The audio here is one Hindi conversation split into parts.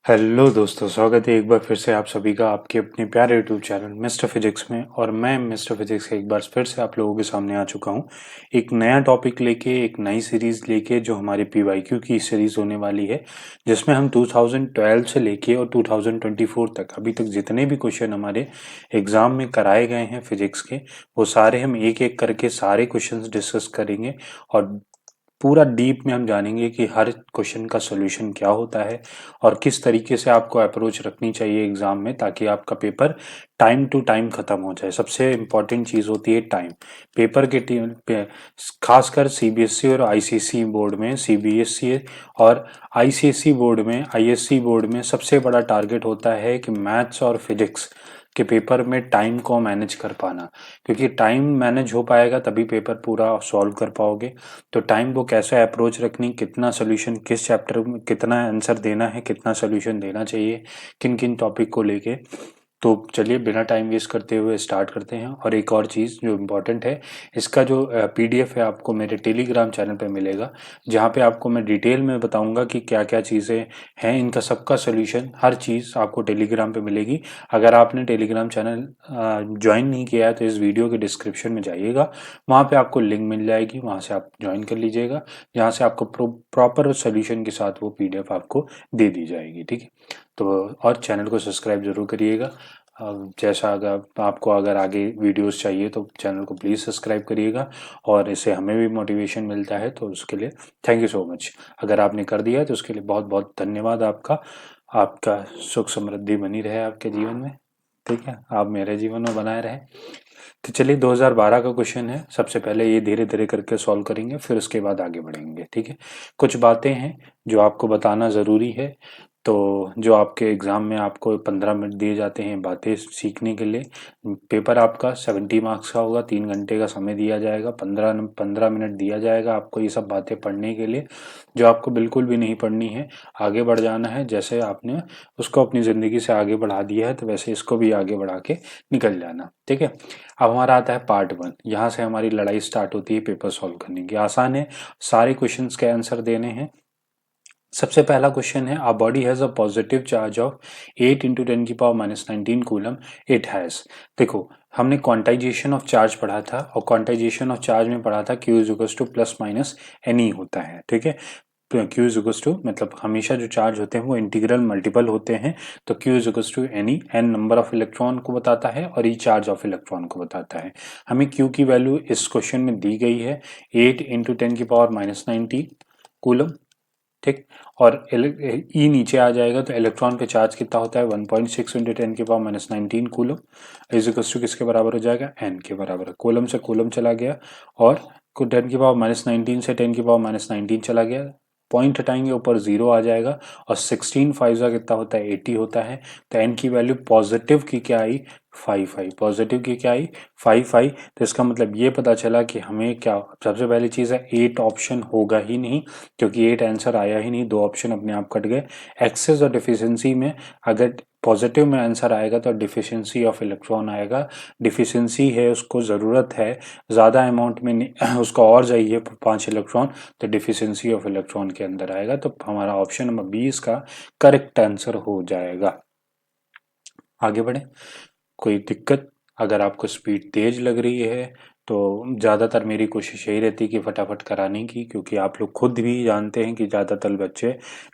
हेलो दोस्तों, स्वागत है एक बार फिर से आप सभी का आपके अपने प्यारे यूट्यूब चैनल मिस्टर फिजिक्स में। और मैं मिस्टर फिजिक्स के एक बार फिर से आप लोगों के सामने आ चुका हूँ एक नया टॉपिक लेके, एक नई सीरीज लेके, जो हमारी पीवाईक्यू की सीरीज होने वाली है, जिसमें हम 2012 से लेके और 2024 तक अभी तक जितने भी क्वेश्चन हमारे एग्जाम में कराए गए हैं फिजिक्स के, वो सारे हम एक एक करके सारे क्वेश्चन डिस्कस करेंगे। और पूरा डीप में हम जानेंगे कि हर क्वेश्चन का सॉल्यूशन क्या होता है और किस तरीके से आपको अप्रोच रखनी चाहिए एग्जाम में, ताकि आपका पेपर टाइम टू टाइम खत्म हो जाए। सबसे इम्पॉर्टेंट चीज़ होती है टाइम। पेपर के टीम पे खासकर सीबीएसई और आईसीएसई बोर्ड में, सीबीएसई और आईसीएसई बोर्ड में, आईएससी बोर्ड में सबसे बड़ा टारगेट होता है कि मैथ्स और फिजिक्स के पेपर में टाइम को मैनेज कर पाना। क्योंकि टाइम मैनेज हो पाएगा तभी पेपर पूरा सॉल्व कर पाओगे। तो टाइम को कैसे अप्रोच रखनी, कितना सोल्यूशन, किस चैप्टर में कितना आंसर देना है, कितना सोल्यूशन देना चाहिए, किन किन टॉपिक को लेके। तो चलिए बिना टाइम वेस्ट करते हुए स्टार्ट करते हैं। और एक और चीज़ जो इम्पोर्टेंट है, इसका जो पीडीएफ है आपको मेरे टेलीग्राम चैनल पे मिलेगा, जहाँ पे आपको मैं डिटेल में बताऊंगा कि क्या क्या चीज़ें हैं, इनका सबका सोल्यूशन, हर चीज़ आपको टेलीग्राम पे मिलेगी। अगर आपने टेलीग्राम चैनल ज्वाइन नहीं किया है तो इस वीडियो के डिस्क्रिप्शन में जाइएगा, वहाँ पे आपको लिंक मिल जाएगी, वहाँ से आप ज्वाइन कर लीजिएगा, जहाँ से आपको प्रॉपर सोल्यूशन के साथ वो पीडीएफ आपको दे दी जाएगी। ठीक है, तो और चैनल को सब्सक्राइब जरूर करिएगा। जैसा अगर आपको अगर आगे वीडियोस चाहिए तो चैनल को प्लीज़ सब्सक्राइब करिएगा, और इससे हमें भी मोटिवेशन मिलता है, तो उसके लिए थैंक यू सो मच। अगर आपने कर दिया है तो उसके लिए बहुत बहुत धन्यवाद आपका। आपका सुख समृद्धि बनी रहे आपके जीवन में। ठीक है, आप मेरे जीवन में बनाए रहे। तो चलिए 2012 का क्वेश्चन है। सबसे पहले ये धीरे धीरे करके सॉल्व करेंगे, फिर उसके बाद आगे बढ़ेंगे। ठीक है, कुछ बातें हैं जो आपको बताना ज़रूरी है। तो जो आपके एग्ज़ाम में आपको 15 मिनट दिए जाते हैं बातें सीखने के लिए। पेपर आपका 70 मार्क्स का होगा, 3 घंटे का समय दिया जाएगा, 15 मिनट दिया जाएगा आपको ये सब बातें पढ़ने के लिए, जो आपको बिल्कुल भी नहीं पढ़नी है। आगे बढ़ जाना है, जैसे आपने उसको अपनी ज़िंदगी से आगे बढ़ा दिया है तो वैसे इसको भी आगे बढ़ा के निकल जाना। ठीक है, अब हमारा आता है पार्ट 1। यहाँ से हमारी लड़ाई स्टार्ट होती है पेपर सॉल्व करने की। आसान है, सारे क्वेश्चंस के आंसर देने हैं। सबसे पहला क्वेश्चन है, a body has a positive charge of 8 into 10⁻19 coulomb it has. देखो, हमने क्वांटाइजेशन ऑफ चार्ज पढ़ा था, और क्वांटाइजेशन ऑफ चार्ज में पढ़ा था Q is equals to plus minus N E होता है। ठीक है, क्यू इज इक्वल्स टू मतलब हमेशा जो चार्ज होते हैं वो इंटीग्रल मल्टीपल होते हैं। तो Q is equals to N E, N number of electron को बताता है और ई चार्ज ऑफ इलेक्ट्रॉन को बताता है। हमें क्यू की वैल्यू इस क्वेश्चन में दी गई है 8 इंटू 10⁻19 कूलम। ठीक, और ई नीचे आ जाएगा तो इलेक्ट्रॉन पे चार्ज कितना होता है 1.6 into 10⁻19 coulomb is equals to किसके बराबर हो जाएगा, एन के बराबर। कूलम से कूलम चला गया, और 10⁻19 से 10⁻19 चला गया, पॉइंट हटाएंगे ऊपर जीरो आ जाएगा, और 16 फाइव का कितना होता है 80 होता है। तो एन की वैल्यू पॉजिटिव की क्या आई 5 पॉजिटिव की क्या आई 5। तो इसका मतलब ये पता चला कि हमें क्या, सबसे पहली चीज़ है 8 ऑप्शन होगा ही नहीं, क्योंकि 8 आंसर आया ही नहीं, 2 ऑप्शन अपने आप कट गए। एक्सेस और डिफिशियंसी में अगर पॉजिटिव में आंसर आएगा तो डिफिशियंसी ऑफ इलेक्ट्रॉन आएगा। डिफिशियंसी है, उसको ज़रूरत है ज़्यादा अमाउंट में उसको और चाहिए 5 इलेक्ट्रॉन, तो डिफिशियंसी ऑफ इलेक्ट्रॉन के अंदर आएगा। तो हमारा ऑप्शन नंबर 20 का करेक्ट आंसर हो जाएगा। आगे बढ़े, कोई दिक्कत? अगर आपको स्पीड तेज लग रही है तो ज़्यादातर मेरी कोशिश यही रहती है कि फटाफट कराने की, क्योंकि आप लोग खुद भी जानते हैं कि ज़्यादातर बच्चे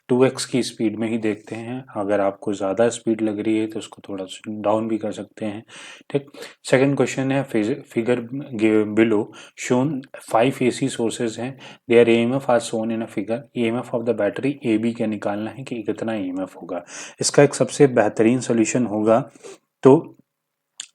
2x की स्पीड में ही देखते हैं। अगर आपको ज़्यादा स्पीड लग रही है तो उसको थोड़ा डाउन भी कर सकते हैं। ठीक, सेकंड क्वेश्चन है, figure below shown 5 AC sources हैं, there EMF are shown in a figure, EMF of the battery A B का निकालना है कि कितना ईएमएफ होगा। इसका एक सबसे बेहतरीन सोल्यूशन होगा, तो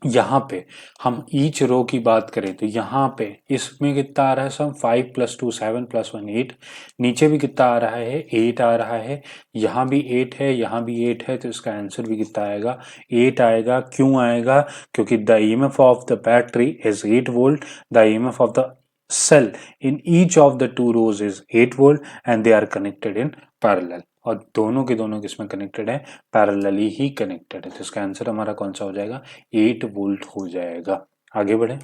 यहाँ पे हम ईच रो की बात करें तो यहाँ पे इसमें कितना आ रहा है, सम 5 + 2 7 + 1 8। नीचे भी कितना आ रहा है 8 आ रहा है, यहाँ भी 8 है, यहाँ भी 8 है, तो इसका आंसर भी कितना आएगा 8 आएगा। क्यों आएगा? क्योंकि the EMF of the battery is 8 volt, the EMF of the cell in each of the two rows is 8 volt and they are connected in parallel। और दोनों के दोनों किसमें कनेक्टेड है, पैरेलली ही कनेक्टेड है। तो इसका आंसर हमारा कौन सा हो जाएगा, 8 वोल्ट हो जाएगा। आगे बढ़े,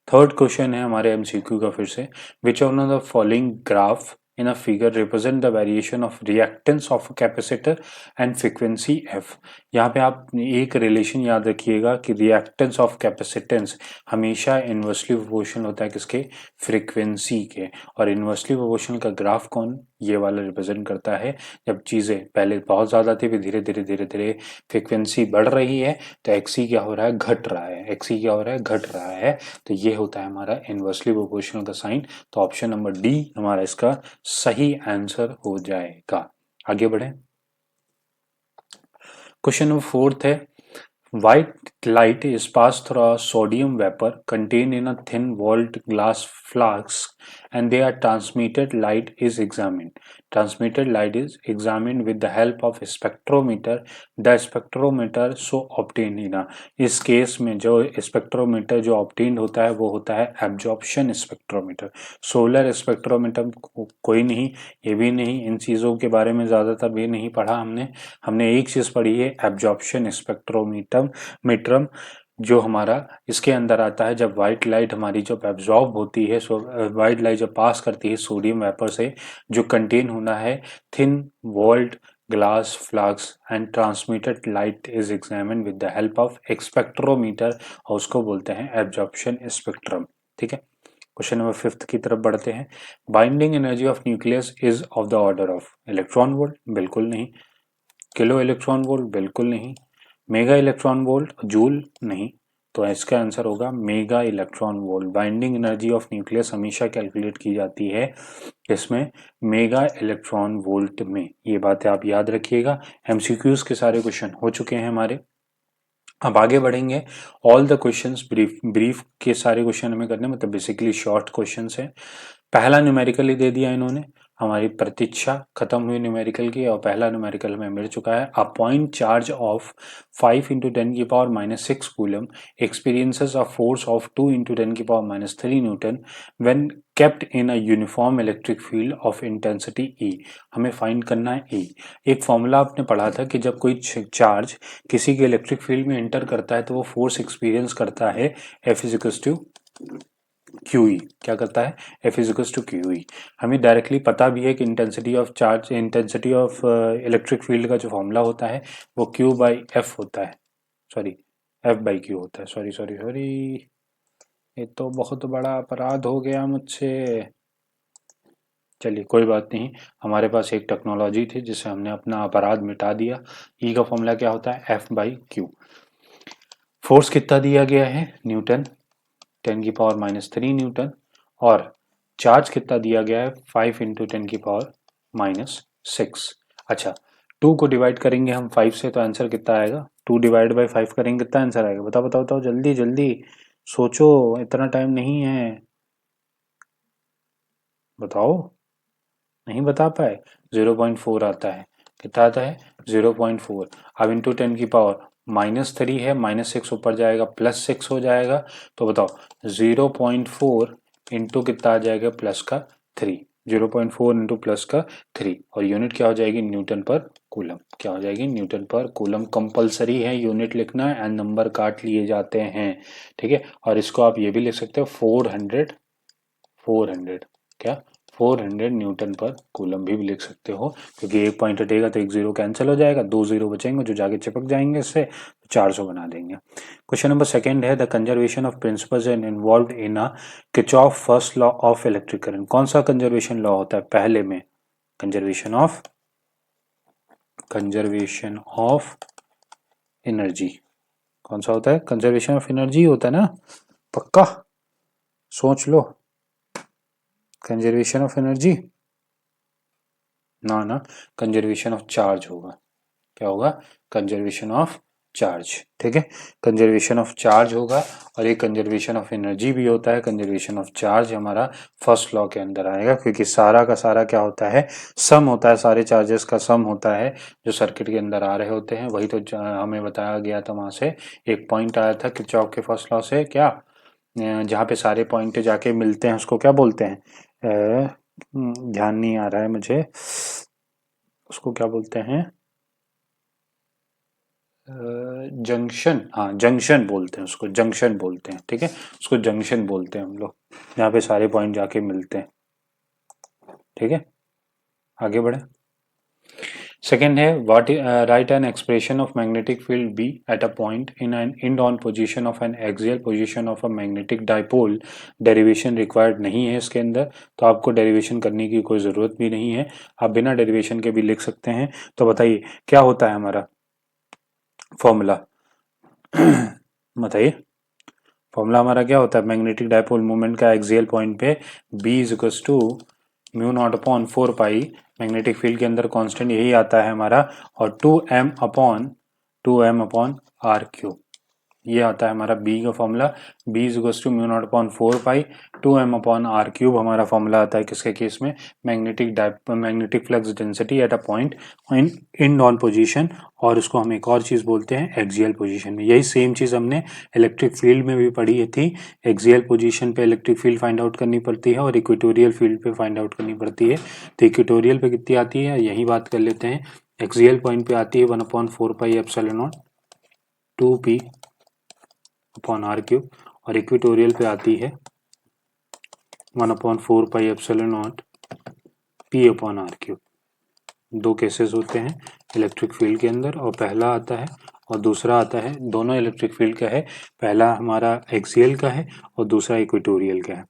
थर्ड क्वेश्चन है हमारे एमसीक्यू का फिर से, which of the following graph in a figure represent the variation of reactance of a capacitor and frequency f। यहाँ पे आप एक रिलेशन याद रखिएगा कि रिएक्टेंस ऑफ कैपेसिटेंस हमेशा इन्वर्सली प्रोपोर्शनल होता है किसके, फ्रीक्वेंसी के। और इन्वर्सली प्रोपोर्शनल का ग्राफ कौन, ये वाला रिप्रेजेंट करता है जब चीजें पहले बहुत ज्यादा थी फिर धीरे धीरे धीरे धीरे फ्रीक्वेंसी बढ़ रही है तो एक्सी क्या हो रहा है, घट रहा है, एक्सी क्या हो रहा है, घट रहा है। तो ये होता है हमारा इन्वर्सली प्रोपोर्शनल का साइन। तो ऑप्शन नंबर डी हमारा इसका सही आंसर हो जाएगा। आगे बढ़े, क्वेश्चन नंबर फोर्थ है, white light is passed through a sodium vapor contained in a thin walled glass flask and their transmitted light is examined. Transmitted light is examined with the help of a spectrometer. The spectrometer so obtained in a, इस केस में जो स्पेक्ट्रोमीटर जो ऑब्टेन होता है वो होता है एब्जॉर्प्शन स्पेक्ट्रोमीटर। सोलर स्पेक्ट्रोमीटर कोई नहीं, ये भी नहीं, इन चीज़ों के बारे में ज़्यादातर भी नहीं पढ़ा हमने एक चीज़ पढ़ी है एब्जॉर्प्शन स्पेक्ट्रोमीटर मीटरम, जो हमारा इसके अंदर आता है जब व्हाइट लाइट हमारी जब एब्जॉर्ब होती है, व्हाइट लाइट जब पास करती है सोडियम वेपर से, जो कंटेन होना है thin walled glass flask and transmitted light is examined with the help of spectrometer, और उसको बोलते हैं एब्जॉर्प्शन स्पेक्ट्रम। ठीक है, क्वेश्चन नंबर फिफ्थ की तरफ बढ़ते हैं। Binding energy of nucleus is of the order of electron volt, बिल्कुल नहीं। किलो इलेक्ट्रॉन वोल्ट, बिल्कुल नहीं। मेगा इलेक्ट्रॉन वोल्ट, जूल, नहीं। तो इसका आंसर होगा mega electron volt. Binding energy of nucleus हमेशा कैलकुलेट की जाती है इसमें मेगा इलेक्ट्रॉन वोल्ट में। ये बातें आप याद रखिएगा। एमसीक्यूज के सारे क्वेश्चन हो चुके हैं हमारे। अब आगे बढ़ेंगे। ऑल द क्वेश्चंस ब्रीफ के सारे क्वेश्चन हमें करने, मतलब बेसिकली शॉर्ट क्वेश्चंस हैं। पहला न्यूमेरिकल ही दे दिया इन्होंने, हमारी प्रतीक्षा खत्म हुई न्यूमेरिकल की और पहला न्यूमेरिकल हमें मिल चुका है। A point charge of 5 × 10⁻⁻6 coulomb experiences a force of 2 × 10⁻³ Newton when kept in a uniform electric field of intensity ई। हमें फाइंड करना है ई। एक फॉर्मूला आपने पढ़ा था कि जब कोई चार्ज किसी के इलेक्ट्रिक फील्ड में एंटर करता है तो वो फोर्स एक्सपीरियंस करता है F = QE। क्या करता है, F = QE। हमें डायरेक्टली पता भी है कि intensity of charge, intensity of electric field का जो फॉर्मूला होता है वो Q/F होता है, सॉरी F/Q होता है। सॉरी सॉरी सॉरी, ये तो बहुत बड़ा अपराध हो गया मुझसे। चलिए कोई बात नहीं, हमारे पास एक टेक्नोलॉजी थी जिससे हमने अपना अपराध मिटा दिया। ई का फॉर्मूला क्या होता है, F/Q। फोर्स कितना दिया गया है, न्यूटन, 10⁻³ न्यूटन, और चार्ज कितना दिया गया है, 5 × 10⁻⁶। अच्छा, 2 को डिवाइड करेंगे हम 5 से तो आंसर कितना आएगा, 2 / 5 करेंगे कितना आंसर आएगा, बताओ बताओ बताओ, जल्दी जल्दी सोचो, इतना टाइम नहीं है, बताओ। नहीं बता पाए, 0.4 आता है। कितना आता है, 0.4। अब इंटू 10⁻³ है, -6 ऊपर जाएगा +6 हो जाएगा। तो बताओ 0.4 इंटू कितना आ जाएगा, +3। 0.4 इंटू +3, और यूनिट क्या हो जाएगी, न्यूटन पर कूलम। क्या हो जाएगी, न्यूटन पर कूलम। कंपलसरी है यूनिट लिखना एंड नंबर काट लिए जाते हैं। ठीक है, और इसको आप ये भी लिख सकते हो 400 क्या, 400 न्यूटन पर कूलम भी लिख सकते हो, क्योंकि एक पॉइंट हटेगा तो एक जीरो कैंसिल हो जाएगा, 2 जीरो बचेंगे जो जाके चिपक जाएंगे इससे, तो 400 बना देंगे। क्वेश्चन नंबर सेकंड है, the conservation of principles and involved in a Kirchhoff first law of electric current. कौन सा कंजर्वेशन लॉ होता है पहले में, कंजर्वेशन ऑफ एनर्जी। कौन सा होता है, कंजर्वेशन ऑफ एनर्जी होता है ना, पक्का सोच लो, कंजर्वेशन ऑफ एनर्जी ना, कंजर्वेशन ऑफ चार्ज होगा। क्या होगा, कंजर्वेशन ऑफ चार्ज। ठीक है, कंजर्वेशन ऑफ चार्ज होगा, और एक कंजर्वेशन ऑफ एनर्जी भी होता है। कंजर्वेशन ऑफ चार्ज हमारा फर्स्ट लॉ के अंदर आएगा, क्योंकि सारा का सारा क्या होता है, सम होता है, सारे चार्जेस का सम होता है जो सर्किट के अंदर आ रहे होते हैं। वही तो हमें बताया गया था, वहां से एक पॉइंट आया था किरचॉफ के फर्स्ट लॉ से, क्या, जहाँ पे सारे पॉइंट जाके मिलते हैं उसको क्या बोलते हैं, ध्यान नहीं आ रहा है मुझे, उसको क्या बोलते हैं, जंक्शन, हाँ जंक्शन बोलते हैं उसको, जंक्शन बोलते हैं। ठीक है, उसको जंक्शन बोलते हैं हम लोग, जहाँ पे सारे पॉइंट जाके मिलते हैं। ठीक है, आगे बढ़े। सेकेंड है what write an expression of magnetic field B at a point in an end on position of an axial position of a magnetic dipole. Derivation required नहीं है इसके अंदर, तो आपको डेरिवेशन करने की कोई ज़रूरत भी नहीं है, आप बिना डेरिवेशन के भी लिख सकते हैं। तो बताइए क्या होता है हमारा फॉर्मूला, बताइए फॉर्मूला हमारा क्या होता है मैग्नेटिक डाइपोल मोमेंट का एक्सियल पॉइंट पे B is equal to mu naught upon 4 pi, magnetic field के अंदर कांस्टेंट यही आता है हमारा, और 2m अपॉन आर क्यूब, ये आता है हमारा बी का formula. B is equal to mu naught upon 4 pi 2m/r³ हमारा फॉर्मूला आता है किसके केस में, magnetic flux density at a point in on position, और उसको हम एक और चीज़ बोलते हैं एक्सियल पोजीशन में। यही सेम चीज़ हमने इलेक्ट्रिक फील्ड में भी पढ़ी थी, एक्सियल पोजीशन पे इलेक्ट्रिक फील्ड फाइंड आउट करनी पड़ती है और इक्वेटोरियल फील्ड पे फाइंड आउट करनी पड़ती है। तो इक्वेटोरियल पे कितनी आती है यही बात कर लेते हैं। एक्सियल पॉइंट पे आती है 1/4πε0 2p अपॉन आर क्यूब, और इक्वेटोरियल पे आती है 1/4πε0 p अपॉन आर क्यूब। दो केसेस होते हैं इलेक्ट्रिक फील्ड के अंदर, और पहला आता है और दूसरा आता है, दोनों इलेक्ट्रिक फील्ड का है, पहला हमारा एक्सियल का है और दूसरा इक्वेटोरियल का है।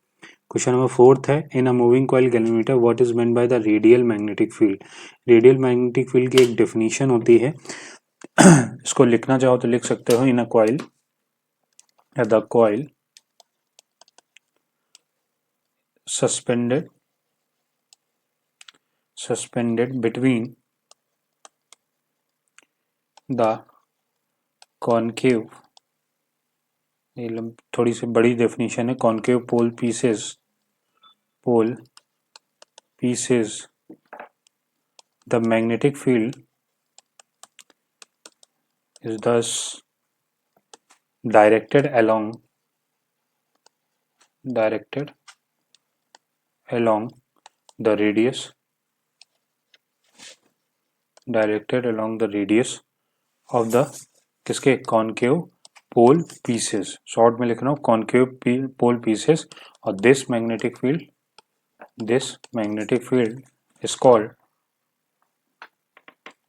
क्वेश्चन नंबर फोर्थ है in a moving coil galvanometer what is meant by the radial magnetic field. Radial magnetic field की एक डेफिनेशन होती है, इसको लिखना चाहो तो लिख सकते हो, in a coil the coil suspended between the concave, थोड़ी सी बड़ी डेफिनेशन है, concave pole pieces the magnetic field is thus directed along the radius of the किसके कॉन्केव पोल पीसेस, शॉर्ट में लिख रहा हूँ कॉन्केव पोल पीसेस, और this magnetic field is called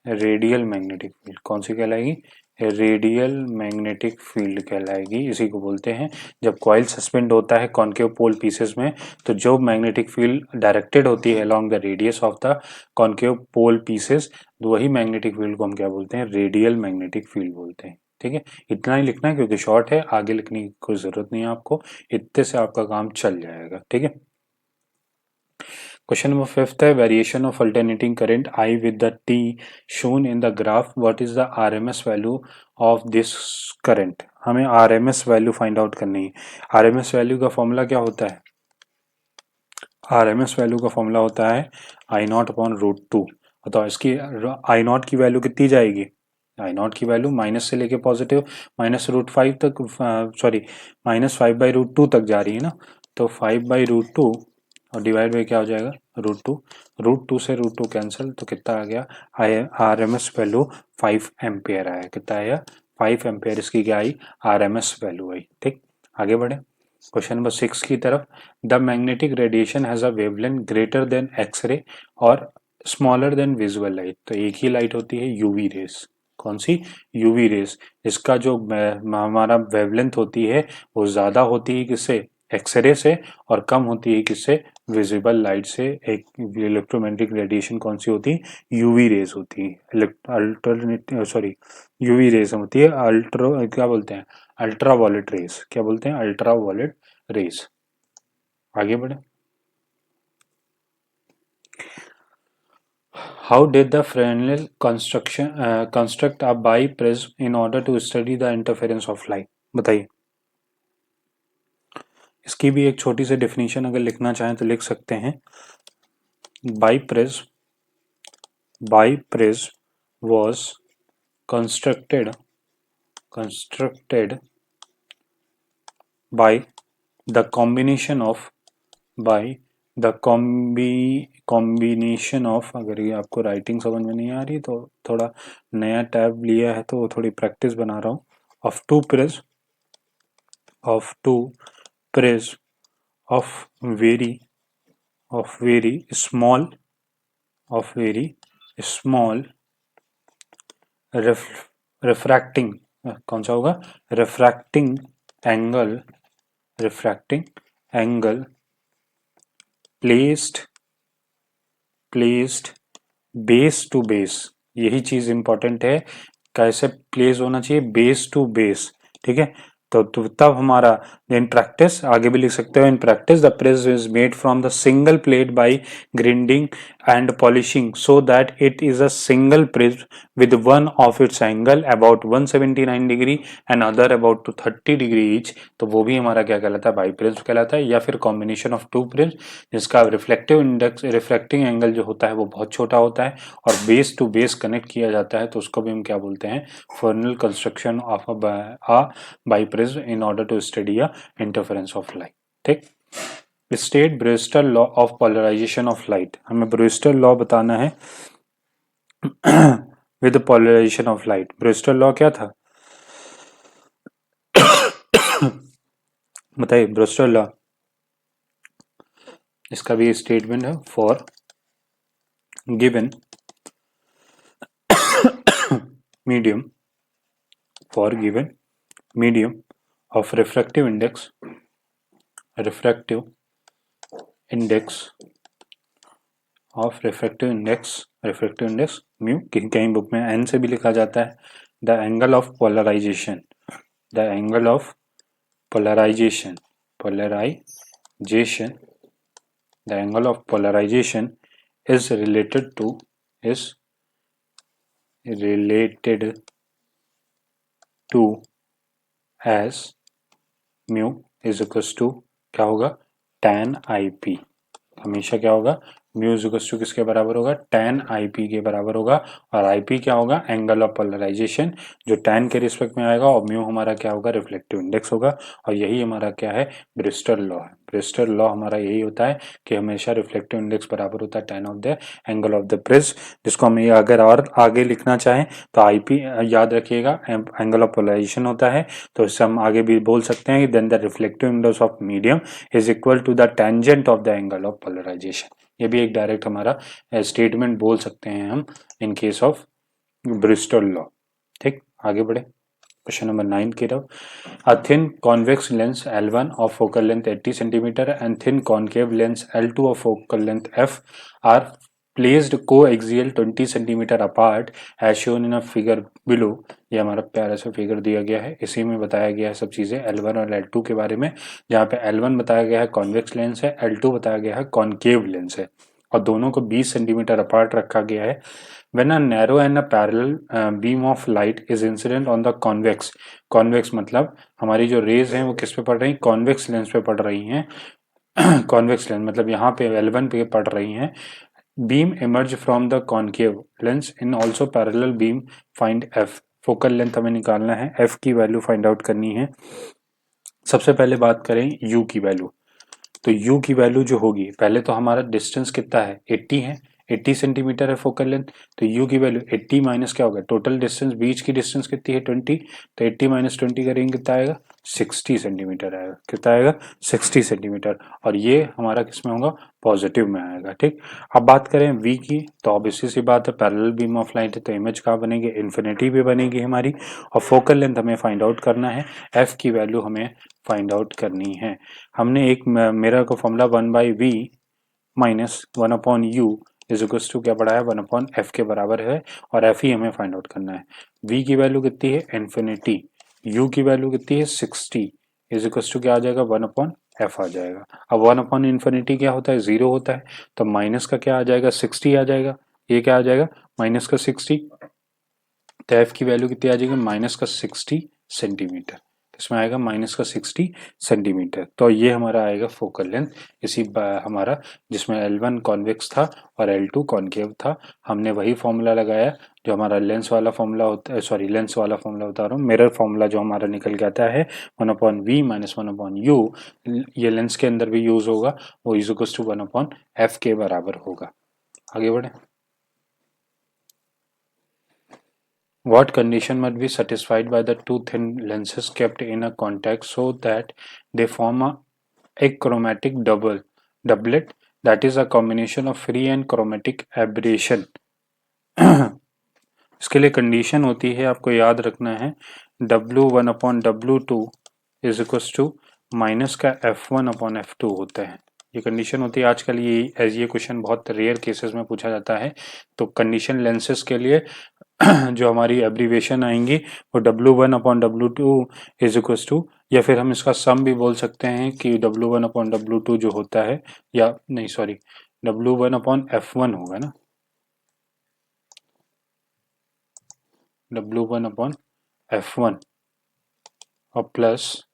radial magnetic field. कौन सी कहलाएगी, रेडियल मैग्नेटिक फील्ड कहलाएगी, इसी को बोलते हैं। जब कॉइल सस्पेंड होता है कॉन्केव पोल पीसेस में, तो जो मैग्नेटिक फील्ड डायरेक्टेड होती है along the radius of the concave pole pieces, वही मैग्नेटिक फील्ड को हम क्या बोलते हैं, रेडियल मैग्नेटिक फील्ड बोलते हैं। ठीक है, इतना ही लिखना है क्योंकि शॉर्ट है, आगे लिखने की कोई जरूरत नहीं है आपको, इतने से आपका काम चल जाएगा। ठीक है, क्वेश्चन नंबर फिफ्थ है variation of alternating current I with the T shown in the graph what is the RMS value of this current. हमें आरएमएस वैल्यू फाइंड आउट करनी है। आरएमएस वैल्यू का फॉर्मूला क्या होता है, आरएमएस वैल्यू का फॉर्मूला होता है I0/√2। तो इसकी I0 की वैल्यू कितनी जाएगी, I0 की वैल्यू माइनस से लेके पॉजिटिव -√5 तक, सॉरी -5/√2 तक जा रही है ना, तो 5/√2 और डिवाइड बाई क्या हो जाएगा √2 से √2 कैंसिल, तो कितना आ गया, आरएमएस वैल्यू 5 एम्पियर आया। कितना आया, 5 एम्पियर इसकी क्या आई, आरएमएस वैल्यू आई। ठीक, आगे बढ़े क्वेश्चन नंबर 6 की तरफ। The magnetic radiation has a wavelength greater than X ray और स्मॉलर देन विजुअल लाइट। तो एक ही लाइट होती है यूवी रेस, कौन सी, यूवी रेस। इसका जो हमारा वेवलेंथ होती है वो ज़्यादा होती है किससे, एक्सरे से, और कम होती है किससे, विजिबल लाइट से। एक इलेक्ट्रोमैग्नेटिक रेडिएशन कौन सी होती है, यूवी रेज होती है, अल्टरनेट सॉरी यूवी रेज होती है, अल्ट्रा क्या बोलते हैं, अल्ट्रा वॉलेट रेस, क्या बोलते हैं, अल्ट्रा वॉलेट रेस। आगे बढ़े, how did the Fresnel construct a biprism in order to study the interference of light. बताइए, इसकी भी एक छोटी सी डेफिनेशन अगर लिखना चाहें तो लिख सकते हैं, biprism was constructed by the combination of, अगर ये आपको राइटिंग समझ में नहीं आ रही तो थोड़ा नया टैब लिया है तो थोड़ी प्रैक्टिस बना रहा हूँ, of two prism of very small of very small refracting, कौन सा होगा, refracting angle, refracting angle placed base to base, यही चीज इंपॉर्टेंट है, कैसे प्लेस होना चाहिए, बेस टू बेस, ठीक है। तो तब हमारा इन प्रैक्टिस, आगे भी लिख सकते हो, in practice the prism is made from the single plate by grinding and polishing so that it is a single prism with one of its angle about 179 degree and other about to 30 degree each, तो वो भी हमारा क्या कहलाता है, बाई प्रिज्म कहलाता है, या फिर कॉम्बिनेशन ऑफ टू प्रिज्म जिसका रिफ्लेक्टिव इंडेक्स, रिफ्लेक्टिंग एंगल जो होता है वो बहुत छोटा होता है और बेस टू बेस कनेक्ट किया जाता है, तो उसको भी हम क्या बोलते हैं, Fresnel construction of a biprism in order to study a interference of light, ठीक। State Brewster law of polarisation of light, हमें ब्रेस्टर लॉ बताना है with polarisation of light. Brewster law क्या था बताइए, ब्रेस्टर लॉ, इसका भी स्टेटमेंट है, for given medium, for given medium of refractive index of refractive index mu, कहीं बुक में n से भी लिखा जाता है, the angle of polarization the angle of polarization is related to as mu is equals to क्या होगा, tan IP, हमेशा क्या होगा, म्यू इज इक्वल टू किसके बराबर होगा, tan IP के बराबर होगा, और IP क्या होगा, एंगल ऑफ पोलराइजेशन, जो tan के रिस्पेक्ट में आएगा, और म्यू हमारा क्या होगा, रिफ्लेक्टिव इंडेक्स होगा, और यही हमारा क्या है, ब्रिस्टल लॉ है। ब्रिस्टल लॉ हमारा यही होता है कि हमेशा रिफ्लेक्टिव इंडेक्स बराबर होता है tan of the angle of the prism, जिसको हम अगर और आगे लिखना चाहें तो IP याद रखिएगा, एंगल ऑफ पोलराइजेशन होता है, तो इससे हम आगे भी बोल सकते हैं, then the reflective index of medium is equal to the tangent of the angle of polarisation. ये भी एक डायरेक्ट हमारा स्टेटमेंट बोल सकते हैं हम in case of Brewster law, ठीक। आगे बढ़े, क्वेश्चन नंबर 9 की तरफ। A thin convex lens L1 of focal length 80 centimetre and thin concave lens L2 of focal length F are placed coaxial 20 centimetre apart as shown in a figure below. ये हमारा प्यारा सा फिगर दिया गया है, इसी में बताया गया है सब चीजें L1 और L2 के बारे में, जहाँ पे L1 बताया गया है कॉन्वेक्स लेंस है, L2 बताया गया है कॉन्केव लेंस है, और दोनों को 20 सेंटीमीटर अपार्ट रखा गया है। When a narrow and a parallel beam of light is incident on the convex, convex मतलब हमारी जो रेज हैं वो किस पे पड़ रही हैं, कॉन्वेक्स लेंस पे पड़ रही हैं कॉन्वेक्स लेंस मतलब यहाँ पे L1 पे पड़ रही हैं। Beam emerge from the concave lens in also parallel beam, find f, focal length हमें निकालना है, f की वैल्यू फाइंड आउट करनी है। सबसे पहले बात करें u की वैल्यू, तो u की वैल्यू जो होगी, पहले तो हमारा डिस्टेंस कितना है, 80 है, 80 सेंटीमीटर है फोकल लेंथ, तो u की वैल्यू 80 माइनस क्या होगा, टोटल डिस्टेंस, बीच की डिस्टेंस कितनी है 20, तो 80 माइनस 20 करेंगे कितना आएगा, 60 सेंटीमीटर आएगा, कितना आएगा 60 सेंटीमीटर, और ये हमारा किस में होगा, पॉजिटिव में आएगा, ठीक। अब बात करें v की, तो ऑब्वियसली सी बात है पैरेलल बीम ऑफ लाइट है, तो इमेज कहाँ बनेगी, इन्फिनिटी पे बनेगी हमारी, और फोकल लेंथ हमें फाइंड आउट करना है, f की वैल्यू हमें फाइंड आउट करनी है। हमने एक मिरर का formula 1/v minus 1/u is equals to क्या पढ़ा है, 1/f के बराबर है, और f ही हमें फाइंड आउट करना है। v की वैल्यू कितनी है, इन्फिनिटी, u की वैल्यू कितनी है 60 इज इक्वल्स टू क्या आ जाएगा, 1/f आ जाएगा। अब 1/इन्फिनिटी क्या होता है, 0 होता है, तो माइनस का क्या आ जाएगा, 60 आ जाएगा, ये क्या आ जाएगा, माइनस का 60, तो f की वैल्यू कितनी आ जाएगी, माइनस का 60 सेंटीमीटर, इसमें आएगा माइनस का 60 सेंटीमीटर, तो ये हमारा आएगा फोकल लेंथ, इसी हमारा जिसमें L1 कॉन्वेक्स था और L2 कॉन्केव था, हमने वही फॉर्मूला लगाया जो हमारा लेंस वाला फॉर्मूला होता है, सॉरी लेंस वाला फॉर्मूला बता रहा हूँ, मिरर फॉर्मूला जो हमारा निकल के आता है 1/v माइनस 1/u, ये लेंस के अंदर भी यूज होगा, वो इज इक्वल टू 1/f के बराबर होगा। आगे बढ़े, what condition must be satisfied by the two thin lenses kept in a contact so that they form a achromatic doublet that is a combination of free and chromatic aberration. इसके लिए कंडीशन होती है, आपको याद रखना है, W1/W2 is equal to minus का F1/F2 होता है। ये कंडीशन होती है। आजकल ये क्वेश्चन बहुत रेयर केसेस में पूछा जाता है। तो कंडीशन लेंसेज के लिए जो हमारी एब्रीवेशन आएंगी वो W1/W2 इज इक्वल टू, या फिर हम इसका सम भी बोल सकते हैं कि W1/W2 जो होता है, या नहीं सॉरी, W1/F1 होगा ना, W1/F1 और प्लस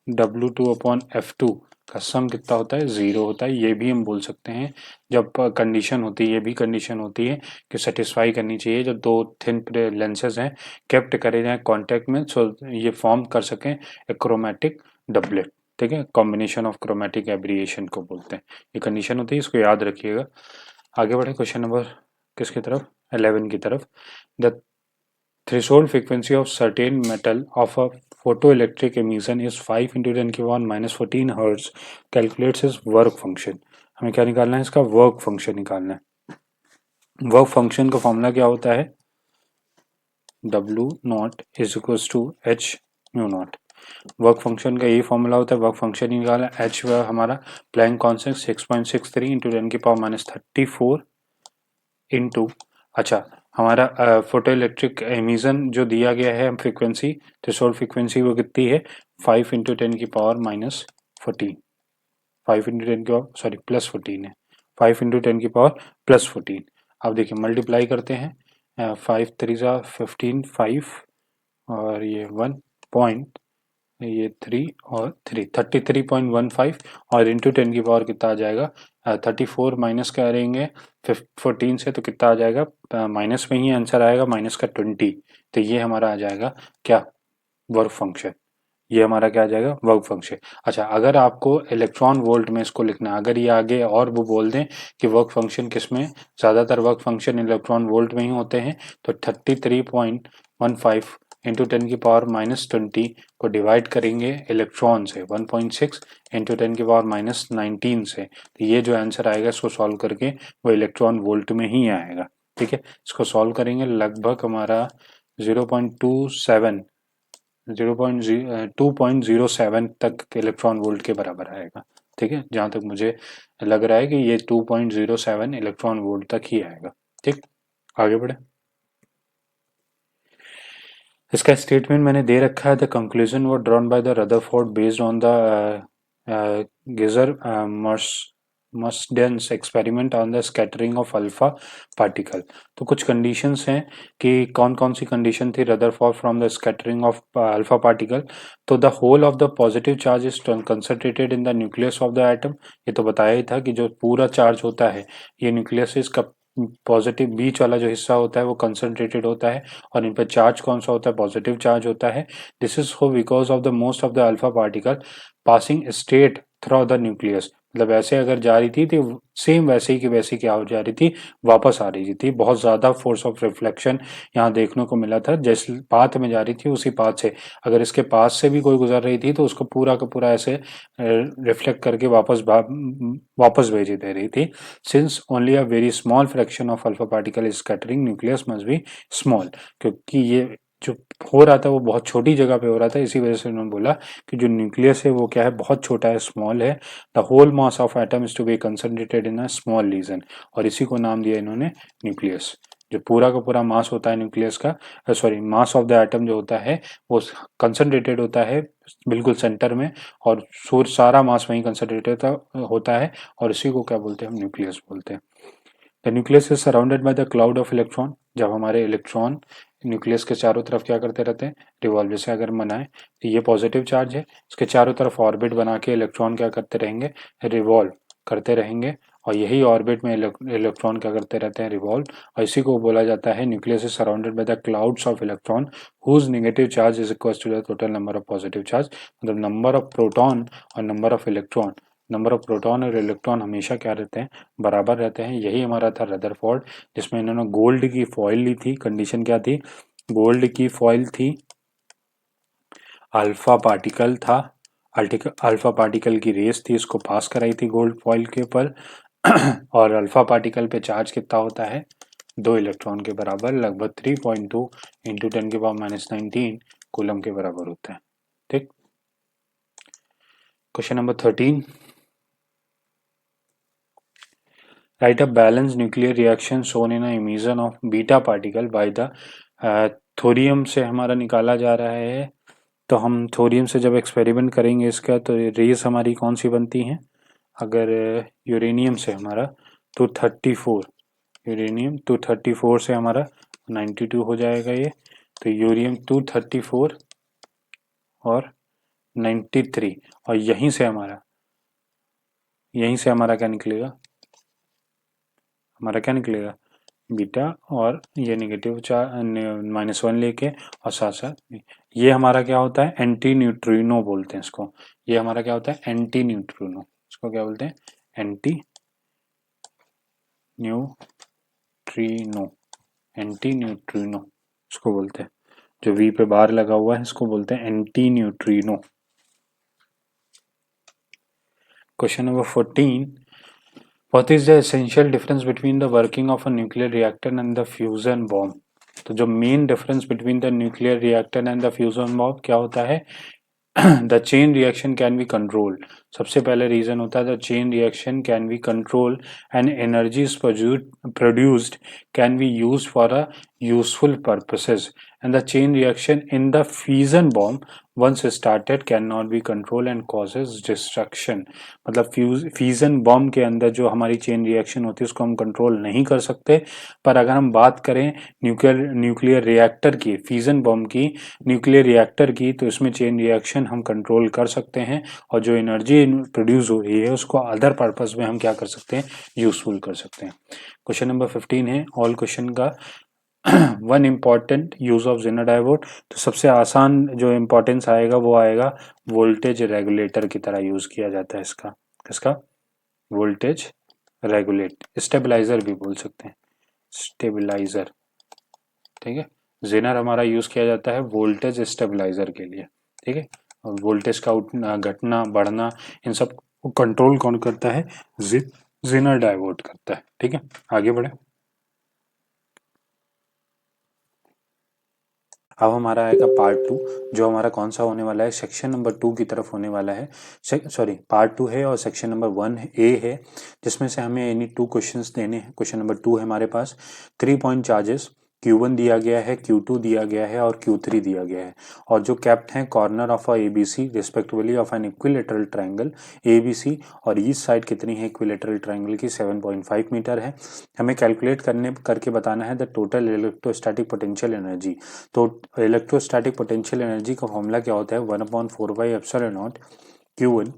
W2/F2 का सम कितना होता है, 0 होता है। ये भी हम बोल सकते हैं जब कंडीशन होती है, ये भी कंडीशन होती है कि सेटिस्फाई करनी चाहिए जब दो थिन लेंसेज हैं केप्ट करे जाएं कांटेक्ट में, सो ये फॉर्म कर सकें क्रोमेटिक डबलेट। ठीक है, कॉम्बिनेशन ऑफ क्रोमेटिक एब्रिएशन को बोलते हैं। ये कंडीशन होती है, इसको याद रखिएगा। आगे बढ़े क्वेश्चन नंबर किसकी तरफ, 11 की तरफ। The threshold frequency of certain metal of a photoelectric emission is 5 into 10 की power minus 14 hertz. Calculates is work function. हमें क्या निकालना है, इसका वर्क फंक्शन निकालना है। वर्क फंक्शन का फॉर्मूला क्या होता है, W0 is equal to H mu naught. Work function का यही फॉर्मूला होता है, वर्क फंक्शन ही निकाला। H हमारा प्लैंक कांस्टेंट 6.63 इंटू 10 की पावर माइनस 34 इंटू, अच्छा हमारा फोटो इलेक्ट्रिक एमिशन जो दिया गया है फ्रीक्वेंसी, थ्रेशोल्ड फ्रीक्वेंसी वो कितनी है, 5 इंटू 10 की पावर माइनस 14, 5 इंटू 10 की पावर सॉरी प्लस 14 है, 5 इंटू 10 की पावर प्लस 14। अब देखिए मल्टीप्लाई करते हैं, 5 3 जा 15, 5 और ये 1 पॉइंट, ये 3 और 3 33.15 और इंटू 10 की पावर कितना आ जाएगा, 34 माइनस करेंगे 14 से तो कितना आ जाएगा, माइनस में ही आंसर आएगा, माइनस का 20। तो ये हमारा आ जाएगा क्या, वर्क फंक्शन। ये हमारा क्या आ जाएगा, वर्क फंक्शन। अच्छा, अगर आपको इलेक्ट्रॉन वोल्ट में इसको लिखना है, अगर ये आगे और वो बोल दें कि वर्क फंक्शन किस में, ज़्यादातर वर्क फंक्शन इलेक्ट्रॉन वोल्ट में ही होते हैं, तो 33.15 इंटू 10 की पावर माइनस 20 को डिवाइड करेंगे इलेक्ट्रॉन से 1.6 इंटू 10 की पावर माइनस 19 से, तो ये जो आंसर आएगा इसको सॉल्व करके वो इलेक्ट्रॉन वोल्ट में ही आएगा। ठीक है, इसको सॉल्व करेंगे, लगभग हमारा 0.27 2.07 तक इलेक्ट्रॉन वोल्ट के बराबर आएगा। ठीक है, जहाँ तक मुझे लग रहा है कि ये 2.07 इलेक्ट्रॉन वोल्ट तक ही आएगा। ठीक, आगे बढ़े। इसका स्टेटमेंट मैंने दे रखा है, the conclusion were drawn by the Rutherford based on the Geiger Marsden experiment on the scattering of alpha particle. तो कुछ कंडीशंस हैं कि कौन कौन सी कंडीशन थी Rutherford from the scattering of alpha particle. तो the whole of the positive charge is concentrated in the nucleus of the atom. ये तो बताया ही था कि जो पूरा चार्ज होता है ये न्यूक्लियस इसका पॉजिटिव बीच वाला जो हिस्सा होता है वो कंसंट्रेटेड होता है, और इन पर चार्ज कौन सा होता है, पॉजिटिव चार्ज होता है। This is so because of the most of the alpha particle passing straight through the nucleus. मतलब ऐसे अगर जा रही थी तो सेम वैसे ही की वैसी क्या हो जा रही थी, वापस आ रही थी। बहुत ज़्यादा फोर्स ऑफ रिफ्लेक्शन यहाँ देखने को मिला था, जिस पाथ में जा रही थी उसी पाथ से अगर इसके पास से भी कोई गुजर रही थी तो उसको पूरा का पूरा ऐसे रिफ्लेक्ट करके वापस भेज दे रही थी। Since only a very small fraction of alpha particle is scattering, nucleus must be small. क्योंकि ये जो हो रहा था वो बहुत छोटी जगह पे हो रहा था, इसी वजह से उन्होंने बोला कि जो न्यूक्लियस है वो क्या है, बहुत छोटा है, स्मॉल है। The whole mass of atom is to be concentrated in a small region, और इसी को नाम दिया इन्होंने न्यूक्लियस। जो पूरा का पूरा मास होता है न्यूक्लियस का, sorry mass of the atom जो होता है वो कंसंट्रेटेड होता है बिल्कुल सेंटर में, और सूर्य सारा मास वहीं कंसंट्रेटेड होता है, और इसी को क्या बोलते हैं, हम न्यूक्लियस बोलते हैं। The nucleus is surrounded by the cloud of electron. जब हमारे इलेक्ट्रॉन न्यूक्लियस के चारों तरफ क्या करते रहते हैं, रिवॉल्व। जैसे अगर बनाए तो ये पॉजिटिव चार्ज है, इसके चारों तरफ ऑर्बिट बना के इलेक्ट्रॉन क्या करते रहेंगे, रिवॉल्व करते रहेंगे, और यही ऑर्बिट में इलेक्ट्रॉन क्या करते रहते हैं, रिवॉल्व। और इसी को बोला जाता है nucleus is surrounded by the clouds of electron whose negative charge is equal to the total number of positive charge. मतलब नंबर ऑफ प्रोटॉन और number of electron, number of proton और इलेक्ट्रॉन हमेशा क्या रहते हैं, बराबर रहते हैं। यही हमारा था रदरफोर्ड, जिसमें इन्होंने गोल्ड की फॉइल ली थी। कंडीशन क्या थी, गोल्ड की फॉइल थी, अल्फा पार्टिकल था, अल्फा पार्टिकल की रेस थी, इसको पास कराई थी गोल्ड फॉइल के ऊपर और अल्फा पार्टिकल पे चार्ज कितना होता है, 2 इलेक्ट्रॉन के बराबर, लगभग 3.2 इंटू 10⁻⁹ कूलम के बराबर होता है। ठीक। Question number 13, right a balance nuclear reaction shown in emission of beta particle by the thorium से हमारा निकाला जा रहा है। तो हम थोरियम से जब एक्सपेरिमेंट करेंगे इसका, तो रेस हमारी कौन सी बनती हैं, अगर यूरेनियम से हमारा 234, यूरेनियम 234 से हमारा 92 हो जाएगा ये, तो यूरियम 234 और 93, और यहीं से हमारा क्या निकलेगा, हमारा क्या निकलेगा, बीटा, और ये नेगेटिव -1 लेके, और साथ साथ ये हमारा क्या होता है, एंटी न्यूट्रिनो बोलते हैं इसको। ये हमारा क्या होता है, एंटी न्यूट्रिनो, इसको क्या बोलते हैं, एंटी न्यूट्रिनो, एंटी न्यूट्रिनो इसको बोलते हैं। जो वी पे बार लगा हुआ है इसको बोलते हैं anti neutrino. Question number 14, what is the essential difference between the working of a nuclear reactor and the fusion bomb. तो जो main difference between the nuclear reactor and the fusion bomb क्या होता है, the chain reaction can be controlled. सबसे पहले रीजन होता है the chain reaction can be control and energy is produced can be use for a useful purposes, and the chain reaction in the fusion bomb once started can not be control and causes destruction. मतलब फ्यूजन बॉम्ब के अंदर जो हमारी चेन रिएक्शन होती है उसको हम कंट्रोल नहीं कर सकते, पर अगर हम बात करें न्यूक्लियर रिएक्टर की, फ्यूजन बॉम्ब की, न्यूक्लियर रिएक्टर की, तो इसमें चेन रिएक्शन हम कंट्रोल कर सकते हैं, और जो एनर्जी प्रोड्यूस हो रही है उसको अदर पर्पस में हम क्या कर सकते हैं, यूजफुल कर सकते हैं। क्वेश्चन नंबर 15 है ऑल क्वेश्चन का one important use of Zener diode. तो सबसे आसान जो इम्पोर्टेंस आएगा वो आएगा वोल्टेज रेगुलेटर की तरह यूज किया जाता है इसका, किसका, वोल्टेज रेगुलेट, स्टेबलाइजर भी बोल सकते हैं, स्टेबलाइजर। ठीक है, जेनर हमारा यूज किया जाता है वोल्टेज स्टेबलाइजर के लिए। ठीक है, और वोल्टेज का उठना घटना बढ़ना इन सब को कंट्रोल कौन करता है, जेनर डायोड करता है। ठीक है, आगे बढ़े। अब हमारा आएगा पार्ट 2, जो हमारा कौन सा होने वाला है, सेक्शन नंबर 2 की तरफ होने वाला है। सॉरी, पार्ट 2 है और सेक्शन नंबर 1 ए है, जिसमें से हमें एनी 2 क्वेश्चंस देने हैं। क्वेश्चन नंबर 2 है हमारे पास 3 पॉइंट चार्जेस, Q1 दिया गया है, Q2 दिया गया है और Q3 दिया गया है, और जो कैप्ट हैं corner of a ABC respectively of an equilateral triangle ABC, और ईच साइड कितनी है इक्विलेटरल ट्रायंगल की, 7.5 मीटर है। हमें कैलकुलेट करके बताना है the total electrostatic potential energy. तो इलेक्ट्रोस्टैटिक पोटेंशियल एनर्जी का फॉर्मूला क्या होता है, 1/4πε0 Q1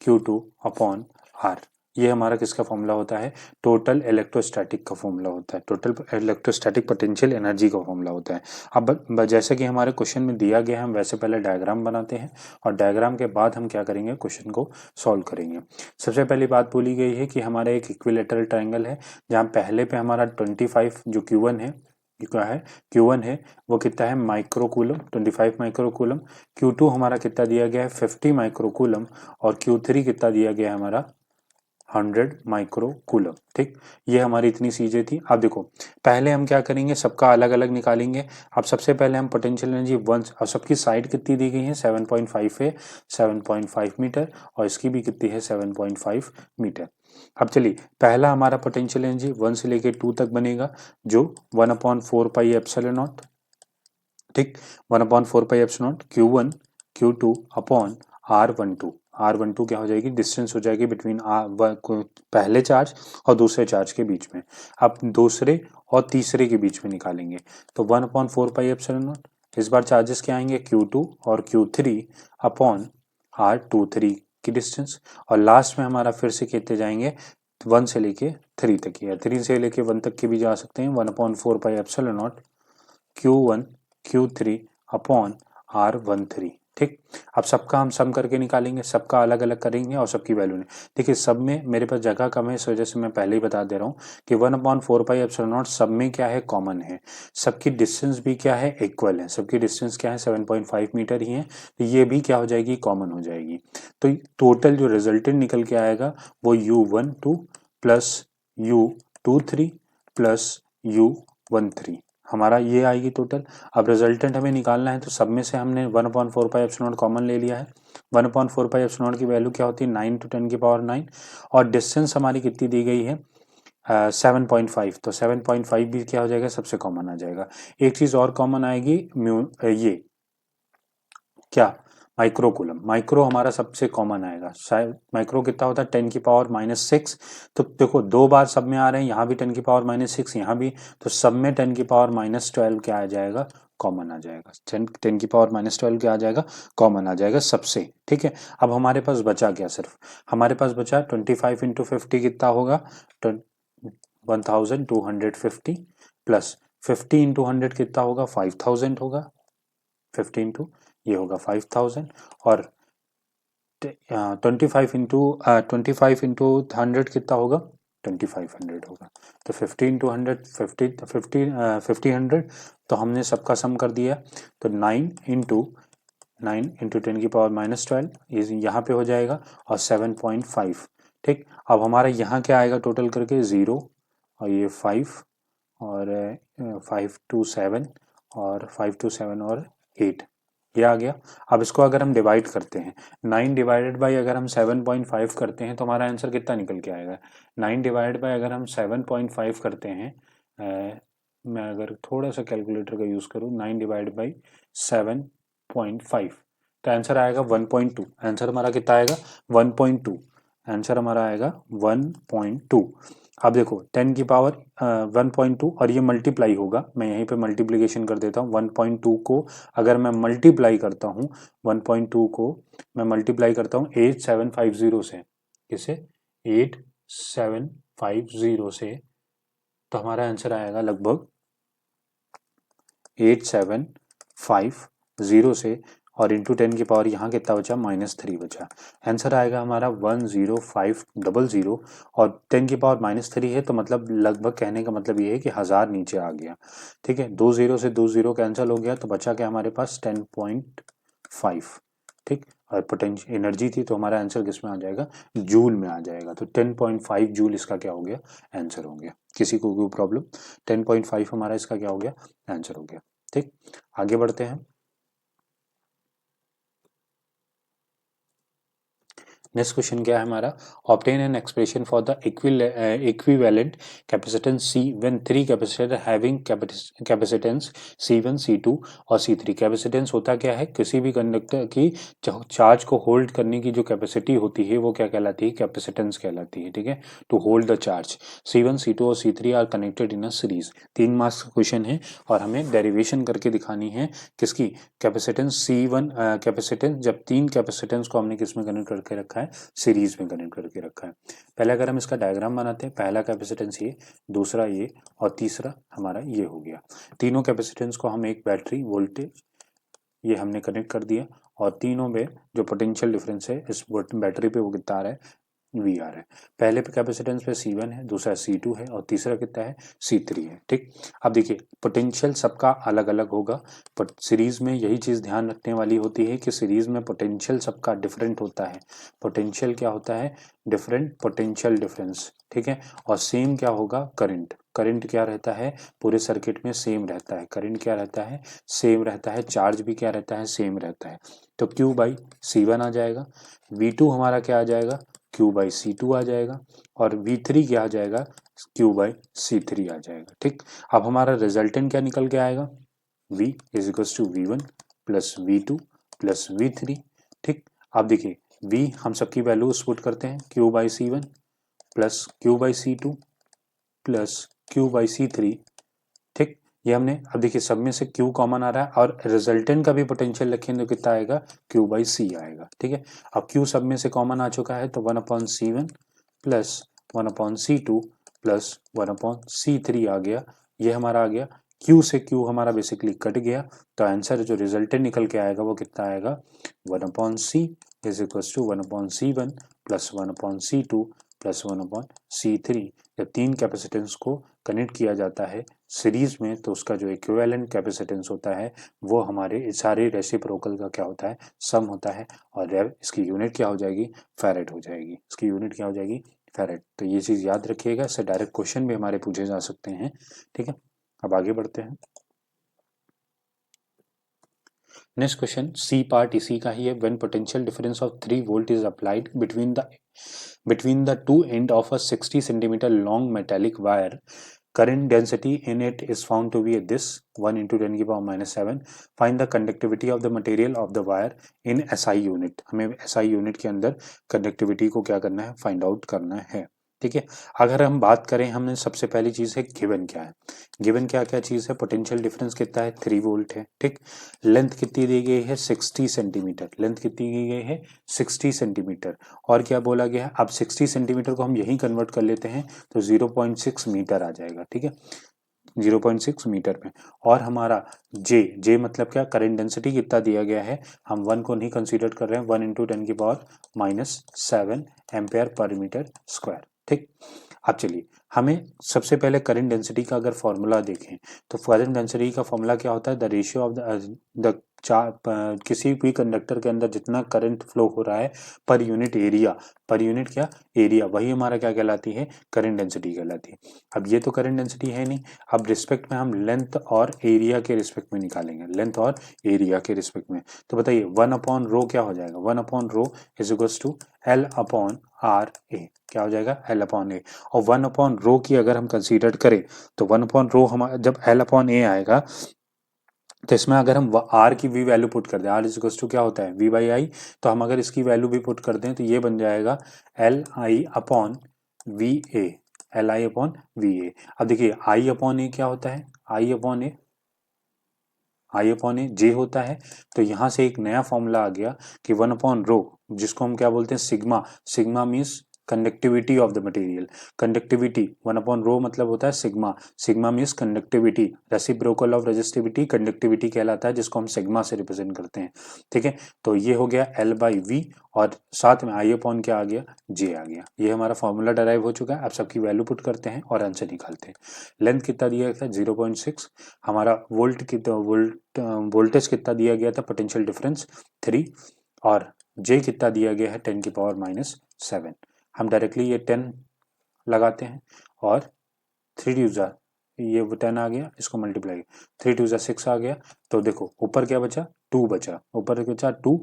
Q2 अपॉन R। ये हमारा किसका फॉर्मूला होता है, टोटल इलेक्ट्रोस्टैटिक का फॉर्मूला होता है, टोटल इलेक्ट्रोस्टैटिक पोटेंशियल एनर्जी का फॉर्मूला होता है। अब जैसे कि हमारे क्वेश्चन में दिया गया है, हम वैसे पहले डायग्राम बनाते हैं, और डायग्राम के बाद हम क्या करेंगे, क्वेश्चन को सॉल्व करेंगे। सबसे पहली बात बोली गई है कि हमारा एक इक्विलेटरल ट्रायंगल है, जहाँ पहले पे हमारा 25 जो Q1 है, क्या है, Q1 है वो कितना है, माइक्रोकूलम, 25 माइक्रोकूलम। Q2 हमारा कितना दिया गया है, 50 माइक्रोकूलम, और Q3 कितना दिया गया है हमारा, 100 माइक्रोकूलम। ठीक, ये हमारी इतनी चीजें थी। अब देखो, पहले हम क्या करेंगे, सबका अलग अलग निकालेंगे। अब सबसे पहले हम पोटेंशियल एनर्जी वंस, और सबकी साइड कितनी दी गई है, 7.5 है, 7.5 मीटर, और इसकी भी कितनी है, 7.5 मीटर। अब चलिए, पहला हमारा पोटेंशियल एनर्जी 1 से लेके 2 तक बनेगा, जो 1/4πε0। ठीक, 1/4πε0 Q1 Q2 upon R12। R12 क्या हो जाएगी, डिस्टेंस हो जाएगी बिटवीन पहले चार्ज और दूसरे चार्ज के बीच में। अब दूसरे और तीसरे के बीच में निकालेंगे, तो 1/4πε0, इस बार चार्जेस क्या आएंगे, Q2 और Q3 अपॉन R23 की डिस्टेंस, और लास्ट में हमारा फिर से कहते जाएंगे 1 से लेके 3 तक, या 3 से लेके 1 तक के भी जा सकते हैं। 1/4πε0 Q1 Q3 अपॉन R13, ठीक। अब सबका हम सम करके निकालेंगे, सबका अलग अलग करेंगे और सबकी वैल्यू नहीं। देखिए सब में मेरे पास जगह कम है, इस वजह से मैं पहले ही बता दे रहा हूँ कि 1/4 पाई एप्सिलॉन नॉट सब में क्या है, कॉमन है। सबकी डिस्टेंस भी क्या है, इक्वल है। सबकी डिस्टेंस क्या है, 7.5 मीटर ही है, तो ये भी क्या हो जाएगी, कॉमन हो जाएगी। तो टोटल जो रिजल्टेंट निकल के आएगा वो U12 plus U23 plus U13 हमारा ये आएगी टोटल। अब रिजल्टेंट हमें निकालना है, तो सब में से हमने 1/4 पाई एप्सिलॉन नॉट कॉमन ले लिया है। 1/4 पाई एप्सिलॉन नॉट की वैल्यू क्या होती है, 9 × 10⁹ और डिस्टेंस हमारी कितनी दी गई है, 7.5। तो 7.5 भी क्या हो जाएगा, सबसे कॉमन आ जाएगा। एक चीज और कॉमन आएगी, ये क्या, माइक्रो कूलम। माइक्रो हमारा सबसे कॉमन आएगा। शायद माइक्रो कितना होता है, 10⁻⁻6। तो देखो दो बार सब में आ रहे हैं, यहाँ भी 10⁻⁻6, यहाँ भी, तो सब में 10⁻⁻12 क्या आ जाएगा, कॉमन आ जाएगा। 10⁻⁻12 क्या आ जाएगा, कॉमन आ जाएगा सबसे। ठीक है। अब हमारे पास बचा क्या, सिर्फ हमारे पास बचा 25 × 50 कितना होगा, 1250 प्लस 50 × 100 कितना होगा, 5000 होगा। 15 टू ये होगा 5000 और 25 इंटू 100 कितना होगा, 2500 होगा। तो 15 टू 100 50 तो हमने सबका सम कर दिया। तो 9 इंटू 10⁻⁻12 ये यहाँ पे हो जाएगा और 7.5। ठीक। अब हमारा यहाँ क्या आएगा टोटल करके, 0 और ये 5 और 5 टू 7 और 5 टू 7 और 8 ये आ गया। अब इसको अगर हम डिवाइड करते हैं, 9 डिवाइडेड बाई अगर हम 7.5 करते हैं तो हमारा आंसर कितना निकल के आएगा। 9 डिवाइड बाई अगर हम 7.5 करते हैं, मैं अगर थोड़ा सा कैलकुलेटर का यूज़ करूँ, 9 डिवाइड बाई 7.5 तो आंसर आएगा 1.2। आंसर हमारा कितना आएगा, 1.2। आंसर हमारा आएगा 1.2। अब देखो 10 की पावर 1.2 और ये मल्टीप्लाई होगा, मैं यहीं पे मल्टीप्लिकेशन कर देता हूँ। 1.2 को अगर मैं मल्टीप्लाई करता हूँ, 1.2 को मैं मल्टीप्लाई करता हूँ 8750 से, किसे, 8750 से, तो हमारा आंसर आएगा लगभग 8750 से, और इंटू 10 की पावर यहाँ कितना बचा, -3 बचा। आंसर आएगा हमारा 10500 और 10 की पावर -3 है, तो मतलब लगभग कहने का मतलब ये है कि 1000 नीचे आ गया। ठीक है, 2 0 से 2 0 कैंसिल हो गया, तो बचा क्या हमारे पास 10.5। ठीक। और पोटेंशियल एनर्जी थी, तो हमारा आंसर किस में आ जाएगा, जूल में आ जाएगा। तो 10.5 जूल इसका क्या हो गया, आंसर हो गया। किसी को कोई प्रॉब्लम, 10.5 हमारा इसका क्या हो गया, आंसर हो गया। ठीक। आगे बढ़ते हैं। नेक्स्ट क्वेश्चन क्या है हमारा, obtain an expression for the equivalent capacitance C when 3 capacitor having capacitance C1 C2 और C3। कैपेसिटेंस होता क्या है, किसी भी कंडक्टर की चार्ज को होल्ड करने की जो कैपेसिटी होती है वो क्या कहलाती है, कैपेसिटेंस कहलाती है। ठीक है, to hold the charge. C1 C2 और C3 are connected in a series. 3 marks का क्वेश्चन है और हमें डेरिवेशन करके दिखानी है किसकी, कैपेसिटेंस C1। कैपेसिटेंस जब 3 कैपेसिटेंस को हमने किस में कनेक्ट करके रखा है, सीरीज में कनेक्ट करके रखा है। पहले अगर हम इसका डायग्राम बनाते हैं, पहला कैपेसिटेंस ये, दूसरा ये और तीसरा हमारा ये हो गया। तीनों कैपेसिटेंस को हम एक बैटरी वोल्टेज ये हमने कनेक्ट कर दिया, और तीनों में जो पोटेंशियल डिफरेंस है इस बैटरी पे वो कितना आ रहा है, वी आर है। पहले पे कैपेसिटेंस पे C1 है, दूसरा C2 है और तीसरा कितना है, C3 है। ठीक। अब देखिए पोटेंशियल सबका अलग अलग होगा, पर सीरीज में यही चीज ध्यान रखने वाली होती है कि सीरीज में पोटेंशियल सबका डिफरेंट होता है। पोटेंशियल क्या होता है, डिफरेंट पोटेंशियल डिफरेंस। ठीक है। और सेम क्या होगा, करंट। करंट क्या रहता है, पूरे सर्किट में सेम रहता है। करंट क्या रहता है, सेम रहता है। चार्ज भी क्या रहता है, सेम रहता है। तो Q/C1 आ जाएगा। V2 हमारा क्या आ जाएगा, Q/C2 आ जाएगा। और V3 क्या आ जाएगा, Q/C3 आ जाएगा। ठीक। अब हमारा रिजल्टेंट क्या निकल के आएगा, V is equal to V1 plus V2 plus V3। ठीक। अब देखिए V हम सबकी वैल्यू पुट करते हैं, Q/C1 plus Q/C2 plus Q/C3। ठीक। ये हमने, अब देखिए सब में से Q कॉमन आ रहा है और रिजल्टेंट का भी पोटेंशियल रखेंगे तो कितना आएगा, Q/C आएगा। ठीक है। अब Q सब में से कॉमन आ चुका है, तो 1/C1 plus 1/C2 plus 1/C3 आ गया। ये हमारा आ गया Q से Q हमारा बेसिकली कट गया, तो आंसर जो रिजल्टेंट निकल के आएगा वो कितना आएगा, 1/C is equal to 1/C1 plus 1/C2 plus 1/C3। जब तीन कैपेसिटेंस को कनेक्ट किया जाता है सीरीज में तो उसका जो इक्विवेलेंट कैपेसिटेंस होता है वो हमारे सारे रेसिप्रोकल का क्या होता है, सम होता है। और इसकी यूनिट क्या हो जाएगी, फैरेड हो जाएगी। इसकी यूनिट क्या हो जाएगी, फैरेड। तो ये चीज़ याद रखिएगा, इससे डायरेक्ट क्वेश्चन भी हमारे पूछे जा सकते हैं। ठीक है, अब आगे बढ़ते हैं। नेक्स्ट क्वेश्चन सी पार्ट इसी का ही है। When potential difference of 3 volt is applied between the two end of a 60 centimeter long metallic wire, current density in it is found to be this 1 into 10 की power -7. Find the conductivity of the material of the wire in SI unit। हमें SI unit के अंदर conductivity को क्या करना है, फाइंड आउट करना है। ठीक है, अगर हम बात करें, हमने सबसे पहली चीज है गिवन क्या है, गिवन क्या क्या चीज है, पोटेंशियल डिफरेंस कितना है, 3 वोल्ट है। ठीक, लेंथ कितनी दी गई है, 60 सेंटीमीटर, लेंथ कितनी दी गई है, 60 सेंटीमीटर। और क्या बोला गया है, अब 60 सेंटीमीटर को हम यही कन्वर्ट कर लेते हैं तो 0.6 मीटर आ जाएगा। ठीक है, 0.6 मीटर में। और हमारा जे मतलब क्या, करंट डेंसिटी कितना दिया गया है, हम 1 को नहीं कंसीडर कर रहे हैं, 1 इंटू 10 की power -7 ampere per metre square. ठीक, अब चलिए हमें सबसे पहले करंट डेंसिटी का अगर फॉर्मूला देखें तो करंट डेंसिटी का फॉर्मूला क्या होता है, द रेशियो ऑफ द किसी भी कंडक्टर के अंदर जितना करंट फ्लो हो रहा है per unit area, per unit क्या, एरिया, वही हमारा क्या कहलाती है, करंट डेंसिटी कहलाती है। अब ये तो करंट डेंसिटी है नहीं, अब रिस्पेक्ट में हम लेंथ और एरिया के रिस्पेक्ट में निकालेंगे, लेंथ और एरिया के रिस्पेक्ट में। तो बताइए 1/रो क्या हो जाएगा, 1/रो इज इक्वल्स टू L/R/A, क्या हो जाएगा, L/A। और 1/रो की अगर हम कंसीडर करें तो 1/रो हमारा जब L/A आएगा तो इसमें अगर हम आर की वी वैल्यू पुट कर दें, आर इज टू क्या होता है, वी बाई आई, तो हम अगर इसकी वैल्यू भी पुट कर दें तो ये बन जाएगा Li/VA, Li/VA। अब देखिए I/A क्या होता है, I/A जे होता है। तो यहां से एक नया फॉर्मूला आ गया कि 1/रो, जिसको हम क्या बोलते हैं, sigma, sigma means conductivity of the material, conductivity 1/रो मतलब होता है sigma, sigma means conductivity, reciprocal of resistivity conductivity कहलाता है, जिसको हम सिग्मा से रिप्रेजेंट करते हैं। ठीक है, तो ये हो गया L/V और साथ में I/A क्या आ गया, जे आ गया। ये हमारा फॉर्मूला डराइव हो चुका है। अब सबकी वैल्यू पुट करते हैं और आंसर निकालते हैं। लेंथ कितना दिया गया था, 0.6, हमारा वोल्ट कितना, वोल्टेज कितना दिया गया था, पोटेंशियल डिफरेंस 3, और जे कितना दिया गया है, 10 की पावर -7। हम डायरेक्टली ये 10 लगाते हैं और 3 टू जा, ये 10 आ गया, इसको मल्टीप्लाई 3 टू जा 6 आ गया। तो देखो ऊपर क्या बचा, 2 बचा, ऊपर बचा 2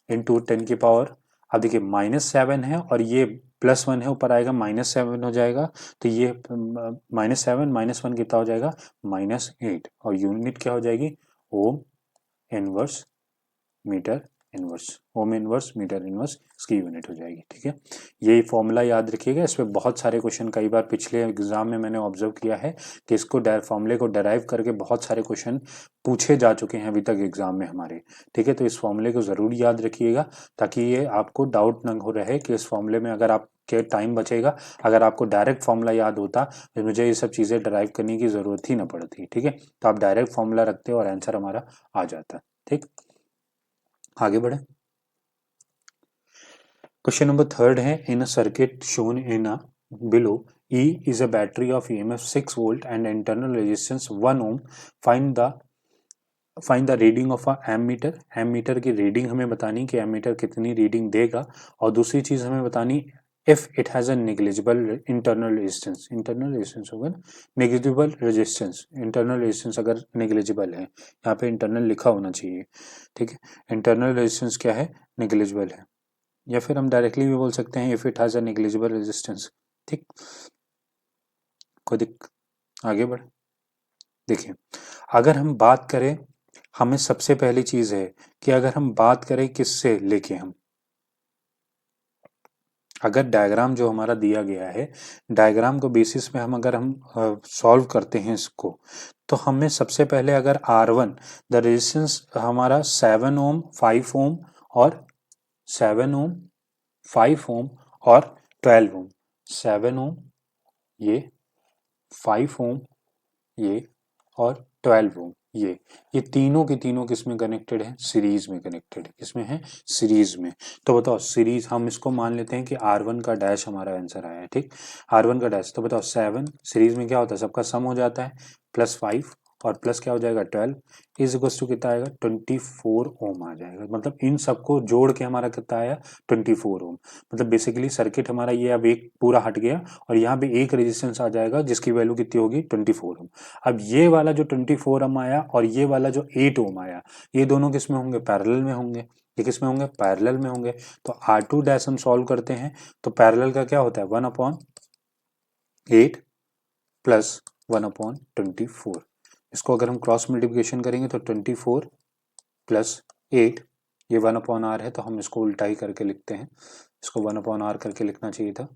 इंटू 10 की पावर, अब देखिए -7 है और ये +1 है, ऊपर आएगा -7 हो जाएगा। तो ये -7 -1 कितना हो जाएगा, -8, और यूनिट क्या हो जाएगी, ohm inverse metre inverse, ohm inverse metre inverse इसकी यूनिट हो जाएगी। ठीक है, ये फॉर्मूला याद रखिएगा, इस पे बहुत सारे क्वेश्चन कई बार पिछले एग्जाम में मैंने ऑब्जर्व किया है कि इसको फॉर्मूले को डराइव करके बहुत सारे क्वेश्चन पूछे जा चुके हैं अभी तक एग्जाम में हमारे। ठीक है, तो इस फॉर्मूले को जरूर याद रखिएगा ताकि ये आपको डाउट न हो रहे कि इस फॉर्मूले में अगर आपके टाइम बचेगा, अगर आपको डायरेक्ट फॉर्मूला याद होता तो मुझे ये सब चीज़ें डराइव करने की ज़रूरत ही ना पड़ती। ठीक है, तो आप डायरेक्ट फॉर्मूला रखते और आंसर हमारा आ जाता। ठीक, आगे बढ़े। क्वेश्चन नंबर 3 है, in a circuit shown in a below E is a battery of EMF 6 volt and internal resistance 1 ohm. Find the reading of a ammeter. Ammeter की रीडिंग हमें बतानी कि एमीटर कितनी रीडिंग देगा, और दूसरी चीज हमें बतानी if it has a negligible internal resistance, internal resistance होगा नेग्लिजिबल रेजिस्टेंस, इंटरनल रेजिस्टेंस अगर नेग्लिजिबल है, यहाँ पे इंटरनल लिखा होना चाहिए। ठीक है, इंटरनल रेजिस्टेंस क्या है, नेग्लिजिबल है, या फिर हम डायरेक्टली भी बोल सकते हैं if it has a negligible resistance. ठीक, कोई दिक्कत, आगे बढ़। देखिए अगर हम बात करें, हमें सबसे पहली चीज है कि अगर हम बात करें किससे लेके, हम अगर डायग्राम जो हमारा दिया गया है, डायग्राम को बेसिस में हम अगर हम सॉल्व करते हैं इसको, तो हमें सबसे पहले अगर R1 द रेजिस्टेंस हमारा 7 ओम 5 ओम और 7 ओम 5 ओम और 12 ओम, 7 ओम ये 5 ओम ये और 12 ओम। ये तीनों के तीनों किस में कनेक्टेड है? सीरीज में कनेक्टेड है। किसमें है? सीरीज में। तो बताओ सीरीज, हम इसको मान लेते हैं कि R1 का डैश हमारा आंसर आया है, ठीक। R1 का डैश, तो बताओ 7 सीरीज में क्या होता है? सबका सम हो जाता है, प्लस 5 और प्लस क्या हो जाएगा 12 इज इक्वल टू कितना आएगा? 24 ओम आ जाएगा। मतलब इन सबको जोड़ के हमारा कितना आया? 24 ओम। मतलब बेसिकली सर्किट हमारा ये अब एक पूरा हट गया और यहाँ पे एक रेजिस्टेंस आ जाएगा जिसकी वैल्यू कितनी होगी? 24 ओम। अब ये वाला जो 24 ओम आया और ये वाला जो 8 ओम आया, ये दोनों किस में होंगे? पैरेलल में होंगे। ये किस में होंगे? पैरेलल में होंगे। तो R2 डैश हम सॉल्व करते हैं तो पैरेलल का क्या होता है? 1/8 प्लस 1/24। इसको अगर हम क्रॉस मल्टीप्लिकेशन करेंगे तो 24 प्लस 8, ये 1/r है तो हम इसको उल्टा ही करके लिखते हैं, इसको 1/r करके लिखना चाहिए था।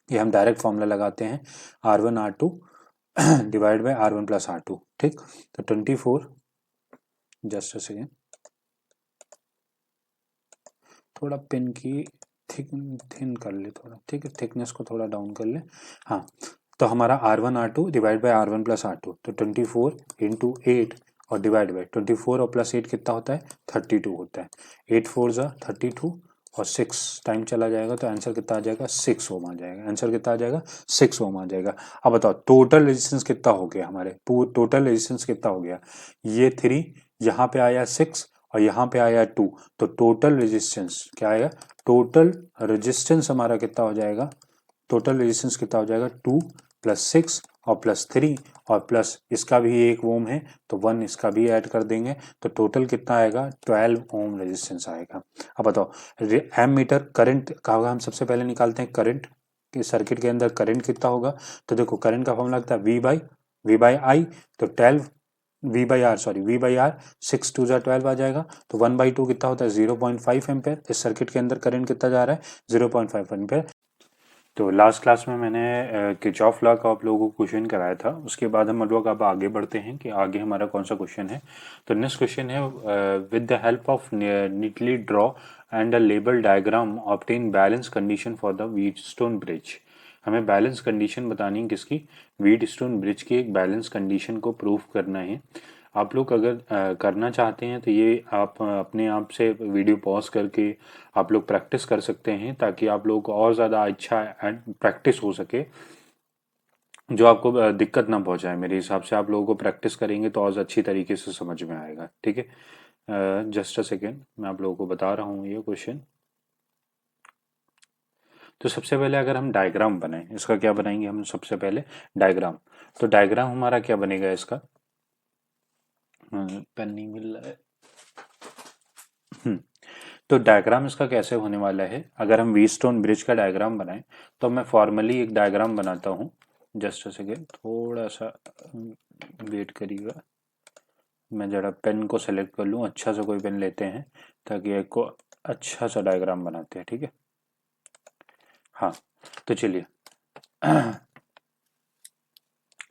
ये हम डायरेक्ट फॉर्मूला लगाते हैं, R1 R2 divide by R1 plus R2, ठीक। तो 24, जस्ट अ सेकेंड, थोड़ा पिन की थिन कर ले थोड़ा, ठीक है, थिकनेस को थोड़ा डाउन कर ले। हाँ, तो हमारा R1 R2 divide by R1 plus R2, तो 24 इंटू 8 और डिवाइड बाय 24 और प्लस 8 कितना होता है? 32 होता है। 8 4 जा 32 और 6 टाइम चला जाएगा तो आंसर कितना आ जाएगा? 6 ओम आ जाएगा। आंसर कितना आ जाएगा? 6 ओम आ जाएगा। अब बताओ टोटल रेजिस्टेंस कितना हो गया हमारे? टोटल रेजिस्टेंस कितना हो गया? ये 3, यहाँ पे आया 6 और यहाँ पे आया 2, तो टोटल रेजिस्टेंस क्या आएगा? टोटल रेजिस्टेंस हमारा कितना हो जाएगा? टोटल रेजिस्टेंस कितना हो जाएगा? 2 प्लस 6 और प्लस 3 और प्लस इसका भी 1 ओम है तो 1 इसका भी ऐड कर देंगे, तो टोटल कितना आएगा? 12 ओम रेजिस्टेंस आएगा। अब बताओ एम मीटर करंट का होगा, हम सबसे पहले निकालते हैं करंट कि सर्किट के अंदर करंट कितना होगा। तो देखो करंट का फॉर्मूला लगता है V/I, तो 12 V/R 6 2 जा 12 आ जाएगा, तो 1/2 कितना होता है? 0.5 एम्पेयर। इस सर्किट के अंदर करंट कितना जा रहा है? 0.5 एम्पेयर। तो लास्ट क्लास में मैंने किरचॉफ लॉ का आप लोगों को क्वेश्चन कराया था, उसके बाद हम लोग अब आगे बढ़ते हैं कि आगे हमारा कौन सा क्वेश्चन है। तो नेक्स्ट क्वेश्चन है, with the help of neatly draw and a label diagram obtain balance condition for the Wheatstone bridge. हमें बैलेंस कंडीशन बतानी है किसकी? व्हीटस्टोन ब्रिज की एक बैलेंस कंडीशन को प्रूव करना है। आप लोग अगर करना चाहते हैं तो ये आप अपने आप से वीडियो पॉज करके आप लोग प्रैक्टिस कर सकते हैं ताकि आप लोगों को और ज़्यादा अच्छा प्रैक्टिस हो सके, जो आपको दिक्कत ना पहुंचाए। मेरे हिसाब से आप लोगों को प्रैक्टिस करेंगे तो और अच्छी तरीके से समझ में आएगा, ठीक है। जस्ट अ सेकेंड, मैं आप लोगों को बता रहा हूँ ये क्वेश्चन। तो सबसे पहले अगर हम डायग्राम बनाएं, इसका क्या बनाएंगे हम? सबसे पहले डायग्राम। तो डायग्राम हमारा क्या बनेगा इसका? पेन नहीं मिल रहा है। तो डायग्राम इसका कैसे होने वाला है? अगर हम व्हीटस्टोन ब्रिज का डायग्राम बनाएं तो मैं फॉर्मली एक डायग्राम बनाता हूँ। जस्ट अ सेकेंड, थोड़ा सा वेट करिएगा, मैं जरा पेन को सेलेक्ट कर लूँ, अच्छा सा कोई पेन लेते हैं ताकि एक को अच्छा सा डायग्राम बनाते हैं, ठीक है। हाँ, तो चलिए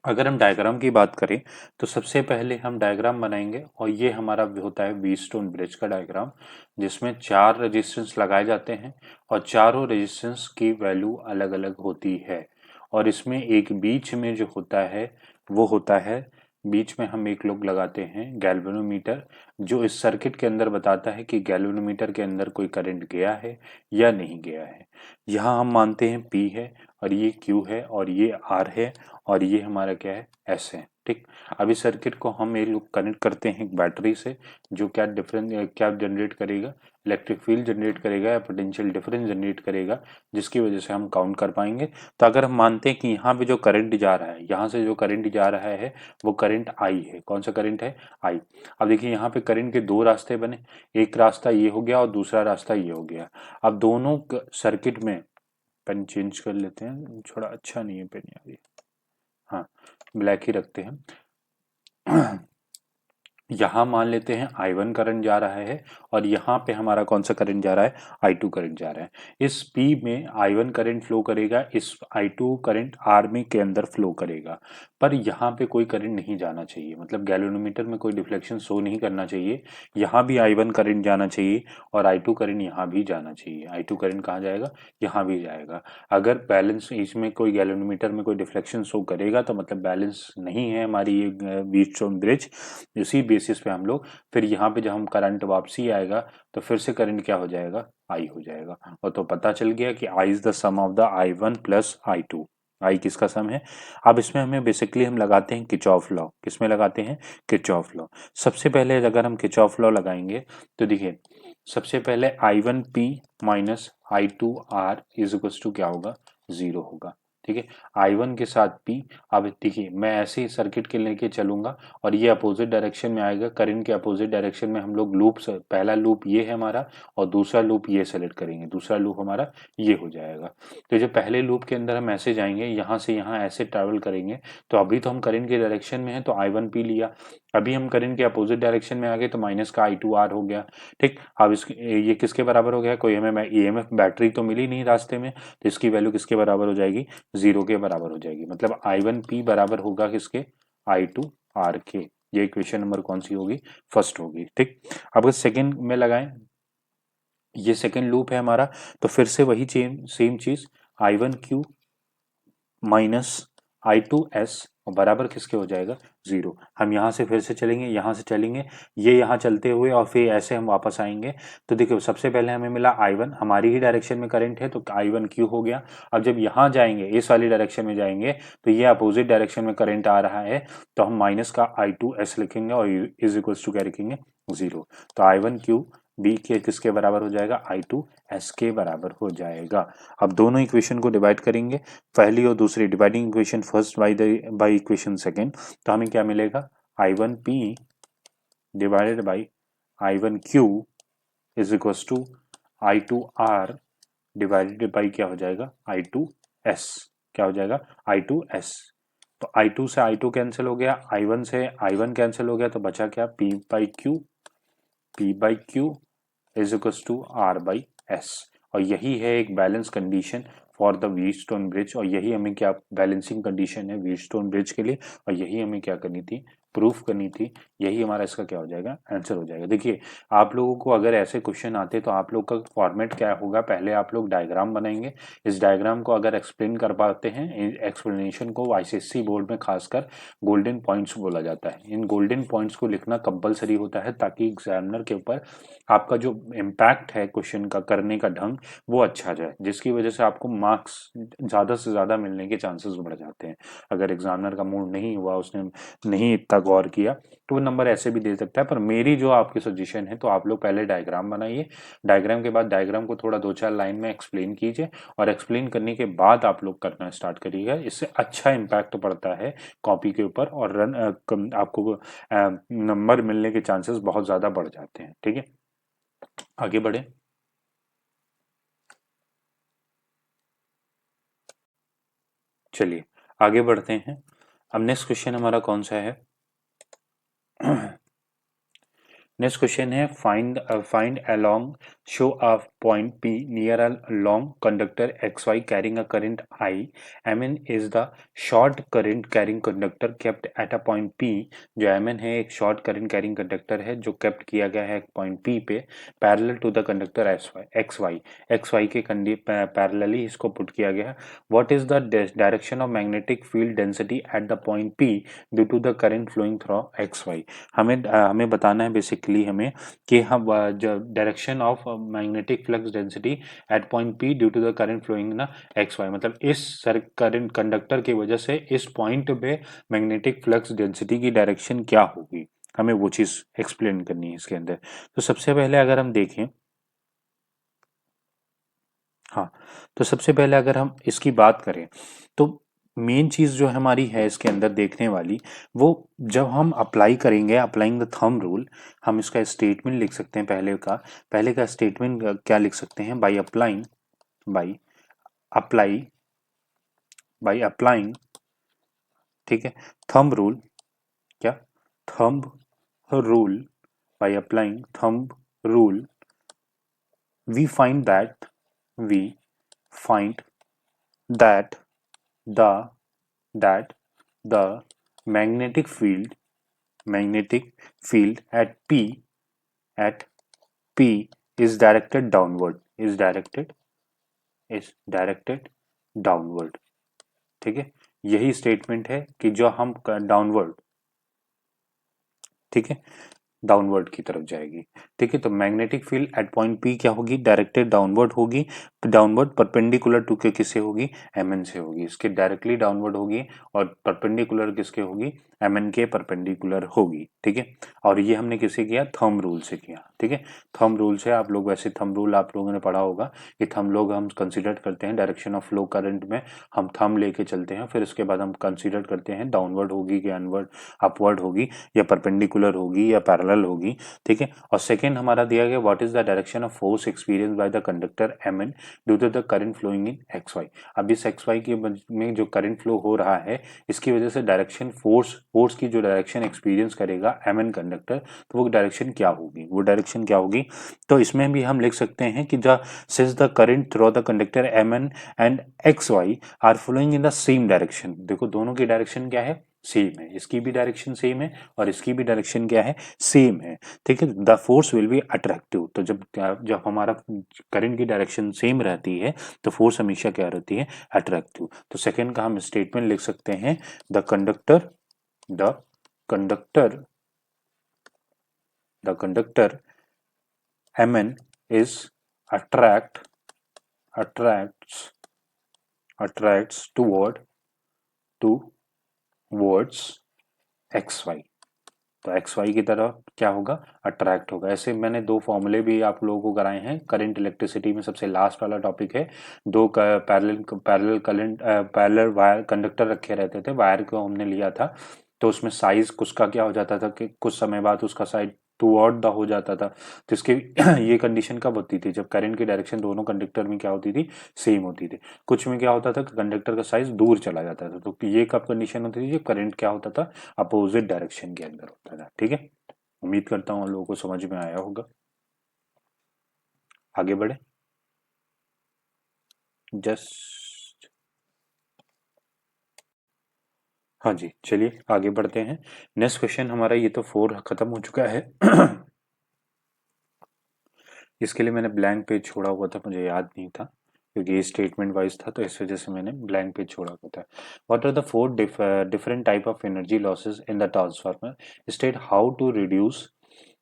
अगर हम डायग्राम की बात करें तो सबसे पहले हम डायग्राम बनाएंगे और ये हमारा होता है व्हीटस्टोन ब्रिज का डायग्राम, जिसमें 4 रेजिस्टेंस लगाए जाते हैं और चारों रेजिस्टेंस की वैल्यू अलग अलग होती है। और इसमें एक बीच में जो होता है वो होता है, बीच में हम एक लोग लगाते हैं गैल्वेनोमीटर, जो इस सर्किट के अंदर बताता है कि गैल्वेनोमीटर के अंदर कोई करंट गया है या नहीं गया है। यहाँ हम मानते हैं P है और ये Q है और ये R है और ये हमारा क्या है? S है, ठीक। अब इस सर्किट को हम ये लोग कनेक्ट करते हैं एक बैटरी से, जो क्या जनरेट करेगा? इलेक्ट्रिक फील्ड जनरेट करेगा या पोटेंशियल डिफरेंस जनरेट करेगा, जिसकी वजह से हम काउंट कर पाएंगे। तो अगर हम मानते हैं कि यहाँ पे जो करंट जा रहा है, यहाँ से जो करंट जा रहा है वो करंट I है। कौन सा करंट है? I। अब देखिए यहाँ पे करंट के 2 रास्ते बने, एक रास्ता ये हो गया और दूसरा रास्ता ये हो गया। अब दोनों सर्किट में, पेन चेंज कर लेते हैं, थोड़ा अच्छा नहीं है पेन यार ये, हाँ ब्लैक ही रखते हैं। यहाँ मान लेते हैं I1 करंट जा रहा है और यहाँ पे हमारा कौन सा करंट जा रहा है, I2 करंट जा रहा है। इस P में I1 करंट फ्लो करेगा, इस I2 करंट R में के अंदर फ्लो करेगा, पर यहाँ पे कोई करंट नहीं जाना चाहिए, मतलब गैल्वेनोमीटर में कोई डिफ्लेक्शन शो नहीं करना चाहिए। यहाँ भी I1 करंट जाना चाहिए और I2 करंट यहाँ भी जाना चाहिए। I2 करंट कहाँ जाएगा, यहाँ भी जाएगा। अगर बैलेंस इसमें कोई गैल्वेनोमीटर में कोई डिफ्लेक्शन शो करेगा तो मतलब बैलेंस नहीं है हमारी ये व्हीटस्टोन ब्रिज। इसी बेसिस पे हम लोग फिर यहाँ पे जब हम करंट वापसी आएगा तो फिर से करंट क्या हो जाएगा, आई हो जाएगा। और तो पता चल गया कि I is the sum of the I1 plus I2। I किसका सम है। अब इसमें हमें बेसिकली हम लगाते हैं किरचॉफ लॉ। किसमें लगाते हैं, किरचॉफ लॉ। सबसे पहले अगर हम किरचॉफ लॉ लगाएंगे तो देखिए, सबसे पहले I1P minus I2R is equal to क्या होगा, जीरो होगा। ठीक है, I1 के साथ P। अब देखिए मैं ऐसे ही सर्किट के लेके चलूंगा और ये अपोजिट डायरेक्शन में आएगा। करंट के अपोजिट डायरेक्शन में हम लोग लूप, पहला लूप ये है हमारा और दूसरा लूप ये सेलेक्ट करेंगे। दूसरा लूप हमारा ये हो जाएगा। तो जो पहले लूप के अंदर हम ऐसे जाएंगे, यहाँ से यहाँ ऐसे ट्रैवल करेंगे, तो अभी तो हम करंट के डायरेक्शन में है तो I1P लिया। अभी हम करंट के अपोजिट डायरेक्शन में आ गए तो माइनस का I2R हो गया। ठीक, अब इस ये किसके बराबर हो गया, कोई हमें EMF बैटरी तो मिली नहीं रास्ते में, तो इसकी वैल्यू किसके बराबर हो जाएगी, जीरो के बराबर हो जाएगी। मतलब I1P बराबर होगा किसके, I2R के। ये इक्वेशन नंबर कौन सी होगी, फर्स्ट होगी। ठीक, अब अगर सेकंड में लगाएं, ये सेकंड लूप है हमारा, तो फिर से वही सेम चीज, I1Q माइनस I2S और बराबर किसके हो जाएगा, जीरो। हम यहाँ से फिर से चलेंगे, यहाँ से चलेंगे, ये यहाँ चलते हुए और फिर ऐसे हम वापस आएंगे। तो देखिए सबसे पहले हमें मिला I1, हमारी ही डायरेक्शन में करंट है तो I1Q हो गया। अब जब यहाँ जाएंगे, इस वाली डायरेक्शन में जाएंगे, तो ये अपोजिट डायरेक्शन में करंट आ रहा है, तो हम माइनस का I2S लिखेंगे और इज इक्वल टू क्या लिखेंगे, जीरो। तो I1Q बी के किसके बराबर हो जाएगा, I2S के बराबर हो जाएगा। अब दोनों इक्वेशन को डिवाइड करेंगे, पहली और दूसरी, dividing equation first by equation second, तो हमें क्या मिलेगा, I1P divided by I1Q is equal to I2R divided by क्या हो जाएगा, I2S। क्या हो जाएगा, I2S। तो I2 से I2 कैंसिल हो गया, I1 से I1 कैंसिल हो गया, तो बचा क्या, P by Q is equal to R/S। और यही है एक balance condition for the Wheatstone bridge, और यही हमें क्या बैलेंसिंग कंडीशन है व्हीटस्टोन ब्रिज के लिए, और यही हमें क्या करनी थी, प्रूफ करनी थी। यही हमारा इसका क्या हो जाएगा, आंसर हो जाएगा। देखिए आप लोगों को अगर ऐसे क्वेश्चन आते तो आप लोग का फॉर्मेट क्या होगा, पहले आप लोग डायग्राम बनाएंगे। इस डायग्राम को अगर एक्सप्लेन कर पाते हैं, एक्सप्लेनेशन को आईसीएससी बोर्ड में खासकर गोल्डन पॉइंट्स बोला जाता है। इन गोल्डन पॉइंट्स को लिखना कंपलसरी होता है ताकि एग्जामिनर के ऊपर आपका जो इम्पैक्ट है क्वेश्चन का करने का ढंग, वो अच्छा जाए, जिसकी वजह से आपको मार्क्स ज़्यादा से ज़्यादा मिलने के चांसेस बढ़ जाते हैं। अगर एग्जामिनर का मूड नहीं हुआ, उसने नहीं इतना गौर किया, तो वो नंबर ऐसे भी दे सकता है। पर मेरी जो आपकी सजेशन है, तो आप लोग पहले डायग्राम बनाइए, डायग्राम के बाद डायग्राम को थोड़ा दो चार लाइन में एक्सप्लेन कीजिए, और एक्सप्लेन करने के बाद आप लोग करना स्टार्ट करिएगा। इससे अच्छा इम्पैक्ट पड़ता है कॉपी के ऊपर, और आपको नंबर मिलने के चांसेस बहुत ज़्यादा बढ़ जाते हैं। ठीक है, आगे बढ़े। चलिए आगे बढ़ते हैं। अब नेक्स्ट क्वेश्चन हमारा कौन सा है, नेक्स्ट क्वेश्चन है, find along show off point P near a long conductor XY carrying a current I, Mn is the short current carrying conductor kept at a point P। जो Mn है एक शॉर्ट करंट कैरिंग कंडक्टर है जो केप्ट किया गया है एक पॉइंट P पे, parallel to the conductor XY के पैरेलली इसको पुट किया गया है। What is the direction of magnetic field density at the point P due to the current flowing through XY। हमें बताना है बेसिकली हमें कि हम जो direction of magnetic flux density at point P due to the current flowing ना XY, मतलब इस करंट कंडक्टर की वजह से इस पॉइंट पे मैग्नेटिक फ्लक्स डेंसिटी की डायरेक्शन क्या होगी, हमें वो चीज एक्सप्लेन करनी है इसके अंदर। तो सबसे पहले अगर हम देखें, हाँ, तो सबसे पहले अगर हम इसकी बात करें, तो मेन चीज जो हमारी है इसके अंदर देखने वाली, वो जब हम अप्लाई करेंगे, अप्लाइंग द थंब रूल, हम इसका स्टेटमेंट लिख सकते हैं। पहले का स्टेटमेंट क्या लिख सकते हैं, बाई अप्लाई बाई अप्लाइंग, ठीक है, थंब रूल, क्या, thumb rule, by applying thumb rule, we find that we find that the that the magnetic field at P is directed downward, ठीक है। यही स्टेटमेंट है कि जो हम डाउनवर्ड, ठीक है, डाउनवर्ड की तरफ जाएगी, ठीक है। तो magnetic field at point P क्या होगी, डायरेक्टेड डाउनवर्ड होगी, डाउनवर्ड परपेंडिकुलर टू के किससे होगी, एमएन से होगी, इसके डायरेक्टली डाउनवर्ड होगी और परपेंडिकुलर किसके होगी, एमएन के परपेंडिकुलर होगी, ठीक है। और ये हमने किससे किया, थंब रूल से किया, ठीक है। थंब रूल से आप लोग, वैसे थंब रूल आप लोगों ने पढ़ा होगा कि थंब लोग हम कंसिडर करते हैं डायरेक्शन ऑफ फ्लो करंट में, हम थंब लेके चलते हैं, फिर उसके बाद हम कंसिडर करते हैं डाउनवर्ड होगी कि अनवर्ड, अपवर्ड होगी या परपेंडिकुलर होगी या पैरेलल होगी, ठीक है। और सेकंड हमारा दिया गया what is the direction of force experience by the conductor MN due to the current flowing in X Y. अब इस एक्स वाई के में जो करंट फ्लो हो रहा है, इसकी वजह से डायरेक्शन फोर्स की जो डायरेक्शन एक्सपीरियंस करेगा एमएन कंडक्टर, तो वो डायरेक्शन क्या होगी, तो इसमें भी हम लिख सकते हैं कि the since the current through the conductor MN and X Y are flowing in the same direction, देखो दोनों की डायरेक्शन क्या है, सेम है, इसकी भी डायरेक्शन सेम है और इसकी भी डायरेक्शन क्या है, सेम है, ठीक है। The force will be attractive, तो जब हमारा करंट की डायरेक्शन सेम रहती है तो फोर्स हमेशा क्या रहती है, अट्रैक्टिव। तो सेकंड का हम स्टेटमेंट लिख सकते हैं, the conductor the conductor the conductor mn is attracts towards xy, तो एक्स वाई की तरफ क्या होगा, अट्रैक्ट होगा। ऐसे मैंने दो फॉर्मूले भी आप लोगों को कराए हैं करंट इलेक्ट्रिसिटी में, सबसे लास्ट वाला टॉपिक है, दो parallel current parallel wire conductor रखे रहते थे, वायर को हमने लिया था, तो उसमें साइज कुछ का क्या हो जाता था कि कुछ समय बाद उसका साइज टूवर्ड द हो जाता था, तो इसके ये कंडीशन कब होती थी, जब करंट की डायरेक्शन दोनों कंडक्टर में क्या होती थी, सेम होती थी। कुछ में क्या होता था कि कंडक्टर का साइज दूर चला जाता था, तो ये कब कंडीशन होती थी, जब करंट क्या होता था, अपोजिट डायरेक्शन के अंदर होता था, ठीक है। उम्मीद करता हूँ लोगों को समझ में आया होगा। आगे बढ़े, जस्ट, हाँ जी, चलिए आगे बढ़ते हैं। नेक्स्ट क्वेश्चन हमारा, ये तो 4 खत्म हो चुका है। इसके लिए मैंने ब्लैंक पेज छोड़ा हुआ था, मुझे याद नहीं था क्योंकि ये स्टेटमेंट वाइज था, तो इस वजह से मैंने ब्लैंक पेज छोड़ा हुआ था। What are the 4 different type of energy losses in the transformer, state how to reduce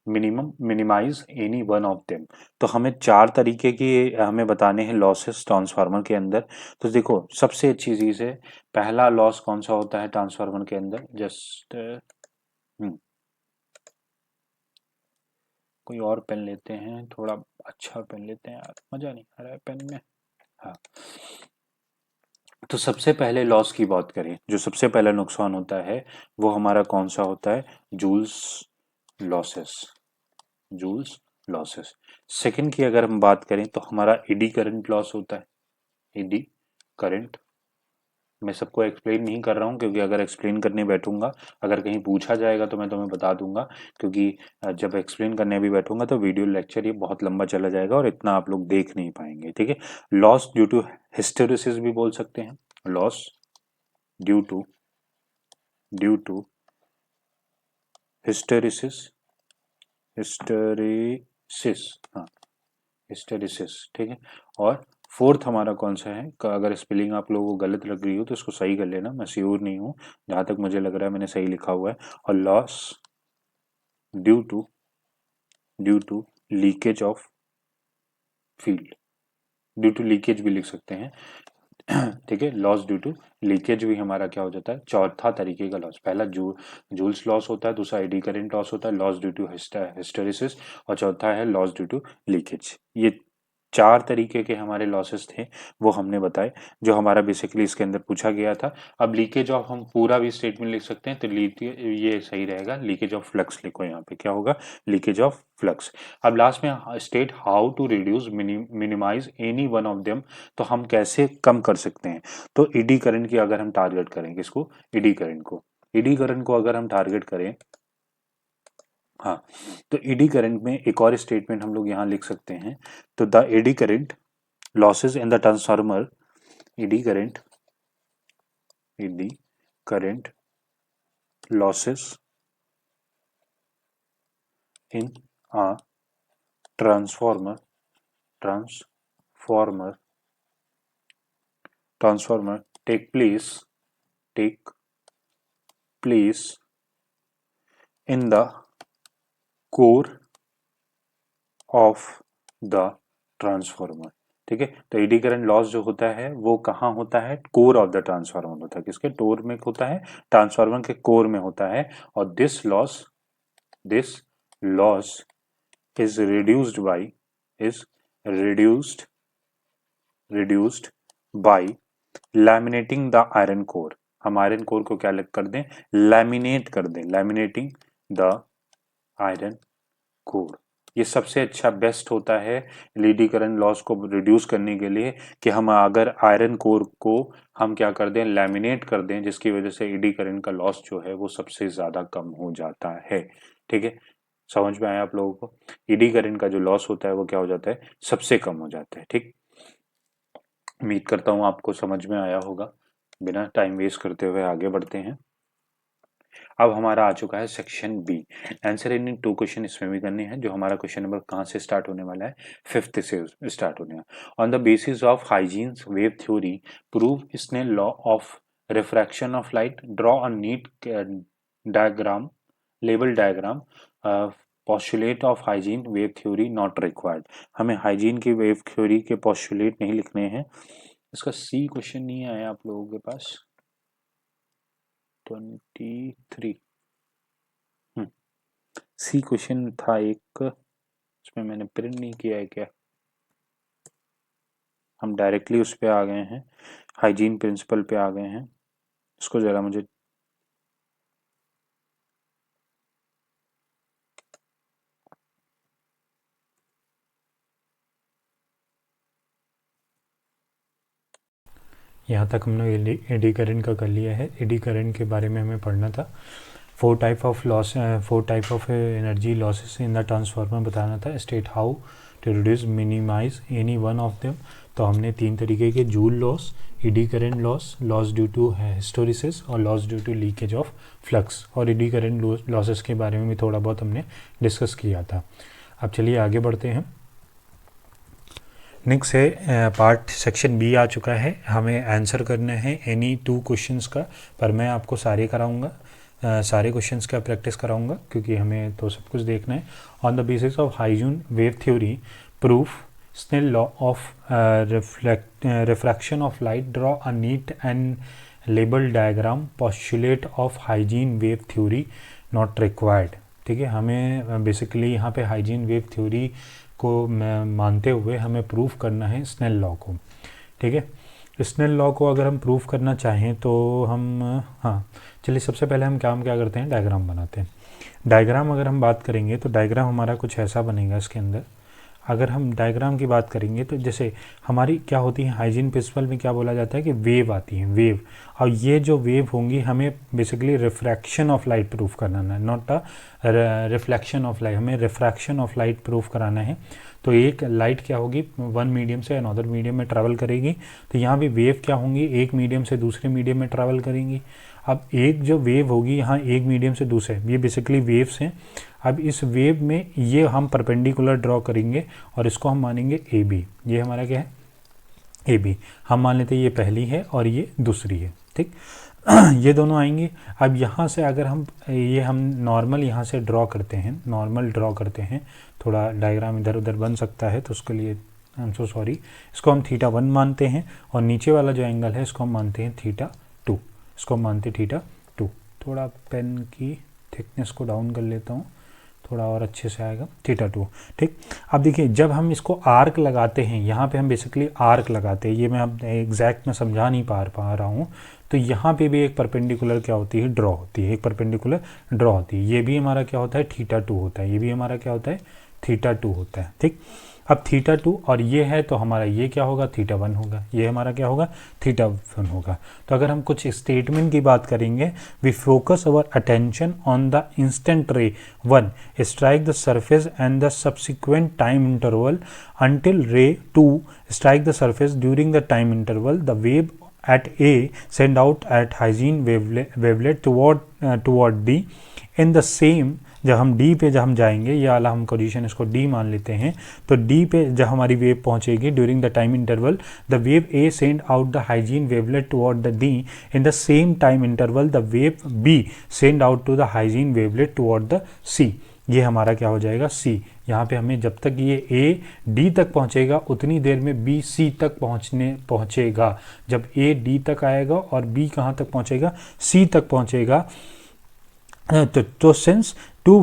minimise any one of them. तो हमें 4 तरीके की हमें बताने हैं लॉसेस ट्रांसफार्मर के अंदर। तो देखो सबसे अच्छी चीज है, पहला लॉस कौन सा होता है ट्रांसफार्मर के अंदर, जस्ट कोई और पेन लेते हैं, थोड़ा अच्छा पेन लेते हैं यार, मजा नहीं आ रहा है पेन में। हाँ, तो सबसे पहले लॉस की बात करें, जो सबसे पहला नुकसान होता है वो हमारा कौन सा होता है, Joule's losses, Joule's losses. Second की अगर हम बात करें तो हमारा एडी करंट लॉस होता है, एडी करंट। मैं सबको एक्सप्लेन नहीं कर रहा हूँ क्योंकि अगर एक्सप्लेन करने बैठूंगा, अगर कहीं पूछा जाएगा तो मैं तुम्हें बता दूंगा, क्योंकि जब एक्सप्लेन करने भी बैठूंगा तो वीडियो लेक्चर ये बहुत लंबा चला जाएगा और इतना आप लोग देख नहीं पाएंगे, ठीक है। लॉस ड्यू टू हिस्टेरिसिस भी बोल सकते हैं, loss due to hysteresis, hysteresis, हाँ, हिस्टेरिसिस, ठीक है। और फोर्थ हमारा कौन सा है, अगर स्पेलिंग आप लोगों को गलत लग रही हो तो इसको सही कर लेना, मैं श्योर नहीं हूँ, जहां तक मुझे लग रहा है मैंने सही लिखा हुआ है। और loss due to leakage of field, due to leakage भी लिख सकते हैं, ठीक है। लॉस ड्यू टू लीकेज भी हमारा क्या हो जाता है, चौथा तरीके का लॉस। पहला जूल्स लॉस होता है, दूसरा एडी करंट लॉस होता है, लॉस ड्यू टू हिस्टेरिसिस, और चौथा है लॉस ड्यू टू लीकेज। ये 4 तरीके के हमारे लॉसेस थे, वो हमने बताए, जो हमारा बेसिकली इसके अंदर पूछा गया था। अब लीकेज ऑफ हम पूरा भी स्टेटमेंट लिख सकते हैं, तो ये सही रहेगा, लीकेज ऑफ फ्लक्स लिखो, यहाँ पे क्या होगा, लीकेज ऑफ फ्लक्स। अब लास्ट में state how to reduce minimise any one of them, तो हम कैसे कम कर सकते हैं। तो ईडी करंट की अगर हम टारगेट करें, किसको, ईडी करंट को, ईडी करंट को अगर हम टारगेट करें हाँ, तो एडी करंट में एक और स्टेटमेंट हम लोग यहाँ लिख सकते हैं। तो the AD current losses in the transformer, eddy current losses in a transformer take place in the core of the transformer। ठीक है, तो एडी करंट लॉस जो होता है वो कहाँ होता है? कोर ऑफ द ट्रांसफार्मर होता है। किसके टोर में होता है? ट्रांसफार्मर के कोर में होता है। और this loss is reduced by laminating the iron core। हम आयरन कोर को क्या कर दें? लैमिनेट कर दें, लैमिनेटिंग द आयरन कोर। ये सबसे अच्छा बेस्ट होता है एडी करंट लॉस को रिड्यूस करने के लिए कि हम अगर आयरन कोर को हम क्या कर दें? लैमिनेट कर दें, जिसकी वजह से एडी करंट का लॉस जो है वो सबसे ज्यादा कम हो जाता है। ठीक है, समझ में आया आप लोगों को? एडी करंट का जो लॉस होता है वो क्या हो जाता है? सबसे कम हो जाता है। ठीक, उम्मीद करता हूँ आपको समझ में आया होगा। बिना टाइम वेस्ट करते हुए आगे बढ़ते हैं। अब हमारा आ चुका है section B. Answer in 2 question इसमें भी करने हैं। जो हमारा क्वेश्चन नंबर कहाँ से स्टार्ट होने वाला है? 5th से स्टार्ट होने वाला। On the basis of hygiene wave theory prove Snell law of refraction of light, draw a neat diagram, label diagram. Postulate of hygiene wave theory not required. हमें हाइजीन की वेव थ्योरी के पोस्टुलेट नहीं लिखने हैं। इसका सी क्वेश्चन नहीं आया आप लोगों के पास? 23 सी क्वेश्चन था एक, उसमें मैंने प्रिंट नहीं किया है क्या? हम डायरेक्टली उस पे आ गए हैं, हाइजीन प्रिंसिपल पे आ गए हैं। इसको जरा मुझे यहाँ तक हम लोग एडी करंट का कर लिया है। एडी करंट के बारे में हमें पढ़ना था। 4 type of energy losses in the transformer बताना था। State how to reduce minimise any one of them. तो हमने 3 तरीके के Joule loss, eddy current loss due to hysteresis और loss due to leakage of flux, और एडी करंट लॉसेस के बारे में भी थोड़ा बहुत हमने डिस्कस किया था। अब चलिए आगे बढ़ते हैं। नेक्स्ट है पार्ट सेक्शन बी आ चुका है। हमें आंसर करना है एनी 2 क्वेश्चंस का, पर मैं आपको सारे कराऊंगा, सारे क्वेश्चंस का प्रैक्टिस कराऊंगा क्योंकि हमें तो सब कुछ देखना है। On the basis of hygiene wave theory proof Snell law of refraction of light, draw a neat and label diagram, postulate of hygiene wave theory not required. ठीक है, हमें बेसिकली यहाँ पे हाइजीन वेव थ्योरी को मानते हुए हमें प्रूफ करना है स्नेल लॉ को। ठीक है, स्नेल लॉ को अगर हम प्रूफ करना चाहें तो हम चलिए सबसे पहले हम क्या करते हैं? डायग्राम बनाते हैं। डायग्राम अगर हम बात करेंगे तो डायग्राम हमारा कुछ ऐसा बनेगा। इसके अंदर अगर हम डायग्राम की बात करेंगे तो जैसे हमारी क्या होती है, हाइजीन प्रिंसिपल में क्या बोला जाता है कि वेव आती है, वेव। और ये जो वेव होंगी हमें basically refraction of light proof कराना है, not a reflection of light, हमें रिफ्रैक्शन ऑफ लाइट प्रूफ कराना है। तो एक लाइट क्या होगी, वन मीडियम से अनदर मीडियम में ट्रैवल करेगी। तो यहाँ भी वेव क्या होंगी, एक मीडियम से दूसरे मीडियम में ट्रैवल करेंगी। अब एक जो वेव होगी यहाँ एक मीडियम से दूसरे, ये बेसिकली वेव्स हैं। अब इस वेव में ये हम परपेंडिकुलर ड्रॉ करेंगे और इसको हम मानेंगे ए बी। ये हमारा क्या है? A B. हम मान लेते हैं ये पहली है और ये दूसरी है। ठीक, ये दोनों आएंगे। अब यहाँ से अगर हम नॉर्मल यहाँ से ड्रॉ करते हैं, नॉर्मल ड्रॉ करते हैं, थोड़ा डायग्राम इधर उधर बन सकता है तो उसके लिए आई एम सो सॉरी। इसको हम θ1 मानते हैं और नीचे वाला जो एंगल है इसको हम मानते हैं θ2। इसको हम मानते हैं θ2। थोड़ा पेन की थिकनेस को डाउन कर लेता हूँ, थोड़ा और अच्छे से आएगा, θ2। ठीक, अब देखिए जब हम इसको आर्क लगाते हैं, यहाँ पे हम बेसिकली आर्क लगाते हैं, ये मैं अब एग्जैक्ट में समझा नहीं पा रहा हूँ। तो यहाँ पे भी एक परपेंडिकुलर क्या होती है, ड्रॉ होती है, एक परपेंडिकुलर ड्रॉ होती है। ये भी हमारा क्या होता है, θ2 होता है, ये भी हमारा क्या होता है, θ2 होता है। ठीक, अब थीटा 2 और ये है तो हमारा ये क्या होगा, थीटा 1 होगा, ये हमारा क्या होगा, थीटा 1 होगा। तो अगर हम कुछ स्टेटमेंट की बात करेंगे, we focus our attention on the instant ray 1 strike the surface and the subsequent time interval until ray 2 strike the surface during the time interval. The wave at A send out at hygiene wavelet toward D. In the same, जब हम D पे जब हम जाएंगे, ये वाला हम कंडीशन इसको D मान लेते हैं, तो D पे जब हमारी वेव पहुंचेगी during the time interval, the wave A send out the Huygens wavelet toward the D. In the same time interval the wave B send out to the Huygens wavelet toward the C. ये हमारा क्या हो जाएगा, C. यहाँ पे हमें जब तक ये A D तक पहुँचेगा उतनी देर में B C तक पहुँचेगा। जब A D तक आएगा और B कहाँ तक पहुँचेगा, C तक पहुँचेगा। तो since two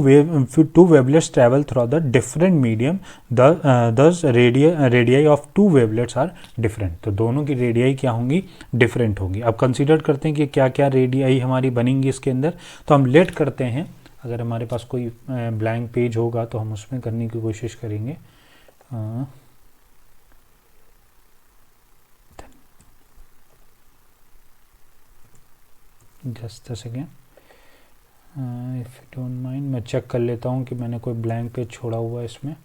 wavelets travel through the different medium, thus radii of two wavelets are different. तो दोनों की रेडियाई क्या होंगी, डिफरेंट होगी। अब कंसीडर करते हैं कि क्या क्या रेडियाई हमारी बनेंगी इसके अंदर। तो हम लेट करते हैं, अगर हमारे पास कोई ब्लैंक पेज होगा तो हम उसमें करने की कोशिश करेंगे। Just a second, if you don't mind, मैं चेक कर लेता हूँ कि मैंने कोई ब्लैंक पेज छोड़ा हुआ है इसमें।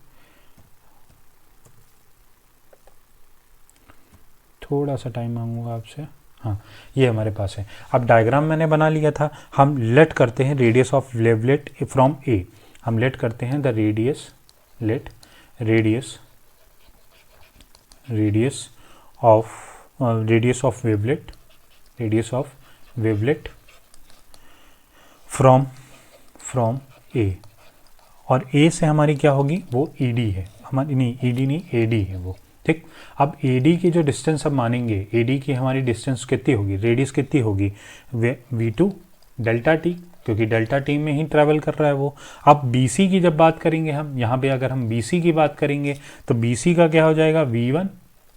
थोड़ा सा टाइम मांगूंगा आपसे। हाँ, ये हमारे पास है। अब डायग्राम मैंने बना लिया था। हम लेट करते हैं radius of wavelet from A. हम लेट करते हैं the radius, let radius of wavelet, radius of wavelet from A. और ए से हमारी क्या होगी, वो ED है हमारी, नहीं ED नहीं, AD है वो, ठीक। अब AD की जो डिस्टेंस अब मानेंगे, AD की हमारी डिस्टेंस कितनी होगी, रेडियस कितनी होगी, V2 डेल्टा टी, क्योंकि डेल्टा टी में ही ट्रैवल कर रहा है वो। अब BC की जब बात करेंगे हम, यहाँ पे अगर हम BC की बात करेंगे तो BC का क्या हो जाएगा, V1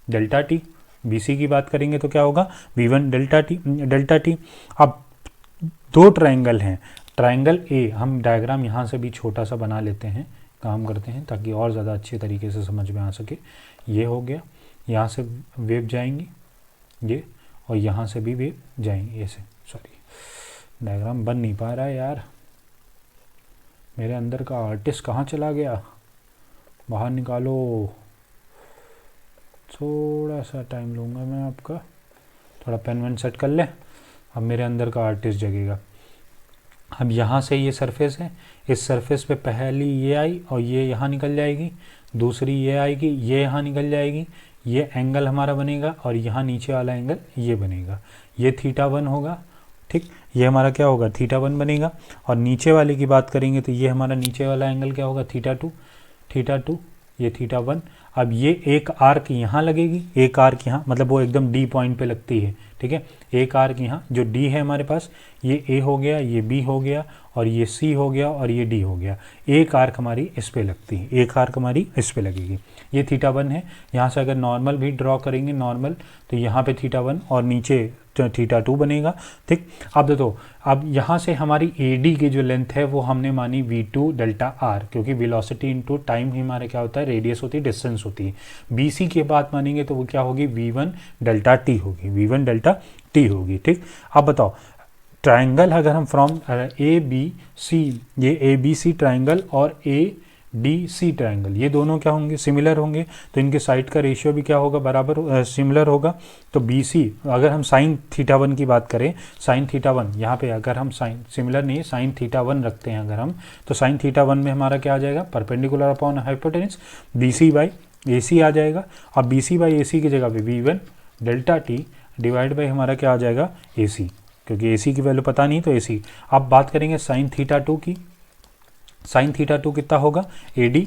डेल्टा टी। BC की बात करेंगे तो क्या होगा, V1 डेल्टा टी। अब दो ट्रायंगल हैं, ट्रायंगल A, हम डायग्राम यहाँ से भी छोटा सा बना लेते हैं, काम करते हैं ताकि और ज़्यादा अच्छे तरीके से समझ में आ सके। ये हो गया, यहाँ से वेव जाएंगी ये, और यहाँ से भी वेव जाएंगी ऐसे। सॉरी, डायग्राम बन नहीं पा रहा है यार, मेरे अंदर का आर्टिस्ट कहाँ चला गया, बाहर निकालो। थोड़ा सा टाइम लूँगा मैं आपका, थोड़ा पेन वेन सेट कर ले। अब मेरे अंदर का आर्टिस्ट जगेगा। अब यहाँ से ये सरफेस है, इस सरफेस पे पहली ये आई और ये यहाँ निकल जाएगी, दूसरी ये आएगी, ये यहाँ निकल जाएगी, ये एंगल हमारा बनेगा और यहाँ नीचे वाला एंगल ये बनेगा, ये θ1 होगा, ठीक। ये हमारा क्या होगा, θ1 बनेगा। और नीचे वाले की बात करेंगे तो ये हमारा नीचे वाला एंगल क्या होगा, θ2, ये θ1। अब ये एक आर्क यहाँ लगेगी, एक आर्क यहाँ, मतलब वो एकदम D पॉइंट पे लगती है, ठीक है। एक आर्क यहाँ जो D है हमारे पास, ये A हो गया, ये B हो गया, और ये C हो गया, और ये D हो गया। एक आर्क हमारी इस पे लगती है, एक आर्क हमारी इस पे लगेगी। ये θ1 है। यहाँ से अगर नॉर्मल भी ड्रॉ करेंगे, नॉर्मल, तो यहाँ पे θ1 और नीचे θ2 बनेगा, ठीक। अब देखो, अब यहाँ से हमारी AD की जो लेंथ है वो हमने मानी V2 डेल्टा R, क्योंकि वेलोसिटी इनटू टाइम ही हमारे क्या होता है, रेडियस होती है, डिस्टेंस होती है। BC की बात मानेंगे तो वो क्या होगी, V1 डेल्टा T होगी, V1 डेल्टा T होगी, ठीक। अब बताओ, ट्रायंगल अगर हम फ्रॉम ABC, ये ABC ट्रायंगल और ADC ट्रायंगल, ये दोनों क्या होंगे, सिमिलर होंगे, तो इनके साइड का रेशियो भी क्या होगा, बराबर सिमिलर होगा। तो BC, अगर हम साइन θ1 की बात करें, साइन θ1 यहाँ पे अगर हम साइन, सिमिलर नहीं, साइन θ1 रखते हैं अगर हम, तो साइन θ1 में हमारा क्या आ जाएगा, perpendicular upon hypotenuse, BC by AC आ जाएगा। अब BC बाई AC की जगह पे V1 delta T divide by हमारा क्या आ जाएगा, AC, क्योंकि AC की वैल्यू पता नहीं तो AC। अब बात करेंगे साइन θ2 की, साइन θ2 कितना होगा, AD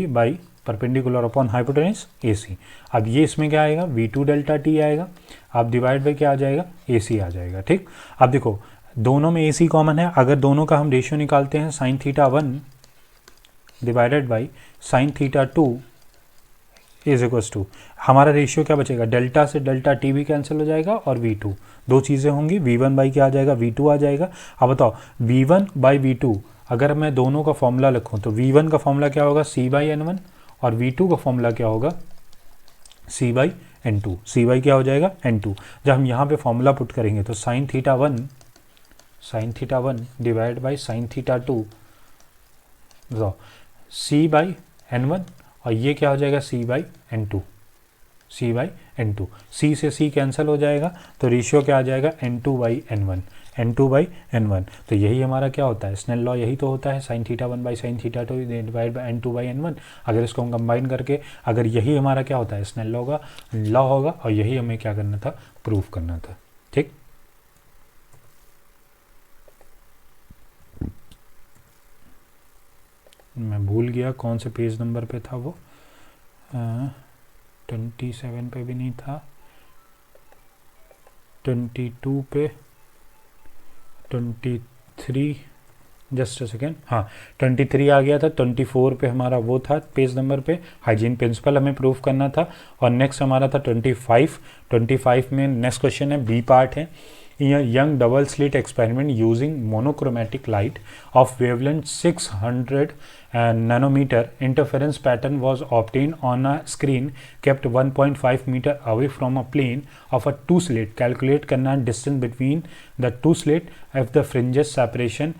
by perpendicular upon hypotenuse AC। अब ये इसमें क्या आएगा, V2 डेल्टा T आएगा, अब डिवाइड बाई क्या आ जाएगा, AC आ जाएगा, ठीक। अब देखो, दोनों में AC कॉमन है, अगर दोनों का हम रेशियो निकालते हैं, sine θ1 divided by sine θ2 is equals to, हमारा रेशियो क्या बचेगा, डेल्टा से डेल्टा T भी कैंसिल हो जाएगा, और V2, दो चीज़ें होंगी, V1 बाई क्या आ जाएगा, V2 आ जाएगा। अब बताओ, V1 बाई V2, अगर मैं दोनों का फॉर्मूला लिखूँ तो V1 का फॉर्मूला क्या होगा C/N1 और V2 का फॉर्मूला क्या होगा C/N2। C/, क्या हो जाएगा N2। जब हम यहाँ पे फॉर्मूला पुट करेंगे तो sin theta one divide by sin theta two C/N1 और ये क्या हो जाएगा C/N2। C से C कैंसिल हो जाएगा तो रेशियो क्या आ जाएगा N2/N1। तो यही हमारा क्या होता है, स्नेल लॉ यही तो होता है, sin theta one by sin theta two divide by N2/N1। अगर इसको हम कंबाइन करके, अगर यही हमारा क्या होता है स्नेल लॉ होगा और यही हमें क्या करना था, प्रूफ करना था। ठीक, मैं भूल गया कौन से पेज नंबर पे था वो, 27 पे भी नहीं था, 22 पे, 23, जस्ट अ सेकेंड, हाँ 23 आ गया था, 24 पे हमारा वो था पेज नंबर पे, हाइजीन प्रिंसिपल हमें प्रूफ करना था। और नेक्स्ट हमारा था 25 में नेक्स्ट क्वेश्चन है, बी पार्ट है, young double slit experiment using monochromatic light of wavelength 600 nanometer interference pattern was obtained on a screen kept 1.5 meter away from a plane of a two slit. Calculate करना distance between the two slit if the fringes separation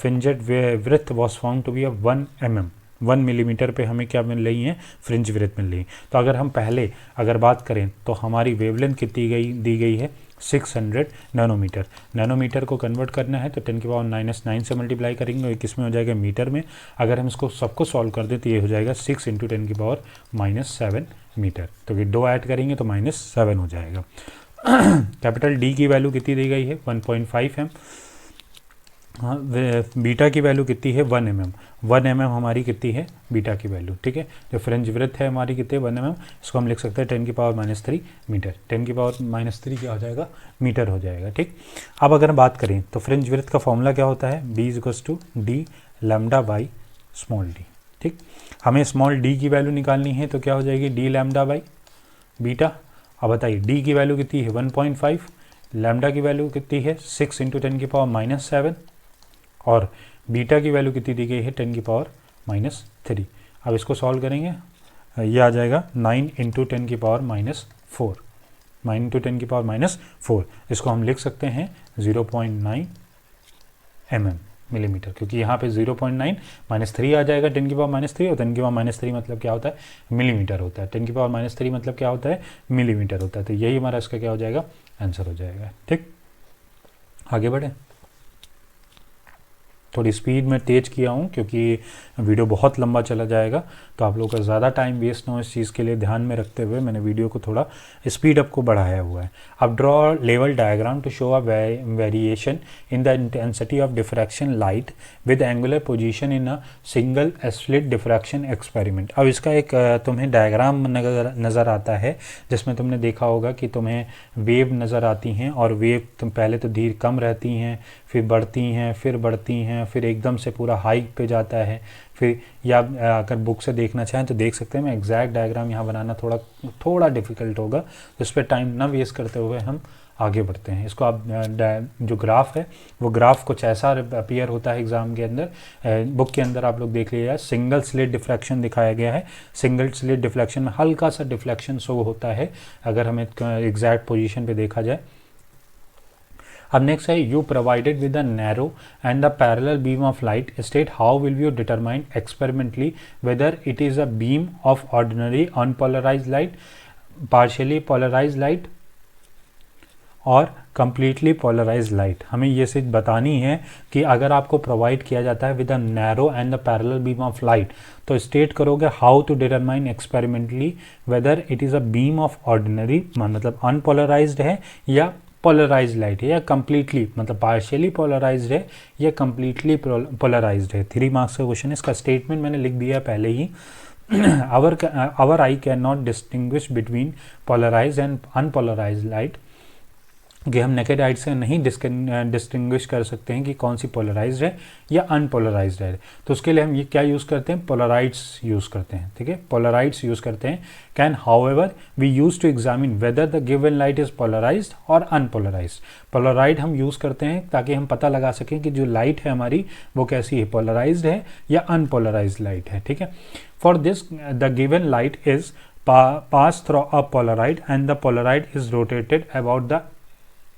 fringed width was found to be a 1 mm। 1 millimetre पे हमें क्या मिल रही है, फ्रिंज विड्थ मिल रही है। तो अगर हम पहले अगर बात करें तो हमारी वेवलेंथ कितनी दी गई है 600 नैनोमीटर को कन्वर्ट करना है तो 10⁻⁹ से मल्टीप्लाई करेंगे और किस में हो जाएगा, मीटर में। अगर हम इसको सबको सॉल्व कर दें तो ये हो जाएगा 6 × 10⁻⁷ मीटर। तो ये 2 ऐड करेंगे तो -7 हो जाएगा। कैपिटल डी की वैल्यू कितनी दी गई है 1.5 m। हाँ, बीटा की वैल्यू कितनी है 1 mm। 1 mm हमारी कितनी है बीटा की वैल्यू। ठीक है, जो फ्रिंज विड्थ है हमारी कितनी है 1 mm, इसको हम लिख सकते हैं 10⁻³ मीटर। 10⁻³ क्या हो जाएगा, मीटर हो जाएगा। ठीक, अब अगर बात करें तो फ्रिंज विड्थ का फॉर्मूला क्या होता है, B = d λ/d। ठीक, हमें स्मॉल d की वैल्यू निकालनी है तो क्या हो जाएगी d λ/बीटा। अब बताइए d की वैल्यू कितनी है 1.5, लैम्डा की वैल्यू कितनी है 6 × 10⁻⁷ और बीटा की वैल्यू कितनी दी गई है 10⁻⁻3। अब इसको सॉल्व करेंगे, ये आ जाएगा 9 × 10⁻⁴। 9 × 10⁻⁴, इसको हम लिख सकते हैं 0.9 mm मिलीमीटर, क्योंकि यहाँ पे 0.9 -3 आ जाएगा 10⁻³ और 10⁻³ मतलब क्या होता है, मिलीमीटर होता है। 10⁻³ मतलब क्या होता है, मिलीमीटर होता है। तो यही हमारा इसका क्या हो जाएगा, आंसर हो जाएगा। ठीक, आगे बढ़े। थोड़ी स्पीड में तेज़ किया हूँ क्योंकि वीडियो बहुत लंबा चला जाएगा, तो आप लोगों का ज़्यादा टाइम वेस्ट ना हो, इस चीज़ के लिए ध्यान में रखते हुए मैंने वीडियो को थोड़ा स्पीड अप को बढ़ाया हुआ है। अब draw level diagram to show a variation in the intensity of diffraction light with angular position in a single slit diffraction experiment. अब इसका एक तुम्हें डायग्राम नज़र आता है जिसमें तुमने देखा होगा कि तुम्हें वेव नज़र आती हैं और वेव तुम पहले तो धीरे कम रहती हैं, फिर बढ़ती हैं, फिर एकदम से पूरा हाइक पे जाता है। फिर या अगर बुक से देखना चाहें तो देख सकते हैं, मैं एग्जैक्ट डायग्राम यहाँ बनाना थोड़ा डिफ़िकल्ट होगा, तो इस पर टाइम ना वेस्ट करते हुए हम आगे बढ़ते हैं। इसको आप जो ग्राफ है वो ग्राफ कुछ ऐसा अपीयर होता है एग्ज़ाम के अंदर, बुक के अंदर आप लोग देख लीजिएगा, सिंगल स्लिट डिफ्लेक्शन दिखाया गया है। सिंगल स्लिट डिफ्लेक्शन में हल्का सा डिफ्लेक्शन शो होता है अगर हमें एग्जैक्ट पोजीशन पे देखा जाए। अब नेक्स्ट है, you provided with a narrow and the parallel beam of light, state how will you determine experimentally whether it is a beam of ordinary unpolarised light, partially polarised light और कंप्लीटली पोलराइज्ड लाइट। हमें ये चीज़ बतानी है कि अगर आपको प्रोवाइड किया जाता है with a narrow and the parallel beam of light तो स्टेट करोगे how to determine experimentally whether it is a beam of ordinary, मतलब अनपोलराइज्ड है या पोलराइज्ड लाइट है, या कंप्लीटली मतलब पार्शियली पोलराइज्ड है या कंप्लीटली पोलराइज्ड है। 3 मार्क्स का क्वेश्चन है। इसका स्टेटमेंट मैंने लिख दिया पहले ही। our eye can not distinguish between polarised and unpolarised light कि हम नेकेड आइज से नहीं डिस्टिंग्विश कर सकते हैं कि कौन सी पोलराइज्ड है या अनपोलराइज्ड है। तो उसके लिए हम ये क्या यूज़ करते हैं, पोलराइड्स यूज़ करते हैं। ठीक है, पोलराइड्स यूज़ करते हैं। Can however we use to examine whether the given light is polarised और अनपोलराइज्ड। पोलराइड हम यूज़ करते हैं ताकि हम पता लगा सकें कि जो लाइट है हमारी वो कैसी है, पोलराइज्ड है या अनपोलराइज्ड लाइट है। ठीक है, for this the given light is pass through a Polaroid and the Polaroid is rotated about the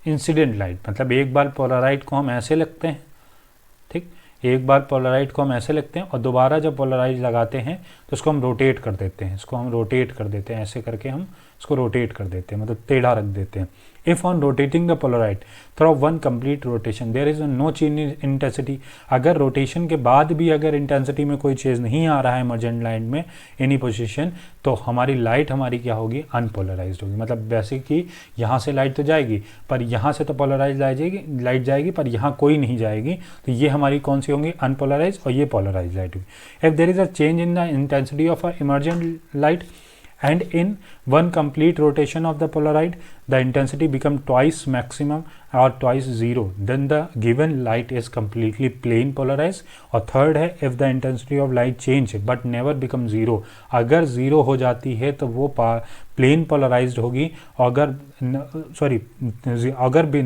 incident light. मतलब एक बार पोलराइड को हम ऐसे लिखते हैं, ठीक, एक बार पोलराइड को हम ऐसे लिखते हैं और दोबारा जब पोलराइड लगाते हैं तो उसको हम रोटेट कर देते हैं, इसको हम रोटेट कर देते हैं, ऐसे करके हम इसको रोटेट कर देते हैं, मतलब टेढ़ा रख देते हैं। If on rotating the polaroid through one complete rotation there is no change in intensity. अगर रोटेशन के बाद भी अगर इंटेंसिटी में कोई चेंज नहीं आ रहा है इमर्जेंट लाइट में एनी पोजीशन, तो हमारी लाइट हमारी क्या होगी, अनपोलराइज्ड होगी। मतलब वैसे कि यहाँ से लाइट तो जाएगी पर यहाँ से तो पोलराइज लाइट जाएगी पर यहाँ कोई नहीं जाएगी, तो ये हमारी कौन सी होंगी, अनपोलराइज, और ये पोलराइज लाइट होगी। If there is a change in the intensity of a emergent light and in one complete rotation of the polaroid the intensity become twice maximum or twice zero, then the given light is completely plane polarized। और थर्ड है if the intensity of light change but never become zero, अगर ज़ीरो हो जाती है तो वो प्लेन पोलराइज्ड होगी, अगर अगर भी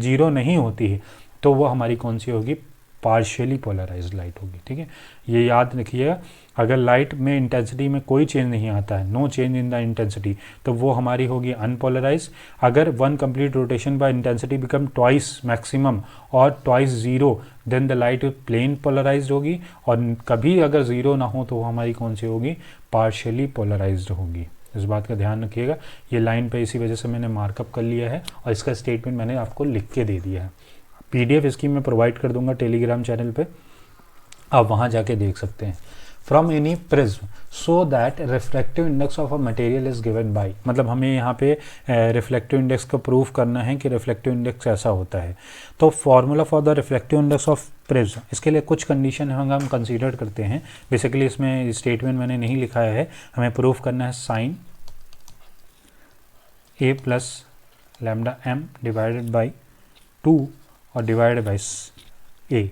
ज़ीरो नहीं होती है तो वो हमारी कौन सी होगी, पार्शियली पोलराइज्ड लाइट होगी। ठीक है, ये याद रखिएगा, अगर लाइट में इंटेंसिटी में कोई चेंज नहीं आता है, no change in the intensity, तो वो हमारी होगी अनपोलराइज। अगर one complete rotation by intensity become twice maximum और twice zero, then the light plane polarised होगी, और कभी अगर ज़ीरो ना हो तो वो हमारी कौन सी होगी, पार्शियली पोलराइज्ड होगी। इस बात का ध्यान रखिएगा। ये लाइन पे इसी वजह से मैंने मार्कअप कर लिया है और इसका स्टेटमेंट मैंने आपको लिख के दे दिया है। PDF इसकी मैं प्रोवाइड कर दूंगा टेलीग्राम चैनल पे, आप वहाँ जाके देख सकते हैं। From any prism so that reflective index of a material is given bye, मतलब हमें यहाँ पे रिफ्लेक्टिव इंडेक्स को प्रूव करना है कि रिफ्लेक्टिव इंडेक्स ऐसा होता है। तो formula for the reflective index of prism, इसके लिए कुछ कंडीशन हम कंसीडर करते हैं। बेसिकली इसमें स्टेटमेंट मैंने नहीं लिखा है, हमें प्रूव करना है sine A plus lambda m divided by 2 और divided by A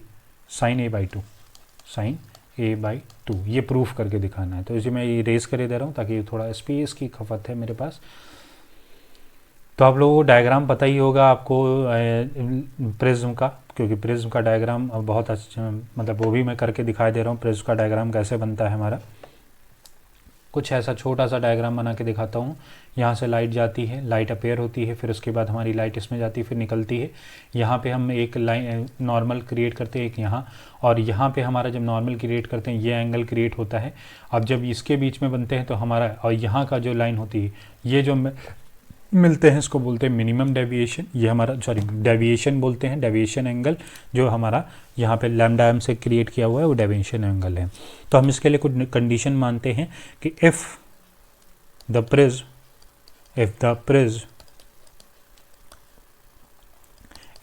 sine A by 2, sine A by 2, ये प्रूफ करके दिखाना है। तो इसे मैं इरेज करे दे रहा हूँ ताकि थोड़ा स्पेस की खपत है मेरे पास। तो आप लोगों को डायग्राम पता ही होगा आपको प्रिज्म का, क्योंकि प्रिज्म का डायग्राम बहुत अच्छा, मतलब वो भी मैं करके दिखाई दे रहा हूँ प्रिज्म का डायग्राम कैसे बनता है हमारा। कुछ ऐसा छोटा सा डायग्राम बना के दिखाता हूँ। यहाँ से लाइट जाती है, लाइट अपेयर होती है, फिर उसके बाद हमारी लाइट इसमें जाती है, फिर निकलती है। यहाँ पे हम एक लाइन नॉर्मल क्रिएट करते हैं एक यहाँ, और यहाँ पे हमारा जब नॉर्मल क्रिएट करते हैं ये एंगल क्रिएट होता है। अब जब इसके बीच में बनते हैं तो हमारा, और यहाँ का जो लाइन होती है ये जो मिलते हैं इसको बोलते हैं मिनिमम डेविएशन, ये हमारा डेविएशन बोलते हैं, डेविएशन एंगल जो हमारा यहाँ पे लैम्डा m से क्रिएट किया हुआ है वो डेविएशन एंगल है। तो हम इसके लिए कुछ कंडीशन मानते हैं कि if the prism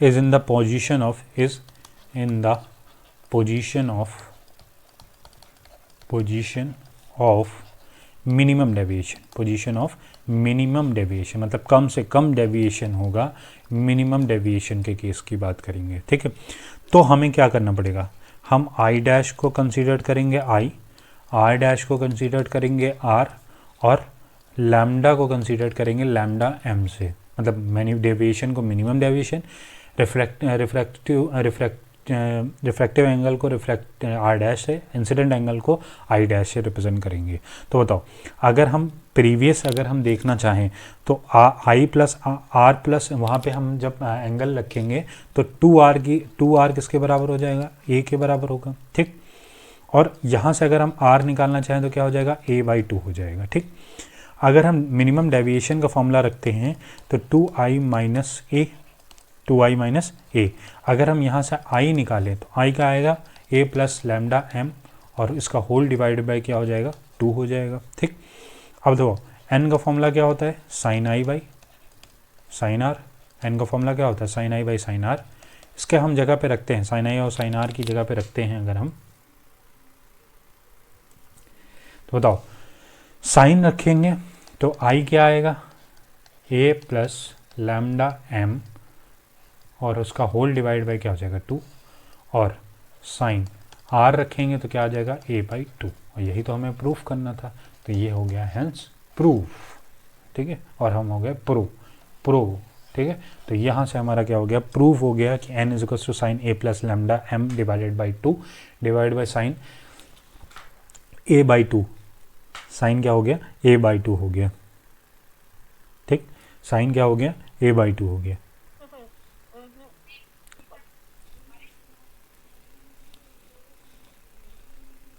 is in the position of minimum deviation, position of minimum deviation, मतलब कम से कम डेविएशन होगा, मिनिमम डेविएशन के केस की बात करेंगे। ठीक है, तो हमें क्या करना पड़ेगा, हम I डैश को कंसीडर करेंगे I, R डैश को कंसीडर करेंगे R, और लैम्डा को कंसीडर करेंगे लैम्डा m से, मतलब डेविएशन को मिनिमम डेविएशन, रिफ्रैक्टिव एंगल को R डैश से, इंसिडेंट एंगल को I डैश से रिप्रेजेंट करेंगे। तो बताओ, अगर हम अगर हम देखना चाहें तो I प्लस R प्लस वहाँ पे हम जब एंगल रखेंगे तो 2R किसके बराबर हो जाएगा, A के बराबर होगा। ठीक, और यहाँ से अगर हम R निकालना चाहें तो क्या हो जाएगा, A बाई 2 हो जाएगा। ठीक, अगर हम मिनिमम डेविएशन का फॉर्मूला रखते हैं तो 2I माइनस A, अगर हम यहाँ से I निकालें तो I का आएगा A प्लस लैम्डा m, और इसका होल डिवाइडेड बाई क्या हो जाएगा, 2 हो जाएगा। ठीक, अब देखो n का फॉर्मूला क्या होता है, sine I by sine R, n का फॉर्मूला क्या होता है, sine I by sine R। इसके हम जगह पे रखते हैं, साइन I और साइन R की जगह पे रखते हैं अगर हम, तो बताओ साइन रखेंगे तो I क्या आएगा, A प्लस लैम्डा m और उसका होल डिवाइड बाई क्या हो जाएगा 2, और साइन r रखेंगे तो क्या आ जाएगा a/2, और यही तो हमें प्रूफ करना था, तो ये हो गया हेंस प्रूफ, ठीक है, और हम हो गए प्रो, ठीक है। तो यहाँ से हमारा क्या हो गया, प्रूफ हो गया कि n is to sine a plus lambda m divided by 2 divide by sine a/2, sine क्या हो गया a/2 हो गया, ठीक, साइन क्या हो गया a/2 हो गया,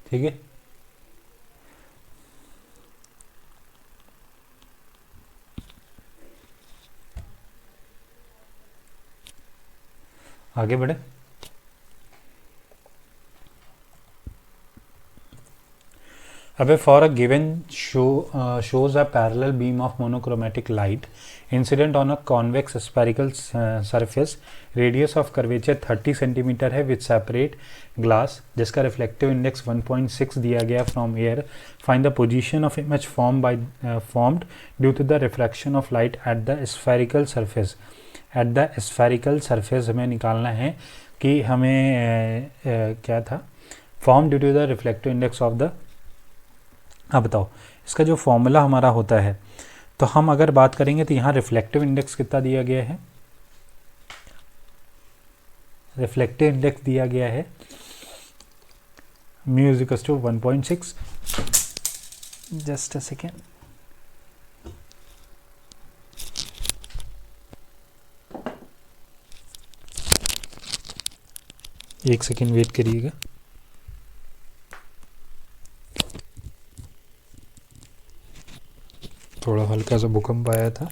ठीक है। आगे बढ़े। अब for a given shows a parallel beam of monochromatic light incident on a convex spherical surface, radius of curvature 30 centimetre है with separate glass, जिसका reflective index 1.6 दिया गया from air. Find the position of image formed due to the refraction of light at the spherical surface. At the spherical surface हमें निकालना है कि हमें क्या था, formed due to the reflective index of the, अब बताओ इसका जो फॉर्मूला हमारा होता है, तो हम अगर बात करेंगे तो यहाँ रिफ्लेक्टिव इंडेक्स कितना दिया गया है, रिफ्लेक्टिव इंडेक्स दिया गया है mu is equals to 1.6, just a second, एक सेकेंड वेट करिएगा। थोड़ा हल्का सा भूकंप आया था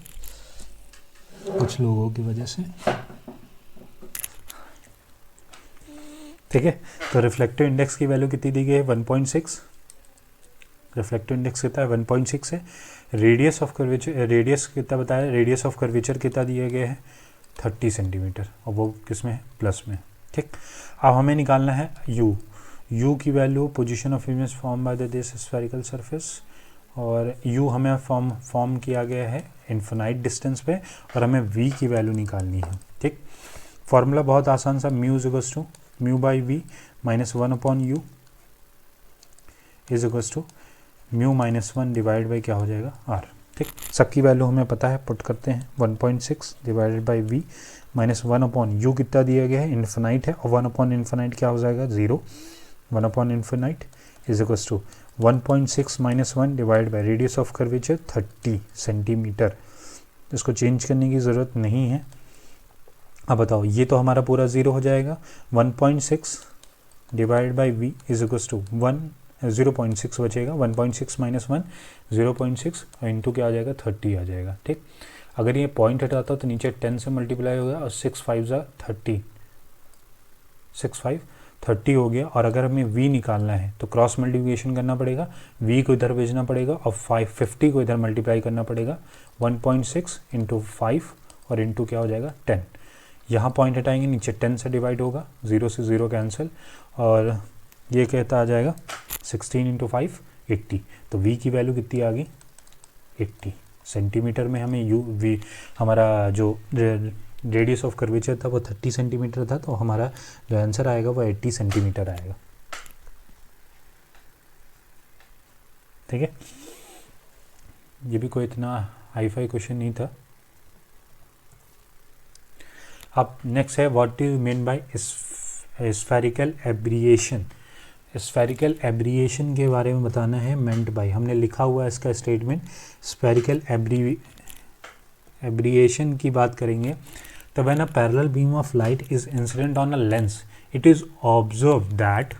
कुछ लोगों की वजह से, ठीक है। तो रिफ्लेक्टिव इंडेक्स की वैल्यू कितनी दी गई है 1.6, रिफ्लेक्टिव इंडेक्स कितना है 1.6 है। रेडियस ऑफ कर्वेचर, रेडियस कितना बताया, रेडियस ऑफ कर्वेचर कितना दिया गया है 30 सेंटीमीटर, और वो किस में है प्लस में, ठीक। अब हमें निकालना है यू की value, position of image form by the this spherical surface, और u हमें फॉर्म किया गया है इन्फिनाइट डिस्टेंस पे, और हमें v की वैल्यू निकालनी है, ठीक। फॉर्मूला बहुत आसान सा, mu is equals to mu by V minus 1/u is equals to mu minus 1 divide by क्या हो जाएगा r, ठीक। सबकी वैल्यू हमें पता है, पुट करते हैं 1.6 divided by v minus 1/u कितना दिया गया है इन्फिनाइट है, और 1/इन्फिनाइट क्या हो जाएगा 0, 1/इन्फिनाइट is equals to 1.6 minus 1 divide by radius of curvature 30 centimetre, इसको चेंज करने की ज़रूरत नहीं है। अब बताओ ये तो हमारा पूरा 0 हो जाएगा, 1.6 divide by v is equals to 0.6 बचेगा, 1.6 माइनस 1 0.6 और इंटू क्या आ जाएगा 30 आ जाएगा, ठीक। अगर ये पॉइंट हटाता तो नीचे 10 से मल्टीप्लाई होगा, और 6 5 30, 6 5 30 हो गया। और अगर हमें v निकालना है तो क्रॉस मल्टीप्लिकेशन करना पड़ेगा, v को इधर भेजना पड़ेगा और 50 को इधर मल्टीप्लाई करना पड़ेगा, 1.6 इंटू 5 और इंटू क्या हो जाएगा 10। यहाँ पॉइंट हटाएंगे, नीचे 10 से डिवाइड होगा, 0 से 0 कैंसिल, और ये कहता आ जाएगा 16 इंटू 5 80। तो v की वैल्यू कितनी आ गई 80 सेंटीमीटर में। हमें v हमारा जो रेडियस ऑफ कर्वेचर था वो 30 सेंटीमीटर था, तो हमारा जो आंसर आएगा वो 80 सेंटीमीटर आएगा, ठीक है। ये भी कोई इतना हाई फाई क्वेश्चन नहीं था। अब नेक्स्ट है what do you mean by spherical aberration. Spherical aberration के बारे में बताना है, मेंट बाय, हमने लिखा हुआ है इसका स्टेटमेंट। स्फेरिकल एब्रिएशन की बात करेंगे तो when a parallel beam of light is incident on a lens it is observe that,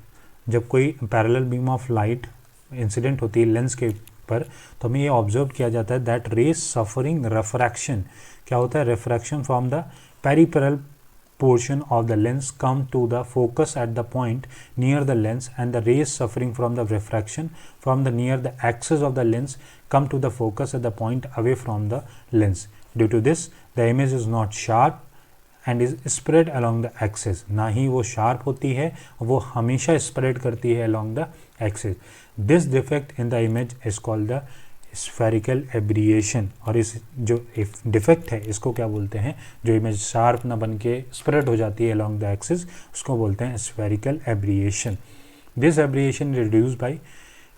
जब कोई parallel beam of light incident होती है लेंस के पर तो हमें ये ऑब्जर्व किया जाता है दैट रेज सफरिंग रिफ्रैक्शन, क्या होता है refraction from the peripheral portion of the lens come to the focus at the point near the lens, and the rays suffering from the refraction from the near the axis of the lens come to the focus at the point away from the lens. Due to this the image is not sharp and is spread along the axis. ना ही वो sharp होती है, वो हमेशा spread करती है along the axis. This defect in the image is called the spherical aberration, और इस जो डिफेक्ट है इसको क्या बोलते हैं, जो इमेज शार्प ना बन के स्प्रेड हो जाती है अलोंग द एक्सिस, उसको बोलते हैं स्फेरिकल एब्रिएशन। दिस एब्रिएशन रिड्यूस बाय,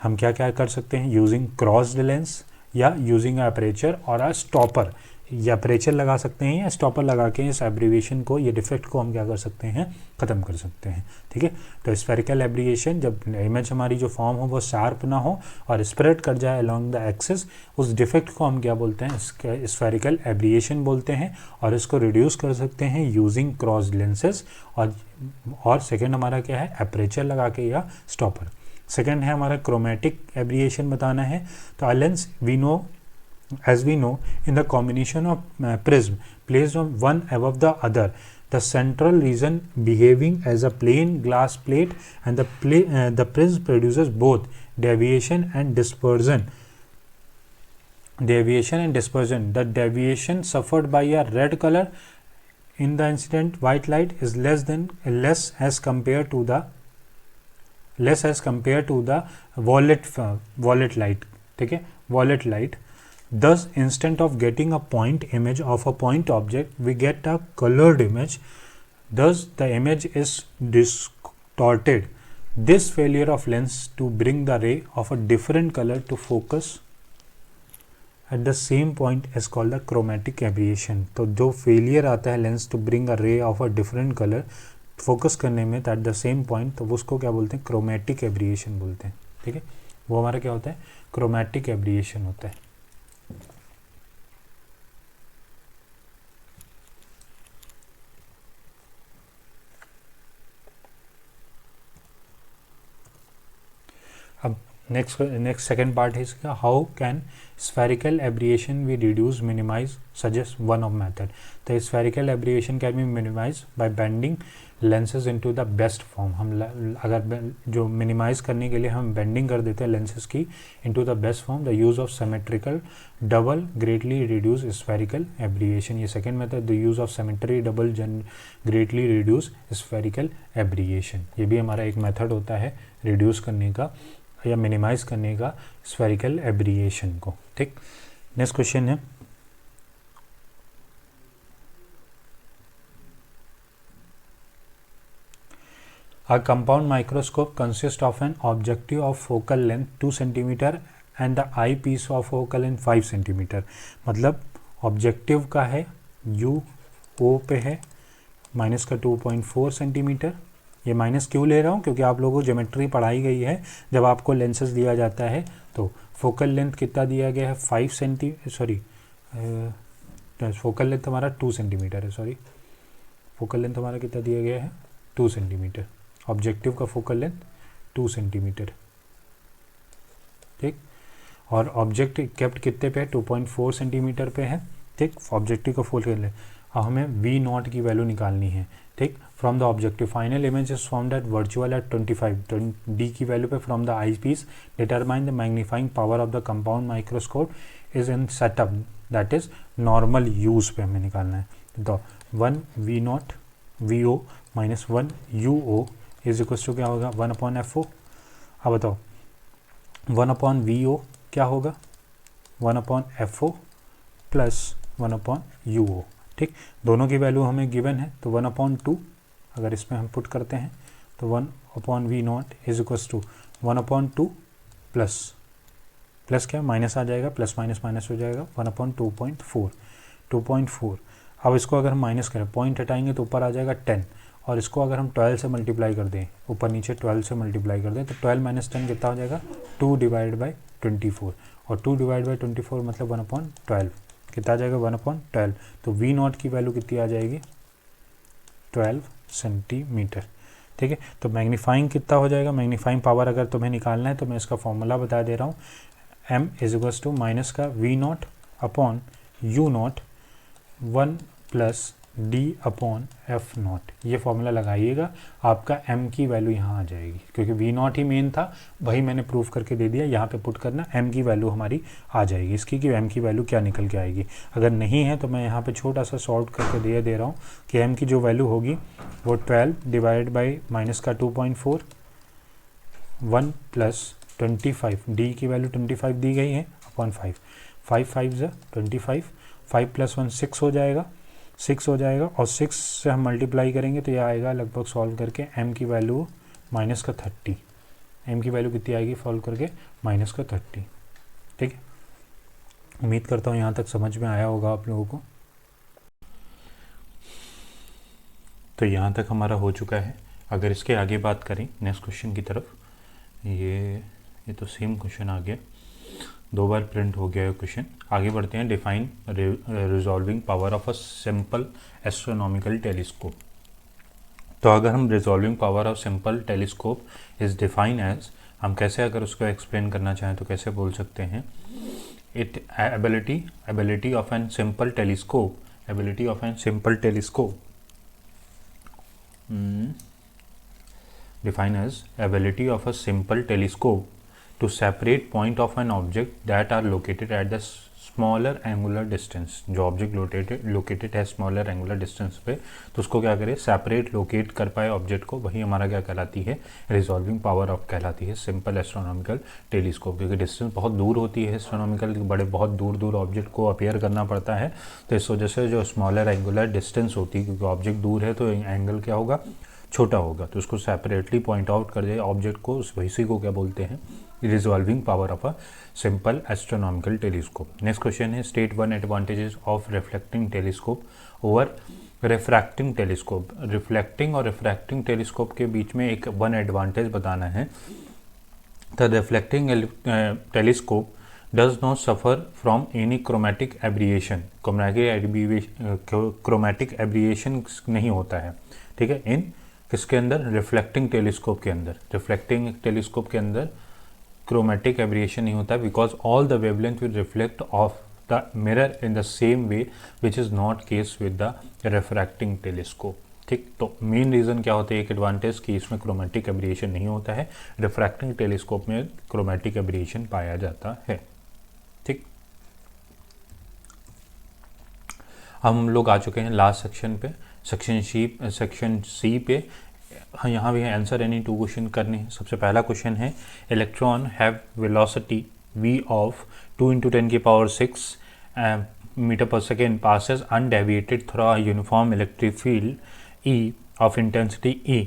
हम क्या क्या कर सकते हैं, यूजिंग क्रॉस्ड लेंस या यूजिंग अपर्चर और अ स्टॉपर, या अपर्चर लगा सकते हैं या स्टॉपर लगा के इस एब्रिएशन को, ये डिफेक्ट को हम क्या कर सकते हैं, ख़त्म कर सकते हैं। ठीक है, तो स्फेरिकल एब्रिएशन, जब इमेज हमारी जो फॉर्म हो वो शार्प ना हो और स्प्रेड कर जाए अलोंग द एक्सिस, उस डिफेक्ट को हम क्या बोलते हैं, स्फेरिकल एब्रिएशन बोलते हैं, और इसको रिड्यूस कर सकते हैं यूजिंग क्रॉस लेंसेज, और सेकेंड हमारा क्या है, अपर्चर लगा के या स्टॉपर। सेकेंड है हमारा क्रोमेटिक एब्रिएशन बताना है। तो a lens as we know in the combination of prism placed on one above the other, the central region behaving as a plain glass plate, and the prism produces both deviation and dispersion. The deviation suffered by a red color in the incident white light is less as compared to the violet light. ठीक है, violet light. Thus, instead of getting a point image of a point object, we get a colored image. Thus, the image is distorted. This failure of lens to bring the ray of a different color to focus at the same point is called the chromatic aberration. तो जो failure आता है lens to bring a ray of a different color focus करने में at the same point, तो उसको क्या बोलते हैं, chromatic aberration बोलते हैं। ठीक है, वो हमारा क्या होता है, chromatic aberration होता है। अब नेक्स्ट सेकेंड पार्ट है इसका, how can spherical aberration be reduce minimise, suggest one of method. तो spherical aberration can be minimise by bending lenses into the best form. हम अगर जो मिनिमाइज करने के लिए हम बेंडिंग कर देते हैं लेंसेज की into the best form, the use of symmetrical double greatly reduce spherical aberration. ये second method, the use of symmetry double greatly reduce spherical aberration. ये भी हमारा एक मेथड होता है रिड्यूस करने का या मिनिमाइज करने का स्फेरिकल एब्रिएशन को। ठीक, नेक्स्ट क्वेश्चन है, A compound microscope consists of an objective of focal length 2 cm and the eyepiece of focal length 5 cm। मतलब ऑब्जेक्टिव का है UO पे है माइनस का 2.4 सेंटीमीटर। ये माइनस क्यों ले रहा हूँ, क्योंकि आप लोगों को ज्योमेट्री पढ़ाई गई है, जब आपको लेंसेज दिया जाता है तो फोकल लेंथ कितना दिया गया है, 5 सेंटीमीटर, सॉरी फोकल लेंथ हमारा 2 सेंटीमीटर है, सॉरी फोकल लेंथ हमारा कितना दिया गया है, 2 सेंटीमीटर। ऑब्जेक्टिव का फोकल लेंथ 2 सेंटीमीटर। ठीक, और ऑब्जेक्ट केप्ट कितने पे है, 2.4 सेंटीमीटर पे है। ठीक, ऑब्जेक्टिव का फोकल लेंथ, अब हमें वी नॉट की वैल्यू निकालनी है। ठीक, from the objective final image is formed at virtual at 25 D की वैल्यू पे from the eyepiece, determine the magnifying power of the compound microscope is in setup, that is normal use पे हमें निकालना है। तो 1 V naught V O minus 1 U O is equal to क्या होगा, 1/FO। अब बताओ 1/VO क्या होगा, 1/FO प्लस 1/UO। ठीक, दोनों की वैल्यू हमें गिवन है, तो 1/2 अगर इसमें हम पुट करते हैं तो 1/V0 is equal to 1/2 plus क्या माइनस आ जाएगा, प्लस माइनस माइनस हो जाएगा, 1/2.4। अब इसको अगर हम माइनस करें, पॉइंट हटाएंगे तो ऊपर आ जाएगा 10, और इसको अगर हम 12 से मल्टीप्लाई कर दें, ऊपर नीचे 12 से मल्टीप्लाई कर दें, तो 12 माइनस 10 कितना हो जाएगा, 2/24। और 2/24 मतलब 1/12 कितना आ जाएगा, 1/12। तो वी नॉट की वैल्यू कितनी आ जाएगी, 12 सेंटीमीटर। ठीक है, तो मैग्नीफाइंग कितना हो जाएगा, मैग्नीफाइंग पावर अगर तुम्हें निकालना है तो मैं इसका फॉर्मूला बता दे रहा हूँ, m is equals to minus का V0/U0 1 प्लस D/F0। ये फॉर्मूला लगाइएगा, आपका m की वैल्यू यहाँ आ जाएगी, क्योंकि V0 ही मेन था, वही मैंने प्रूफ करके दे दिया। यहाँ पे पुट करना, m की वैल्यू हमारी आ जाएगी इसकी, कि m की वैल्यू क्या निकल के आएगी। अगर नहीं है तो मैं यहाँ पे छोटा सा सॉल्व करके दे रहा हूँ कि m की जो वैल्यू होगी वो 12 डिवाइड बाई माइनस का 2.4 1 प्लस 25, d की वैल्यू 25 दी गई है, 6.5, 5 5 ज़ा 25, 5 + 1 6 हो जाएगा, 6 हो जाएगा और 6 से हम मल्टीप्लाई करेंगे तो यह आएगा लगभग सॉल्व करके m की वैल्यू -30, m की वैल्यू कितनी आएगी सॉल्व करके -30। ठीक है, उम्मीद करता हूँ यहाँ तक समझ में आया होगा आप लोगों को। तो यहाँ तक हमारा हो चुका है। अगर इसके आगे बात करें नेक्स्ट क्वेश्चन की तरफ, ये तो सेम क्वेश्चन आ गया, 2 बार प्रिंट हो गया है क्वेश्चन। आगे बढ़ते हैं। Define resolving power of a simple astronomical telescope. तो अगर हम resolving power of simple telescope is define as, हम कैसे अगर उसको एक्सप्लेन करना चाहें तो कैसे बोल सकते हैं, it ability of an simple telescope define as ability of a simple telescope to separate point of an object that are located at the smaller angular distance। जो ऑब्जेक्ट लोकेटेड है स्मॉलर एंगुलर डिस्टेंस पे, तो उसको क्या करे, सेपरेट लोकेट कर पाए ऑब्जेक्ट को, वही हमारा क्या कहलाती है, रिजॉल्विंग पावर ऑफ कहलाती है सिंपल एस्ट्रोनॉमिकल टेलीस्कोप। क्योंकि डिस्टेंस बहुत दूर होती है एस्ट्रोनॉमिकल, बड़े बहुत दूर दूर ऑब्जेक्ट को अपेयर करना पड़ता है, तो इस वजह से जो स्मॉलर एंगुलर डिस्टेंस होती है, क्योंकि ऑब्जेक्ट दूर है तो एंगल क्या होगा, छोटा होगा, तो उसको सेपरेटली पॉइंट आउट कर दे ऑब्जेक्ट को, उस वही को क्या बोलते हैं, resolving power of a simple astronomical telescope. Next question है, state 1 advantages of reflecting telescope over refracting telescope. Reflecting और रिफ्रैक्टिंग टेलीस्कोप के बीच में एक 1 एडवांटेज बताना है। The reflecting telescope does not suffer from any chromatic aberration. Chromatic aberration नहीं होता है, ठीक है, इन किसके अंदर, रिफ्लेक्टिंग टेलीस्कोप के अंदर। रिफ्लेक्टिंग टेलीस्कोप के अंदर क्रोमेटिक एब्रिएशन नहीं होता, because all the wavelength will reflect of the mirror in the same way which is not case with the refracting telescope. ठीक, तो मेन रीज़न क्या होता है, एक एडवांटेज कि इसमें क्रोमेटिक एब्रिएशन नहीं होता है, रिफ्रैक्टिंग टेलीस्कोप में क्रोमेटिक एब्रिएशन पाया जाता है। ठीक, हम लोग आ चुके हैं लास्ट सेक्शन पे, सेक्शन सी पे। हाँ, यहाँ भी आंसर एनी 2 क्वेश्चन करने हैं। सबसे पहला क्वेश्चन है, electron have velocity v of 2 × 10⁶ metre per second passes undeviated through a uniform electric field E of intensity E।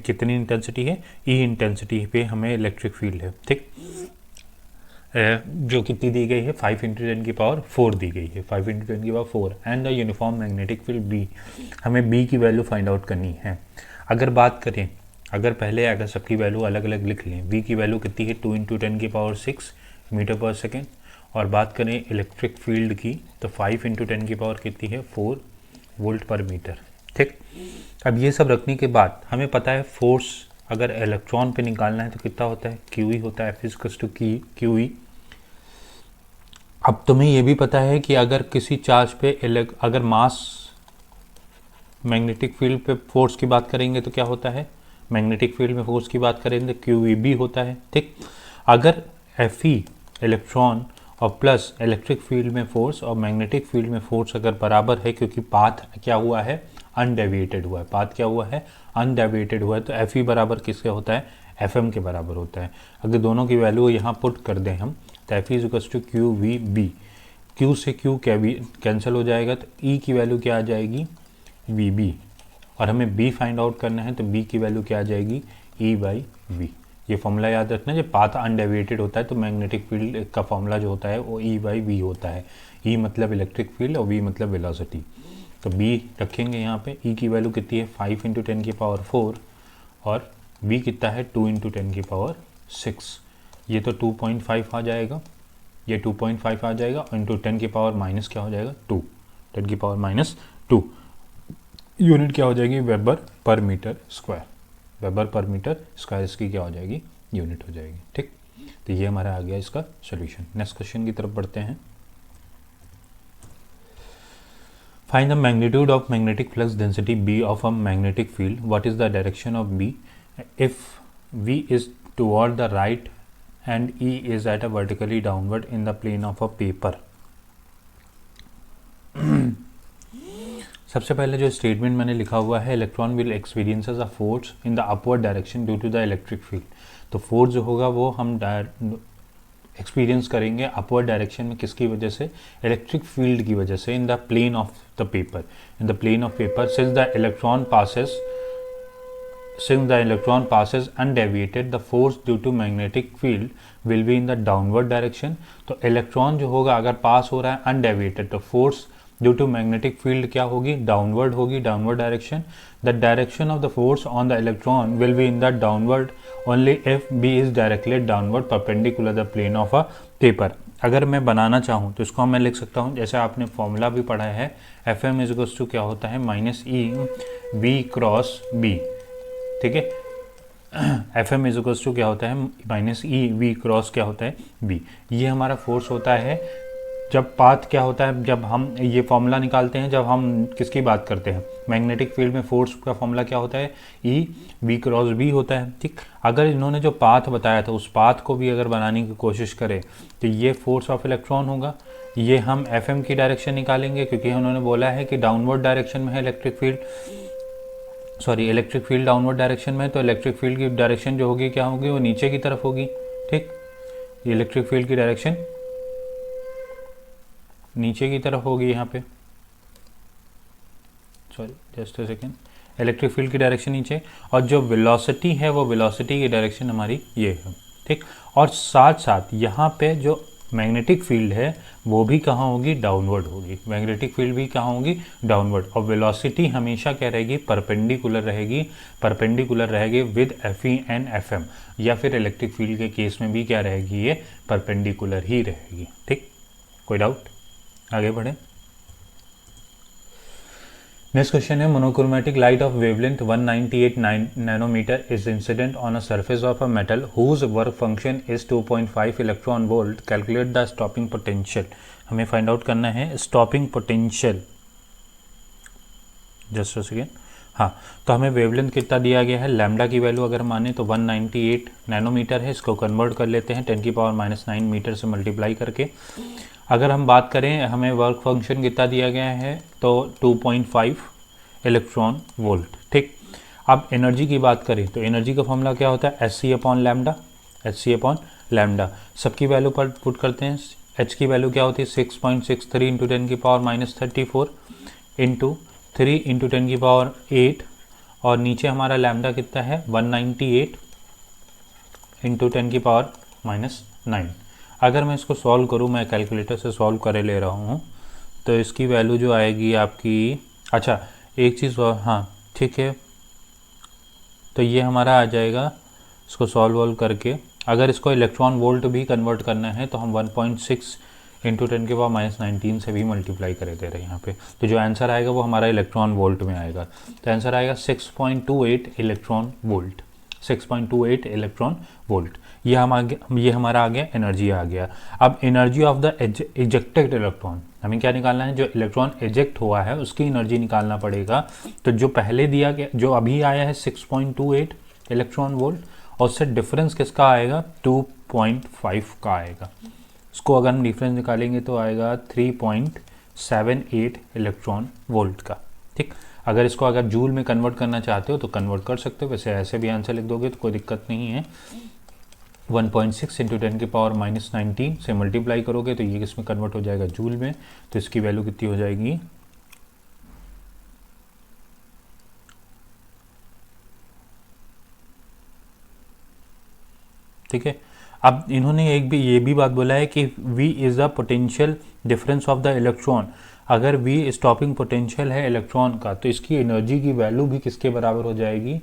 कितनी इंटेंसिटी है, E इंटेंसिटी पे हमें इलेक्ट्रिक फील्ड है। ठीक, जो कितनी दी गई है, 5 × 10⁴ दी गई है, 5 × 10⁴ and the uniform magnetic field B। हमें B की वैल्यू फाइंड आउट करनी है। अगर बात करें, अगर सबकी वैल्यू अलग अलग लिख लें, V की वैल्यू कितनी है, 2 × 10⁶ मीटर पर सेकेंड, और बात करें इलेक्ट्रिक फील्ड की तो 5 × 10⁴ कितनी है, 4 वोल्ट पर मीटर। ठीक, अब ये सब रखने के बाद हमें पता है फोर्स अगर इलेक्ट्रॉन पे निकालना है तो कितना होता है, QE होता है, F QE। अब तुम्हें ये भी पता है कि अगर किसी चार्ज पे अगर मास मैग्नेटिक फील्ड पे फोर्स की बात करेंगे तो क्या होता है, मैग्नेटिक फील्ड में फोर्स की बात करेंगे तो QEB होता है। ठीक, अगर FE इलेक्ट्रॉन और प्लस इलेक्ट्रिक फील्ड में फोर्स और मैग्नेटिक फील्ड में फोर्स अगर बराबर है, क्योंकि पाथ क्या हुआ है, अनडेविएटेड हुआ है, पाथ क्या हुआ है, अनडेविएटेड हुआ है, तो FE बराबर किसके होता है, FM के बराबर होता है। अगर दोनों की वैल्यू यहाँ पुट कर दें हम तो FE = QVB, Q से Q कैंसिल हो जाएगा, तो E की वैल्यू क्या आ जाएगी, VB, और हमें B फाइंड आउट करना है तो B की वैल्यू क्या आ जाएगी, E/V। ये फॉर्मूला याद रखना, जब पाथ अनडेविएटेड होता है तो मैग्नेटिक फील्ड का फॉर्मूला जो होता है वो E/V होता है। E मतलब इलेक्ट्रिक फील्ड और V मतलब वेलोसिटी। तो B रखेंगे यहाँ पे, E की वैल्यू कितनी है, 5 × 10⁴ और B कितना है, 2 × 10⁶। ये तो 2.5 आ जाएगा, ये 2.5 आ जाएगा, इंटू 10⁻⁻ क्या हो जाएगा, 2, 10⁻⁻2 यूनिट क्या हो जाएगी, weber per metre square. Weber per metre square इसकी क्या हो जाएगी, यूनिट हो जाएगी। ठीक, तो ये हमारा आ गया इसका सॉल्यूशन। नेक्स्ट क्वेश्चन की तरफ बढ़ते हैं। Find the magnitude of magnetic flux density B of a magnetic field, what is the direction of B if V is toward the right and E is at a vertically downward in the plane of a paper। सबसे पहले जो स्टेटमेंट मैंने लिखा हुआ है, electron will experiences a force in the upward direction due to the electric field. तो फोर्स जो होगा वो हम एक्सपीरियंस करेंगे अपवर्ड डायरेक्शन में, किसकी वजह से, इलेक्ट्रिक फील्ड की वजह से, in the plane of the paper, in the plane of paper since the electron passes undeviated, the force due to magnetic field will be in the downward direction. तो इलेक्ट्रॉन जो होगा अगर पास हो रहा है अनडेविएटेड, तो force due to magnetic field क्या होगी, डाउनवर्ड होगी, downward direction. The direction of the force on the electron will be in the downward only if B is directly downward perpendicular the plane of a paper. अगर मैं बनाना चाहूँ तो इसको मैं लिख सकता हूँ, जैसे आपने फॉर्मूला भी पढ़ा है, F M is equals to क्या होता है, minus E V cross B. ठीक है, F M is equals to क्या होता है, माइनस ई वी क्रॉस क्या होता है, बी. ये हमारा फोर्स होता है. जब पाथ क्या होता है, जब हम ये फॉर्मूला निकालते हैं, जब हम किसकी बात करते हैं, मैग्नेटिक फील्ड में फोर्स का फॉर्मूला क्या होता है, ई वी क्रॉस बी होता है. ठीक, अगर इन्होंने जो पाथ बताया था उस पाथ को भी अगर बनाने की कोशिश करें तो ये फोर्स ऑफ इलेक्ट्रॉन होगा. ये हम एफ एम की डायरेक्शन निकालेंगे क्योंकि उन्होंने बोला है कि डाउनवर्ड डायरेक्शन में है इलेक्ट्रिक फील्ड डाउनवर्ड डायरेक्शन में, तो इलेक्ट्रिक फील्ड की डायरेक्शन जो होगी क्या होगी, वो नीचे की तरफ होगी. ठीक, इलेक्ट्रिक फील्ड की डायरेक्शन नीचे की तरफ होगी यहाँ पे, sorry just a second, electric field की डायरेक्शन नीचे, और जो वेलोसिटी है वो वेलोसिटी की डायरेक्शन हमारी ये है. ठीक, और साथ साथ यहाँ पे जो मैग्नेटिक फील्ड है वो भी कहाँ होगी, डाउनवर्ड होगी. मैग्नेटिक फील्ड भी कहाँ होगी, डाउनवर्ड. और वेलोसिटी हमेशा क्या रहेगी, परपेंडिकुलर रहेगी with F E and F M, या फिर इलेक्ट्रिक फील्ड के केस में भी क्या रहेगी, ये परपेंडिकुलर ही रहेगी. ठीक, कोई डाउट, आगे बढ़े. नेक्स्ट क्वेश्चन है, monochromatic light of wavelength 198 nanometre is incident on a surface of a metal whose work function is 2.5 electron volt. Calculate the stopping potential. हमें फाइंड आउट करना है stopping potential. Just a second. हाँ, तो हमें वेवलेंथ कितना दिया गया है, लैम्डा की वैल्यू अगर माने तो 198 नैनोमीटर है. इसको कन्वर्ट कर लेते हैं 10⁻⁹ मीटर से मल्टीप्लाई करके. अगर हम बात करें हमें वर्क फंक्शन कितना दिया गया है, तो 2.5 इलेक्ट्रॉन वोल्ट. ठीक, अब एनर्जी की बात करें तो एनर्जी का फॉर्मूला क्या होता है, एच सी अपॉन लैम्डा. सबकी वैल्यू पर पुट करते हैं. एच की वैल्यू क्या होती है, 6.63 इंटू 10⁻⁻34 इंटू 3 इंटू 10⁸ और नीचे हमारा लैम्डा कितना है, 198 इंटू 10⁻⁹. अगर मैं इसको सॉल्व करूँ, मैं कैलकुलेटर से सॉल्व करे ले रहा हूँ, तो इसकी वैल्यू जो आएगी आपकी, अच्छा एक चीज़ और, हाँ ठीक है, तो ये हमारा आ जाएगा, इसको सॉल्व करके अगर इसको इलेक्ट्रॉन वोल्ट भी कन्वर्ट करना है तो हम 1.6 इंटू 10⁻⁻19 से भी मल्टीप्लाई करे दे रहे हैं यहाँ पे. तो जो आंसर आएगा वो हमारा इलेक्ट्रॉन वोल्ट में आएगा. तो आंसर आएगा 6.28 इलेक्ट्रॉन वोल्ट. 6.28 electron volt. ये हमारा आ गया, एनर्जी आ गया. अब energy of the ejected electron, हमें क्या निकालना है, जो इलेक्ट्रॉन इजेक्ट हुआ है उसकी एनर्जी निकालना पड़ेगा. तो जो पहले दिया गया, जो अभी आया है 6.28 इलेक्ट्रॉन वोल्ट, और उससे डिफरेंस किसका आएगा, 2.5 का आएगा. इसको अगर हम डिफरेंस निकालेंगे तो आएगा 3.78 इलेक्ट्रॉन वोल्ट का. ठीक, अगर इसको अगर जूल में कन्वर्ट करना चाहते हो तो कन्वर्ट कर सकते हो, वैसे ऐसे भी आंसर लिख दोगे तो कोई दिक्कत नहीं है. 1.6 इंटू 10⁻⁻19 से मल्टीप्लाई करोगे तो ये किस में कन्वर्ट हो जाएगा, जूल में. तो इसकी वैल्यू कितनी हो जाएगी, ठीक है. अब इन्होंने ये भी बात बोला है कि V is the potential difference of the electron. अगर V स्टॉपिंग पोटेंशियल है इलेक्ट्रॉन का, तो इसकी एनर्जी की वैल्यू भी किसके बराबर हो जाएगी,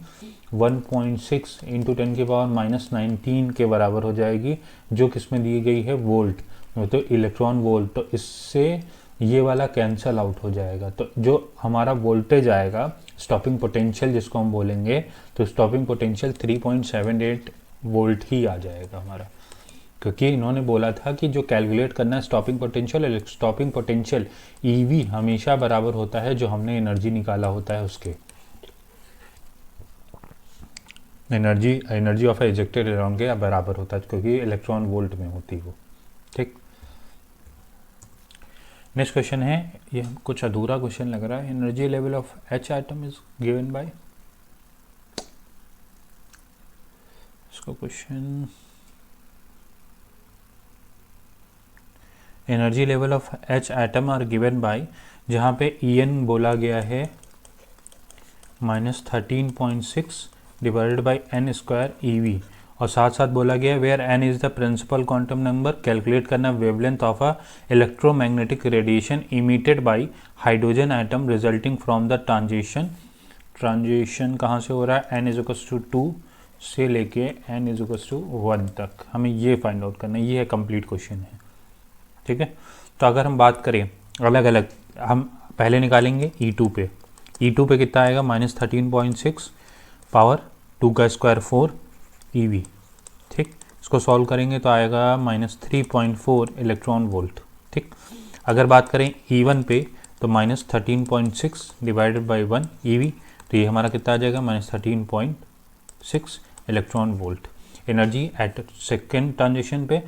1.6 इंटू 10⁻⁻19 के बराबर हो जाएगी, जो किस में दी गई है, वोल्ट, तो इलेक्ट्रॉन वोल्ट. तो इससे ये वाला कैंसल आउट हो जाएगा. तो जो हमारा वोल्टेज आएगा, स्टॉपिंग पोटेंशियल जिसको हम बोलेंगे, तो स्टॉपिंग पोटेंशियल 3.78 वोल्ट ही आ जाएगा हमारा. क्योंकि इन्होंने बोला था कि जो कैलकुलेट करना है स्टॉपिंग पोटेंशियल ईवी हमेशा बराबर होता है जो हमने एनर्जी निकाला होता है उसके, एनर्जी ऑफ इजेक्टेड इलेक्ट्रॉन के बराबर होता है, क्योंकि इलेक्ट्रॉन वोल्ट में होती है वो. ठीक, नेक्स्ट क्वेश्चन है, ये कुछ अधूरा क्वेश्चन लग रहा है. Energy level of H atom is given by, इसको question energy level of H atom are given by, जहाँ पे En बोला गया है -13.6 divided by n square EV, और साथ साथ बोला गया where n is the principal quantum number, calculate करना wavelength of a electromagnetic radiation emitted by hydrogen atom resulting from the transition कहाँ से हो रहा है, n इज टू 2 से लेके n इज टू 1 तक, हमें ये फाइंड आउट करना है। ये है कंप्लीट क्वेश्चन है, ठीक है। तो अगर हम बात करें अलग अलग, हम पहले निकालेंगे E2 पे, E2 पे कितना आएगा -13.6 पावर 2 का स्क्वायर 4 EV, ठीक। इसको सॉल्व करेंगे तो आएगा -3.4 इलेक्ट्रॉन वोल्ट, ठीक। अगर बात करें E1 पे तो -13.6 डिवाइडेड बाई 1 EV, तो ये हमारा कितना आ जाएगा -13.6 electron volt. Energy at second transition पे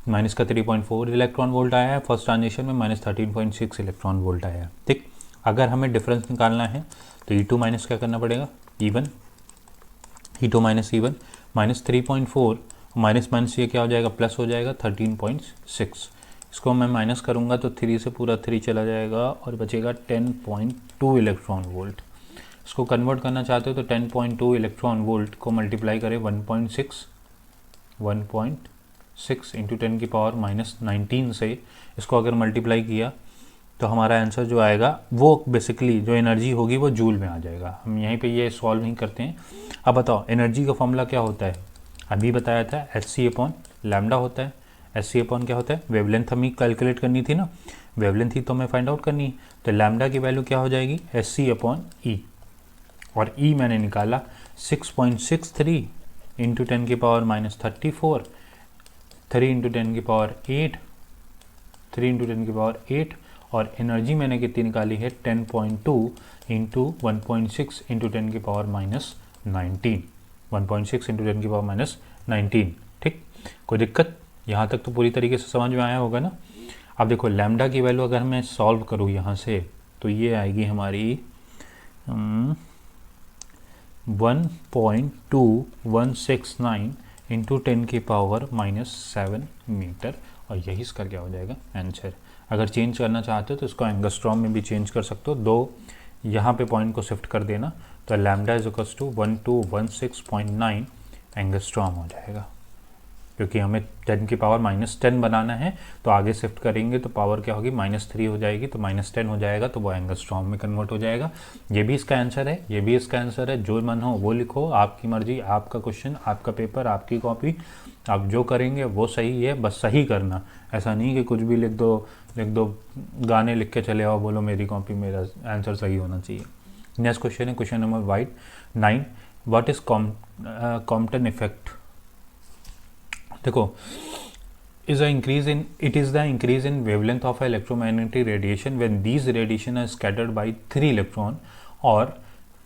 माइनस का 3.4 इलेक्ट्रॉन वोल्ट आया है, फर्स्ट ट्रांजिशन में -13.6 इलेक्ट्रॉन वोल्ट आया है, ठीक। अगर हमें डिफरेंस निकालना है तो E2 माइनस क्या करना पड़ेगा E1, E2 minus E1 -3.4 minus minus ये क्या हो जाएगा प्लस हो जाएगा 13.6। इसको मैं माइनस करूँगा तो 3 से पूरा 3 चला जाएगा और बचेगा 10.2 इलेक्ट्रॉन वोल्ट। इसको कन्वर्ट करना चाहते हो तो 10.2 इलेक्ट्रॉन वोल्ट को मल्टीप्लाई करें 1.6 इंटू 10 की पावर -19 से, इसको अगर मल्टीप्लाई किया तो हमारा आंसर जो आएगा वो बेसिकली जो एनर्जी होगी वो जूल में आ जाएगा। हम यहीं पे ये सॉल्व नहीं करते हैं। अब बताओ एनर्जी का फॉर्मूला क्या होता है, अभी बताया था hc/λ होता है। hc/ क्या होता है, वेवलेंथ हमें कैलकुलेट करनी थी ना, वेवलेंथ ही तो हमें फाइंड आउट करनी है, तो लैम्डा की वैल्यू क्या हो जाएगी hc/E, और E मैंने निकाला 6.63 इंटू 10 की पावर -34, 3 इंटू 10 की पावर 8, 3 इंटू 10 की पावर 8, और एनर्जी मैंने कितनी निकाली है 10.2 इंटू 1.6 इंटू 10 की पावर -19, 1.6 इंटू 10 की पावर -19, ठीक। कोई दिक्कत, यहाँ तक तो पूरी तरीके से समझ में आया होगा ना। अब देखो लैम्डा की वैल्यू अगर मैं सॉल्व करूँ यहाँ से तो ये आएगी हमारी 1.2169 इंटू 10 की पावर -7 मीटर, और यही इसका क्या हो जाएगा आंसर। अगर चेंज करना चाहते हो तो इसको एंगस्ट्रॉम में भी चेंज कर सकते हो, दो यहाँ पे पॉइंट को शिफ्ट कर देना, तो lambda is equals to 1216.9 angstrom हो जाएगा, क्योंकि हमें 10 की पावर -10 बनाना है, तो आगे शिफ्ट करेंगे तो पावर क्या होगी -3 हो जाएगी, तो -10 हो जाएगा, तो वो एंगस्ट्रॉम में कन्वर्ट हो जाएगा। ये भी इसका आंसर है, ये भी इसका आंसर है, जो मन हो वो लिखो, आपकी मर्जी, आपका क्वेश्चन, आपका पेपर, आपकी कॉपी, आप जो करेंगे वो सही है, बस सही करना। ऐसा नहीं कि कुछ भी लिख दो गाने लिख के चले आओ, बोलो मेरी कॉपी, मेरा आंसर सही होना चाहिए। नेक्स्ट क्वेश्चन है question number 9, what is Compton effect. देखो it is the increase in wavelength of electromagnetic radiation when these radiation are scattered by 3 electron or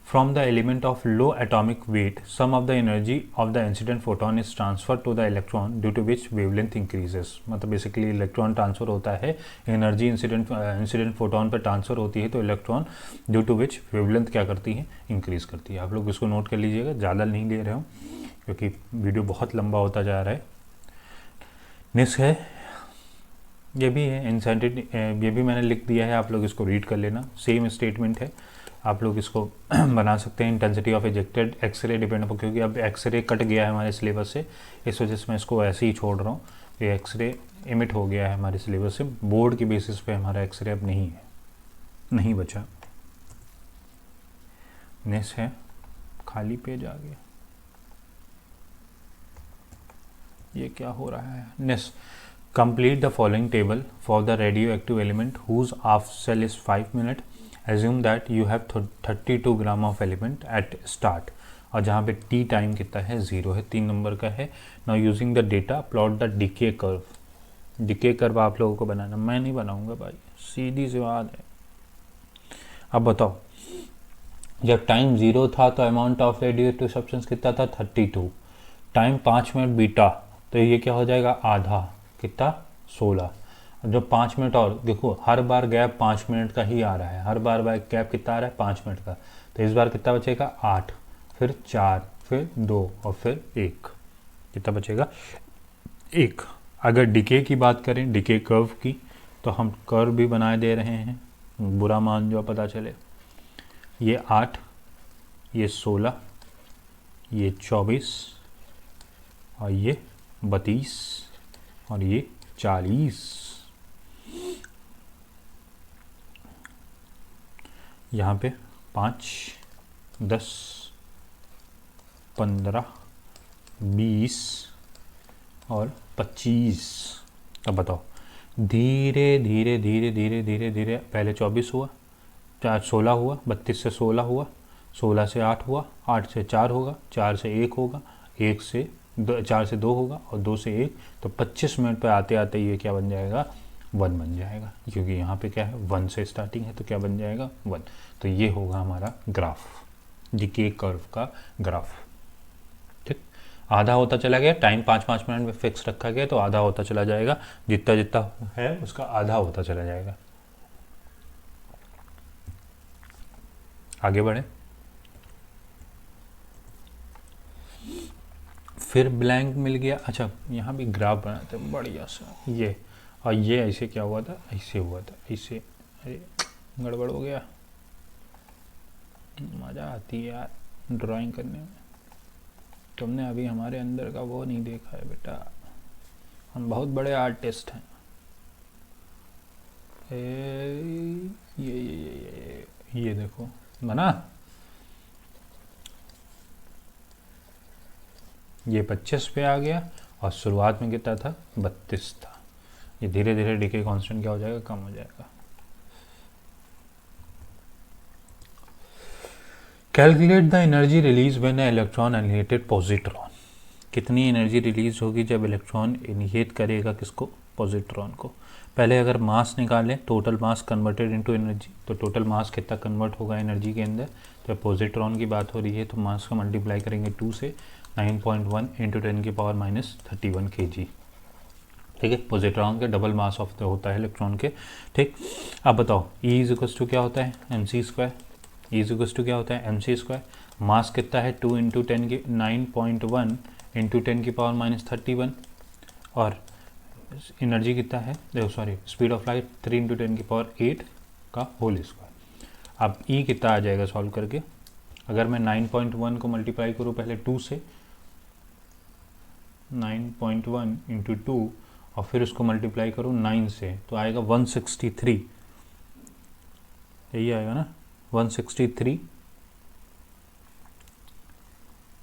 from the element of low atomic weight, some of the energy of the incident photon is transferred to the electron due to which wavelength increases। मतलब बेसिकली इलेक्ट्रॉन ट्रांसफ़र होता है, एनर्जी इंसिडेंट फोटोन पर ट्रांसफ़र होती है, तो electron due to which wavelength क्या करती है, इंक्रीज़ करती है। आप लोग इसको नोट कर लीजिएगा, ज़्यादा नहीं ले रहे हो क्योंकि वीडियो बहुत लंबा होता जा रहा है। नेक्स्ट है, ये भी है इंसेंटिव, ये भी मैंने लिख दिया है, आप लोग इसको रीड कर लेना, सेम स्टेटमेंट है, आप लोग इसको बना सकते हैं। Intensity of ejected X-ray depend upon, क्योंकि अब एक्सरे कट गया है हमारे सिलेबस से, इस वजह से मैं इसको ऐसे ही छोड़ रहा हूँ। ये एक्सरे इमिट हो गया है हमारे सिलेबस से, बोर्ड की बेसिस पे हमारा एक्सरे अब नहीं बचा। नेक्स्ट है, खाली पेज आ गया, ये क्या हो रहा है। Next, complete the following table for the radioactive element whose half cell is 5 minute, assume that you have 32 gram of element at start, और जहाँ पे टी टाइम कितना है 0 है, 3 नंबर का है। Now using the data plot the decay curve. Decay curve आप लोगों को बनाना, मैं नहीं बनाऊंगा भाई, सीधी सी बात है। अब बताओ, जब टाइम 0 था तो amount of radio active substance कितना था 32, टाइम 5 मिनट बीटा, तो ये क्या हो जाएगा आधा, कितना 16। अब जब 5 मिनट और देखो, हर बार गैप 5 मिनट का ही आ रहा है, हर बार गैप कितना आ रहा है 5 मिनट का, तो इस बार कितना बचेगा 8, फिर 4, फिर 2 और फिर 1, कितना बचेगा 1। अगर डिके की बात करें, डिके कर्व की, तो हम कर्व भी बनाए दे रहे हैं, बुरा मान जो पता चले। ये 8, ये 16, ये 24 और ये 32 और ये 40। यहाँ पे 5, 10, 15, 20 और 25। अब बताओ, धीरे धीरे धीरे धीरे धीरे धीरे पहले 24 हुआ, 16 हुआ, 32 से 16 हुआ, 16 से 8 हुआ, 8 से 4 होगा, 4 से 1 होगा, 1 से 4 से 2 होगा और 2 से 1, तो 25 मिनट पर आते आते ये क्या बन जाएगा, 1 बन जाएगा, क्योंकि यहाँ पे क्या है 1 से स्टार्टिंग है, तो क्या बन जाएगा 1। तो ये होगा हमारा ग्राफ, डीके कर्व का ग्राफ। ठीक, आधा होता चला गया, टाइम 5-5 मिनट में फिक्स रखा गया, तो आधा होता चला जाएगा, जितना जितना है उसका आधा होता चला जाएगा। आगे बढ़े, फिर ब्लैंक मिल गया। अच्छा, यहाँ भी ग्राफ बनाते हैं बढ़िया सा, ये और ये ऐसे क्या हुआ था, ऐसे हुआ था, ऐसे। अरे गड़बड़ हो गया, मज़ा आती है यार ड्राइंग करने में। तुमने अभी हमारे अंदर का वो नहीं देखा है बेटा, हम बहुत बड़े आर्टिस्ट हैं। ये देखो बना, ये 25 पे आ गया और शुरुआत में कितना था, 32 था। ये धीरे धीरे डीके कांस्टेंट क्या हो जाएगा, कम हो जाएगा। Calculate the energy release when a electron annihilated positron. कितनी एनर्जी रिलीज होगी जब इलेक्ट्रॉन इनिहिलेट करेगा किसको, पॉजिट्रॉन को। पहले अगर मास निकालें, total mass converted into energy, तो टोटल मास कितना कन्वर्ट होगा एनर्जी के अंदर। जब पॉजिट्रॉन की बात हो रही है तो मास का मल्टीप्लाई करेंगे 2 से, 9.1 इंटू 10⁻31 kg। ठीक है, पॉजिट्रॉन के डबल मास ऑफ होता है इलेक्ट्रॉन के। ठीक, अब बताओ E इज इक्वल्स टू क्या होता है, mc²। E is equals to क्या होता है, mc²। मास कितना है, 2 इंटू 9.1 इंटू 10⁻31 और एनर्जी कितना है, देखो sorry, speed of light 3 into 10⁸ का होल स्क्वायर। अब E कितना आ जाएगा सॉल्व करके, अगर मैं 9.1 को मल्टीप्लाई करूँ पहले 2 से, 9.1 इंटू 2 और फिर उसको मल्टीप्लाई करूँ 9 से, तो आएगा 163। यही आएगा ना, 163,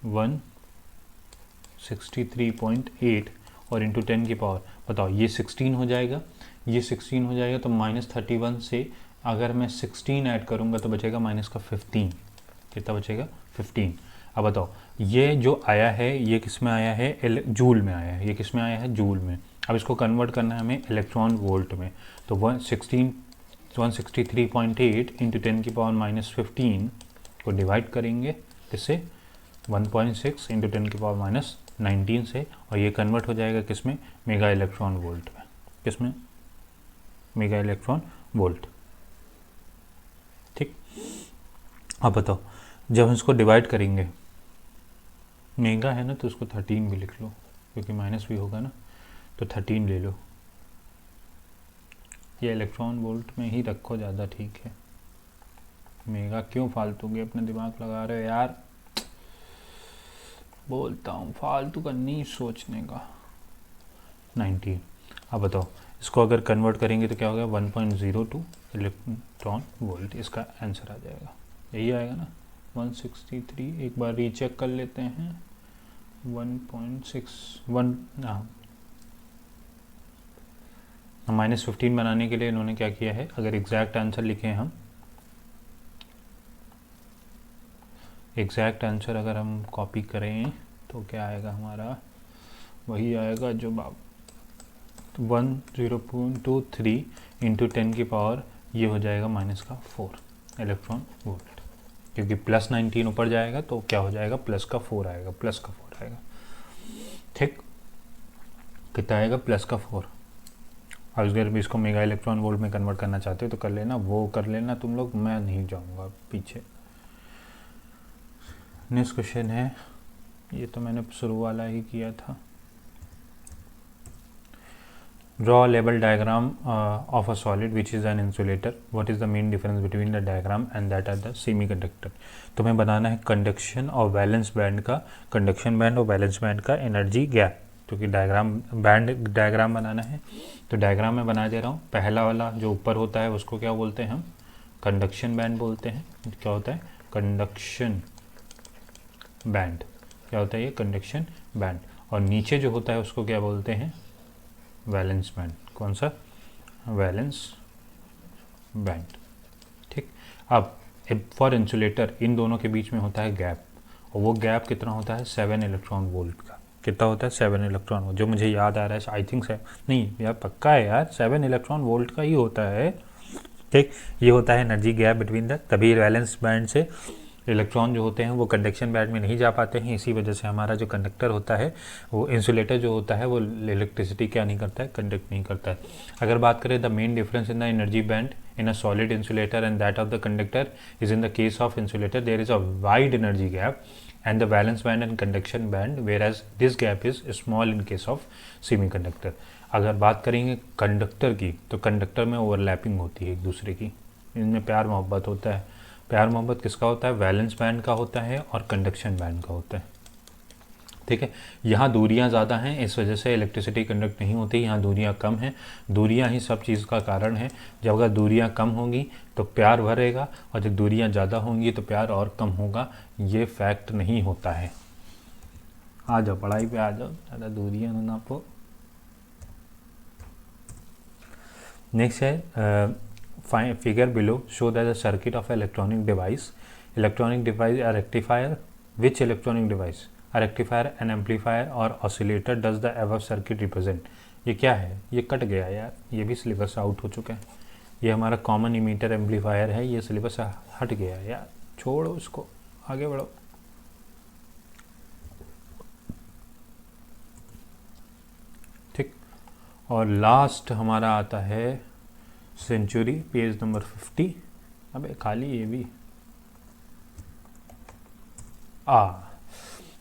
163.8 और इंटू 10 की पावर। बताओ ये 16 हो जाएगा, ये 16 हो जाएगा, तो -31 से अगर मैं 16 ऐड करूँगा तो बचेगा माइनस का 15। कितना बचेगा, 15। अब बताओ ये जो आया है ये किस में आया है, जूल में आया है। ये किस में आया है, जूल में। अब इसको कन्वर्ट करना है हमें इलेक्ट्रॉन वोल्ट में, तो 163.8 इंटू 10⁻15 को डिवाइड करेंगे इससे 1.6 इंटू 10⁻19 से, और ये कन्वर्ट हो जाएगा किस में, मेगा इलेक्ट्रॉन वोल्ट में। किस में, मेगा इलेक्ट्रॉन वोल्ट। ठीक, अब बताओ जब हम इसको डिवाइड करेंगे, मेगा है ना तो उसको 13 भी लिख लो, क्योंकि माइनस भी होगा ना, तो 13 ले लो। ये इलेक्ट्रॉन वोल्ट में ही रखो, ज़्यादा ठीक है। मेगा क्यों फालतू के अपने दिमाग लगा रहे हो यार, बोलता हूँ फालतू का नहीं सोचने का। 19। अब बताओ इसको अगर कन्वर्ट करेंगे तो क्या होगा, 1.02 इलेक्ट्रॉन वोल्ट इसका आंसर आ जाएगा। यही आएगा ना, 163। एक बार रीचेक कर लेते हैं, 1.61। हाँ, -15 बनाने के लिए इन्होंने क्या किया है, अगर एग्जैक्ट आंसर लिखे हम, एग्जैक्ट आंसर अगर हम कॉपी करें तो क्या आएगा हमारा, वही आएगा जो 10.23 इंटू 10 की पावर, ये हो जाएगा -4 इलेक्ट्रॉन वोल्ट, क्योंकि +19 ऊपर जाएगा तो क्या हो जाएगा, +4 आएगा, +4 आएगा। ठीक, कितना आएगा, +4। अब अगर भी इसको मेगा इलेक्ट्रॉन वोल्ट में कन्वर्ट करना चाहते हो तो कर लेना, वो कर लेना तुम लोग, मैं नहीं जाऊँगा पीछे। नेक्स्ट क्वेश्चन है, ये तो मैंने शुरू वाला ही किया था। Draw a label diagram of a solid which is an insulator. What is the main difference between the diagram and that of the semiconductor? तुम्हें बनाना है कंडक्शन और वैलेंस बैंड का, कंडक्शन बैंड और वैलेंस बैंड का एनर्जी गैप, क्योंकि डायग्राम बनाना है। तो डायग्राम में बना दे रहा हूँ। पहला वाला जो ऊपर होता है उसको क्या बोलते हैं हम? कंडक्शन बैंड बोलते हैं। क्या होता है? Conduction band. क्या होता है ये? Conduction band. और नीचे जो होता है उसको क्या बोलते हैं? Valence band. कौन सा? Valence band. ठीक। अब फॉर इंसुलेटर इन दोनों के बीच में होता है गैप, और वो गैप कितना होता है? 7 इलेक्ट्रॉन वोल्ट का। कितना होता है? 7 इलेक्ट्रॉन वोल्ट। जो मुझे याद आ रहा है, आई थिंक नहीं यार, पक्का है यार, 7 इलेक्ट्रॉन वोल्ट का ही होता है। ठीक। ये होता है एनर्जी गैप बिटवीन द, तभी वैलेंस बैंड से इलेक्ट्रॉन जो होते हैं वो कंडक्शन बैंड में नहीं जा पाते हैं। इसी वजह से हमारा जो कंडक्टर होता है, वो इंसुलेटर जो होता है, वो इलेक्ट्रिसिटी क्या नहीं करता है? कंडक्ट नहीं करता है। अगर बात करें the main difference in the energy band in a solid insulator and that of the conductor is in the case of insulator there is a wide energy gap and the valence band and conduction band, whereas this gap is small in case of semiconductor. अगर बात करेंगे कंडक्टर की, तो कंडक्टर में ओवरलैपिंग होती है एक दूसरे की, इनमें प्यार मोहब्बत होता है। प्यार मोहब्बत किसका होता है? वैलेंस बैंड का होता है और कंडक्शन बैंड का होता है। ठीक है। यहाँ दूरियाँ ज़्यादा हैं, इस वजह से इलेक्ट्रिसिटी कंडक्ट नहीं होती। यहाँ दूरियाँ कम हैं। दूरियाँ ही सब चीज़ का कारण है। जब अगर दूरियाँ कम होंगी तो प्यार भरेगा, और जब दूरियाँ ज़्यादा होंगी तो प्यार और कम होगा। ये फैक्ट नहीं होता है। आ जाओ पढ़ाई पे आ जाओ, ज़्यादा दूरियाँ ना नापो। नेक्स्ट है figure below show that the circuit of electronic device a rectifier. Which electronic device, a rectifier, an amplifier or oscillator does the above circuit represent? ये क्या है? ये कट गया यार, ये भी सिलेबस आउट हो चुका है। ये हमारा कॉमन इमीटर एम्पलीफायर है, ये सिलेबस हट गया यार, छोड़ो उसको, आगे बढ़ो। ठीक। और लास्ट हमारा आता है सेंचुरी, पेज नंबर 50। अबे खाली ये भी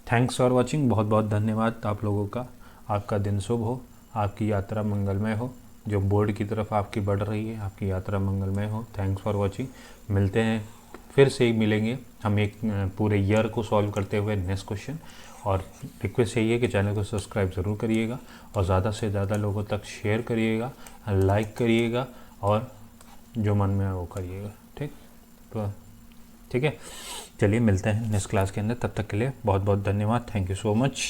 थैंक्स फॉर वॉचिंग। बहुत बहुत धन्यवाद आप लोगों का। आपका दिन शुभ हो, आपकी यात्रा मंगलमय हो। जो बोर्ड की तरफ आपकी बढ़ रही है, आपकी यात्रा मंगलमय हो। Thanks for watching. मिलते हैं, फिर से ही मिलेंगे हम एक पूरे ईयर को सॉल्व करते हुए नेक्स्ट क्वेश्चन। और रिक्वेस्ट यही है कि चैनल को सब्सक्राइब ज़रूर करिएगा और ज़्यादा से ज़्यादा लोगों तक शेयर करिएगा, लाइक करिएगा और जो मन में है वो करिएगा। ठीक। तो ठीक है, चलिए मिलते हैं नेक्स्ट क्लास के अंदर। तब तक के लिए बहुत बहुत धन्यवाद। Thank you so much.